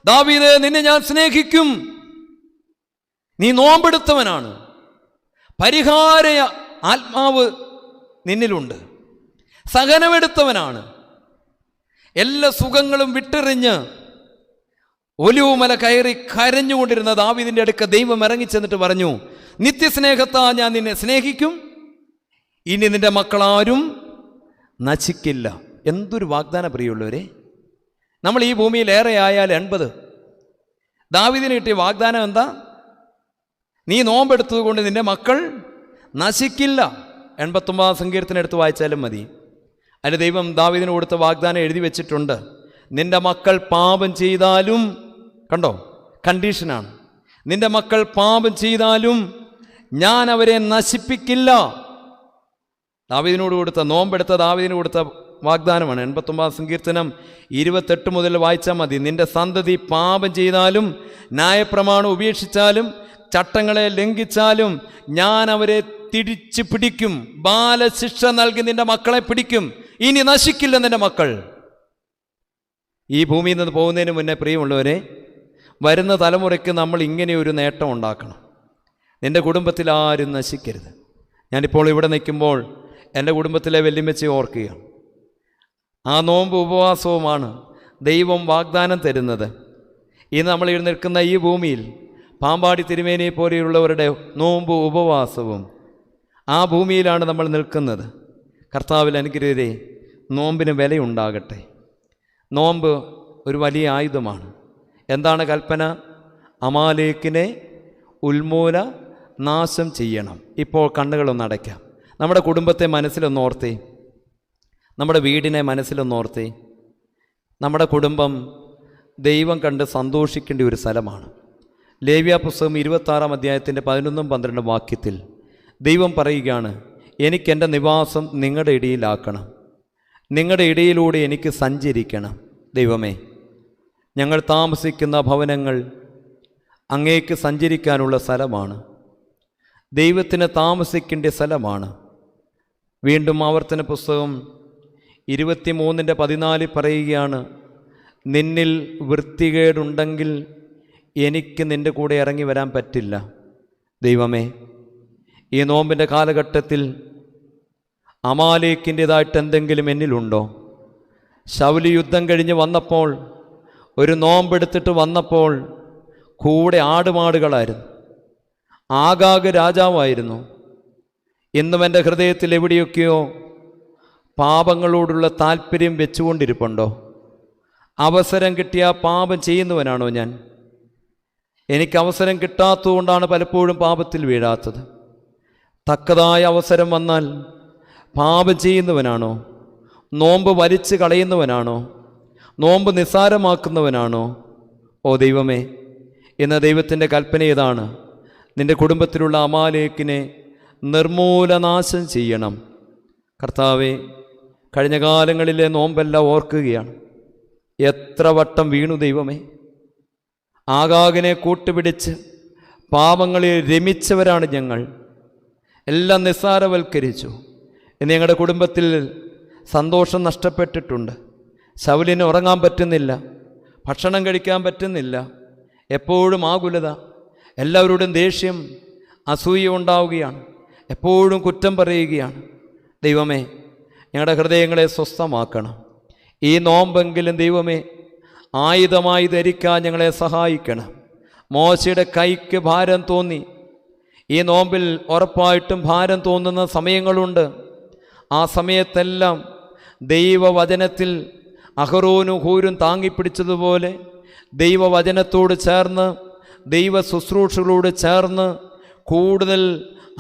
ദാവീദേ, നിന്നെ ഞാൻ സ്നേഹിക്കും. നീ നോമ്പെടുത്തവനാണ്. പരിഹാര ആത്മാവ് നിന്നിലുണ്ട്. സഹനമെടുത്തവനാണ്. എല്ലാ സുഖങ്ങളും വിട്ടെറിഞ്ഞ് ഒലിവുമല കയറി കരഞ്ഞുകൊണ്ടിരുന്ന ദാവീദിന്റെ അടുക്ക ദൈവം ഇറങ്ങിച്ചെന്നിട്ട് പറഞ്ഞു, നിത്യസ്നേഹത്താ ഞാൻ നിന്നെ സ്നേഹിക്കും, ഇനി നിന്റെ മക്കളാരും നശിക്കില്ല. എന്തൊരു വാഗ്ദാന പ്രിയമുള്ളവരെ. നമ്മൾ ഈ ഭൂമിയിൽ ഏറെ ആയാൽ 80. ദാവീദിന് കിട്ടിയ വാഗ്ദാനം എന്താ? നീ നോമ്പെടുത്തത് കൊണ്ട് നിന്റെ മക്കൾ നശിക്കില്ല. 89 സങ്കീർത്തനം എടുത്ത് വായിച്ചാലും മതി. അതിന് ദൈവം ദാവീദിന് കൊടുത്ത വാഗ്ദാനം എഴുതി വെച്ചിട്ടുണ്ട്. നിന്റെ മക്കൾ പാപം ചെയ്താലും, കണ്ടോ, കണ്ടീഷനാണ്, നിന്റെ മക്കൾ പാപം ചെയ്താലും ഞാൻ അവരെ നശിപ്പിക്കില്ല. ദാവീദിനോട് കൊടുത്ത, നോമ്പെടുത്ത ദാവീദിന് കൊടുത്ത വാഗ്ദാനമാണ്. 89 സങ്കീർത്തനം 28 മുതൽ വായിച്ചാൽ മതി. നിന്റെ സന്തതി പാപം ചെയ്താലും ന്യായപ്രമാണം ഉപേക്ഷിച്ചാലും ചട്ടങ്ങളെ ലംഘിച്ചാലും ഞാൻ അവരെ തിരിച്ചു പിടിക്കും. ബാലശിക്ഷ നൽകി നിന്റെ മക്കളെ പിടിക്കും. ഇനി നശിക്കില്ല നിന്റെ മക്കൾ. ഈ ഭൂമിയിൽ നിന്ന് പോകുന്നതിന് മുന്നേ പ്രിയമുള്ളവരെ, വരുന്ന തലമുറയ്ക്ക് നമ്മൾ ഇങ്ങനെയൊരു നേട്ടം ഉണ്ടാക്കണം. നിൻ്റെ കുടുംബത്തിൽ ആരും നശിക്കരുത്. ഞാനിപ്പോൾ ഇവിടെ നിൽക്കുമ്പോൾ എൻ്റെ കുടുംബത്തിലെ വല്യമ്മച്ചി ഓർക്കുക. ആ നോമ്പ് ഉപവാസവുമാണ് ദൈവം വാഗ്ദാനം തരുന്നത്. ഇന്ന് നമ്മൾ ഇവിടെ നിൽക്കുന്ന ഈ ഭൂമിയിൽ പാമ്പാടി തിരുമേനിയെ പോലെയുള്ളവരുടെ നോമ്പ് ഉപവാസവും ആ ഭൂമിയിലാണ് നമ്മൾ നിൽക്കുന്നത്. കർത്താവിൽ അനുഗ്രഹീതരെ, നോമ്പിന് വിലയുണ്ടാകട്ടെ. നോമ്പ് ഒരു വലിയ ആയുധമാണ്. എന്താണ് കൽപ്പന? അമാലേക്കിനെ ഉന്മൂല നാശം ചെയ്യണം. ഇപ്പോൾ കണ്ണുകളൊന്ന് അടയ്ക്കാം. നമ്മുടെ കുടുംബത്തെ മനസ്സിലൊന്നോർത്തേ, നമ്മുടെ വീടിനെ മനസ്സിലൊന്നോർത്തേ. നമ്മുടെ കുടുംബം ദൈവം കണ്ട് സന്തോഷിക്കേണ്ട ഒരു സ്ഥലമാണ്. ലേവ്യ പുസ്തകം 26 അധ്യായത്തിൻ്റെ 11-12 വാക്യത്തിൽ ദൈവം പറയുകയാണ്, എനിക്കെൻ്റെ നിവാസം നിങ്ങളുടെ ഇടയിലാക്കണം, നിങ്ങളുടെ ഇടയിലൂടെ എനിക്ക് സഞ്ചരിക്കണം. ദൈവമേ, ഞങ്ങൾ താമസിക്കുന്ന ഭവനങ്ങൾ അങ്ങേക്ക് സഞ്ചരിക്കാനുള്ള സ്ഥലമാണ്, ദൈവത്തിന് താമസിക്കേണ്ട സ്ഥലമാണ്. വീണ്ടും ആവർത്തന പുസ്തകം 23:14 പറയുകയാണ്, നിന്നിൽ വൃത്തികേടുണ്ടെങ്കിൽ എനിക്ക് നിൻ്റെ കൂടെ ഇറങ്ങി വരാൻ പറ്റില്ല. ദൈവമേ, ഈ നോമ്പിൻ്റെ കാലഘട്ടത്തിൽ അമാലേക്കിൻ്റെതായിട്ട് എന്തെങ്കിലും എന്നിലുണ്ടോ? ശൗലി യുദ്ധം കഴിഞ്ഞ് വന്നപ്പോൾ ഒരു നോമ്പെടുത്തിട്ട് വന്നപ്പോൾ കൂടെ ആടുമാടുകളായിരുന്നു. ആഗാഗ് രാജാവായിരുന്നു. ഇന്നും എൻ്റെ ഹൃദയത്തിൽ എവിടെയൊക്കെയോ പാപങ്ങളോടുള്ള താല്പര്യം വെച്ചുകൊണ്ടിരിപ്പുണ്ടോ? അവസരം കിട്ടിയ പാപം ചെയ്യുന്നവനാണോ ഞാൻ? എനിക്ക് അവസരം കിട്ടാത്തതുകൊണ്ടാണ് പലപ്പോഴും പാപത്തിൽ വീഴാത്തത്. തക്കതായ അവസരം വന്നാൽ പാപം ചെയ്യുന്നവനാണോ? നോമ്പ് വലിച്ചു കളയുന്നവനാണോ? നോമ്പ് നിസ്സാരമാക്കുന്നവനാണോ? ഓ ദൈവമേ, ഇന്ന് ദൈവത്തിൻ്റെ കൽപ്പന ഇതാണ്: നിൻ്റെ കുടുംബത്തിലുള്ള അമാലേക്കിനെ നിർമൂലനാശം ചെയ്യണം. കർത്താവേ, കഴിഞ്ഞ കാലങ്ങളിലെ നോമ്പെല്ലാം ഓർക്കുകയാണ്. എത്ര വട്ടം വീണു ദൈവമേ. ആഗാഗിനെ കൂട്ടുപിടിച്ച് പാപങ്ങളിൽ രമിച്ചവരാണ് ഞങ്ങൾ. എല്ലാം നിസ്സാരവൽക്കരിച്ചു. ഇന്ന് ഞങ്ങളുടെ കുടുംബത്തിൽ സന്തോഷം നഷ്ടപ്പെട്ടിട്ടുണ്ട്. ശൗലിന് ഉറങ്ങാൻ പറ്റുന്നില്ല, ഭക്ഷണം കഴിക്കാൻ പറ്റുന്നില്ല, എപ്പോഴും ആകുലത, എല്ലാവരോടും ദേഷ്യം, അസൂയ ഉണ്ടാവുകയാണ്, എപ്പോഴും കുറ്റം പറയുകയാണ്. ദൈവമേ, ഞങ്ങളുടെ ഹൃദയങ്ങളെ സ്വസ്ഥമാക്കണം. ഈ നോമ്പെങ്കിലും ദൈവമേ ആയുധമായി ധരിക്കാൻ ഞങ്ങളെ സഹായിക്കണം. മോശയുടെ കൈക്ക് ഭാരം തോന്നി. ഈ നോമ്പിൽ ഉറപ്പായിട്ടും ഭാരം തോന്നുന്ന സമയങ്ങളുണ്ട്. ആ സമയത്തെല്ലാം ദൈവവചനത്തിൽ അഹറോനും ഹൂരും താങ്ങിപ്പിടിച്ചതുപോലെ ദൈവവചനത്തോട് ചേർന്ന്, ദൈവ ശുശ്രൂഷകളോട് ചേർന്ന് കൂടുതൽ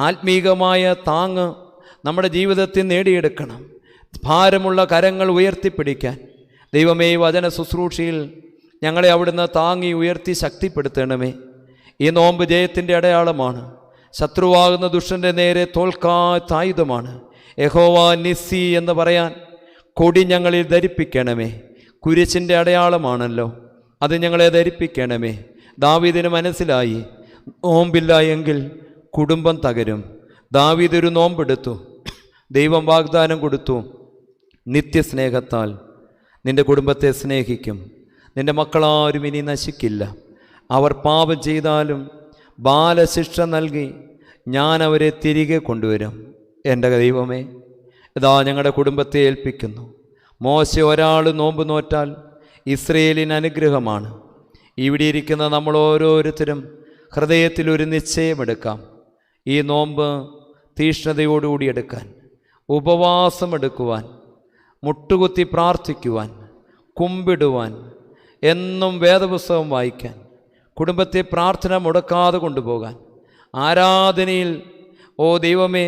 ആത്മീകമായ താങ്ങ് നമ്മുടെ ജീവിതത്തിൽ നേടിയെടുക്കണം. ഭാരമുള്ള കരങ്ങൾ ഉയർത്തിപ്പിടിക്കാൻ ദൈവമേ, വചന ശുശ്രൂഷയിൽ ഞങ്ങളെ അവിടുന്ന് താങ്ങി ഉയർത്തി ശക്തിപ്പെടുത്തണമേ. ഈ നോമ്പ് ജയത്തിൻ്റെ അടയാളമാണ്. ശത്രുവാകുന്ന ദുഷ്ടൻ്റെ നേരെ തോൽക്കാത്തായുധമാണ്. യഹോവ നിസ്സി എന്ന് പറയാൻ കൊടി ഞങ്ങളിൽ ധരിപ്പിക്കണമേ. കുരിശിൻ്റെ അടയാളമാണല്ലോ, അത് ഞങ്ങളെ ധരിപ്പിക്കണമേ. ദാവീദിന് മനസ്സിലായി, നോമ്പില്ല എങ്കിൽ കുടുംബം തകരും. ദാവീദ് ഒരു നോമ്പെടുത്തു. ദൈവം വാഗ്ദാനം കൊടുത്തു, നിത്യസ്നേഹത്താൽ നിൻ്റെ കുടുംബത്തെ സ്നേഹിക്കും. നിൻ്റെ മക്കളാരും ഇനി നശിക്കില്ല. അവർ പാപം ചെയ്താലും ബാലശിക്ഷ നൽകി ഞാൻ അവരെ തിരികെ കൊണ്ടുവരും. എൻ്റെ ദൈവമേ, ഇതാ ഞങ്ങളുടെ കുടുംബത്തെ ഏൽപ്പിക്കുന്നു. മോശ ഒരാൾ നോമ്പ് നോറ്റാൽ ഇസ്രയേലിന് അനുഗ്രഹമാണ്. ഇവിടെ ഇരിക്കുന്ന നമ്മൾ ഓരോരുത്തരും ഹൃദയത്തിലൊരു നിശ്ചയമെടുക്കാം. ഈ നോമ്പ് തീഷ്ണതയോടുകൂടി എടുക്കാൻ, ഉപവാസമെടുക്കുവാൻ, മുട്ടുകുത്തി പ്രാർത്ഥിക്കുവാൻ, കുമ്പിടുവാൻ, എന്നും വേദപുസ്തകം വായിക്കാൻ, കുടുംബത്തെ പ്രാർത്ഥന മുടക്കാതെ കൊണ്ടുപോകാൻ, ആരാധനയിൽ ഓ ദൈവമേ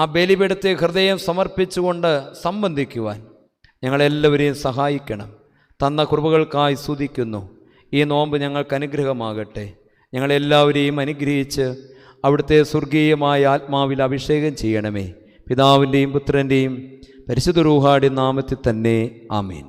ആ ബലിപീഠത്തെ ഹൃദയം സമർപ്പിച്ചുകൊണ്ട് സംബന്ധിക്കുവാൻ ഞങ്ങളെല്ലാവരെയും സഹായിക്കണം. തന്ന കൃപകൾക്കായി സ്തുതിക്കുന്നു. ഈ നോമ്പ് ഞങ്ങൾക്ക് അനുഗ്രഹമാകട്ടെ. ഞങ്ങളെല്ലാവരെയും അനുഗ്രഹിച്ച് അവിടുത്തെ സ്വർഗീയമായ ആത്മാവിൽ അഭിഷേകം ചെയ്യണമേ. പിതാവിൻ്റെയും പുത്രൻ്റെയും പരിശുദ്ധ റൂഹായുടെ നാമത്തിൽ തന്നെ ആമേൻ.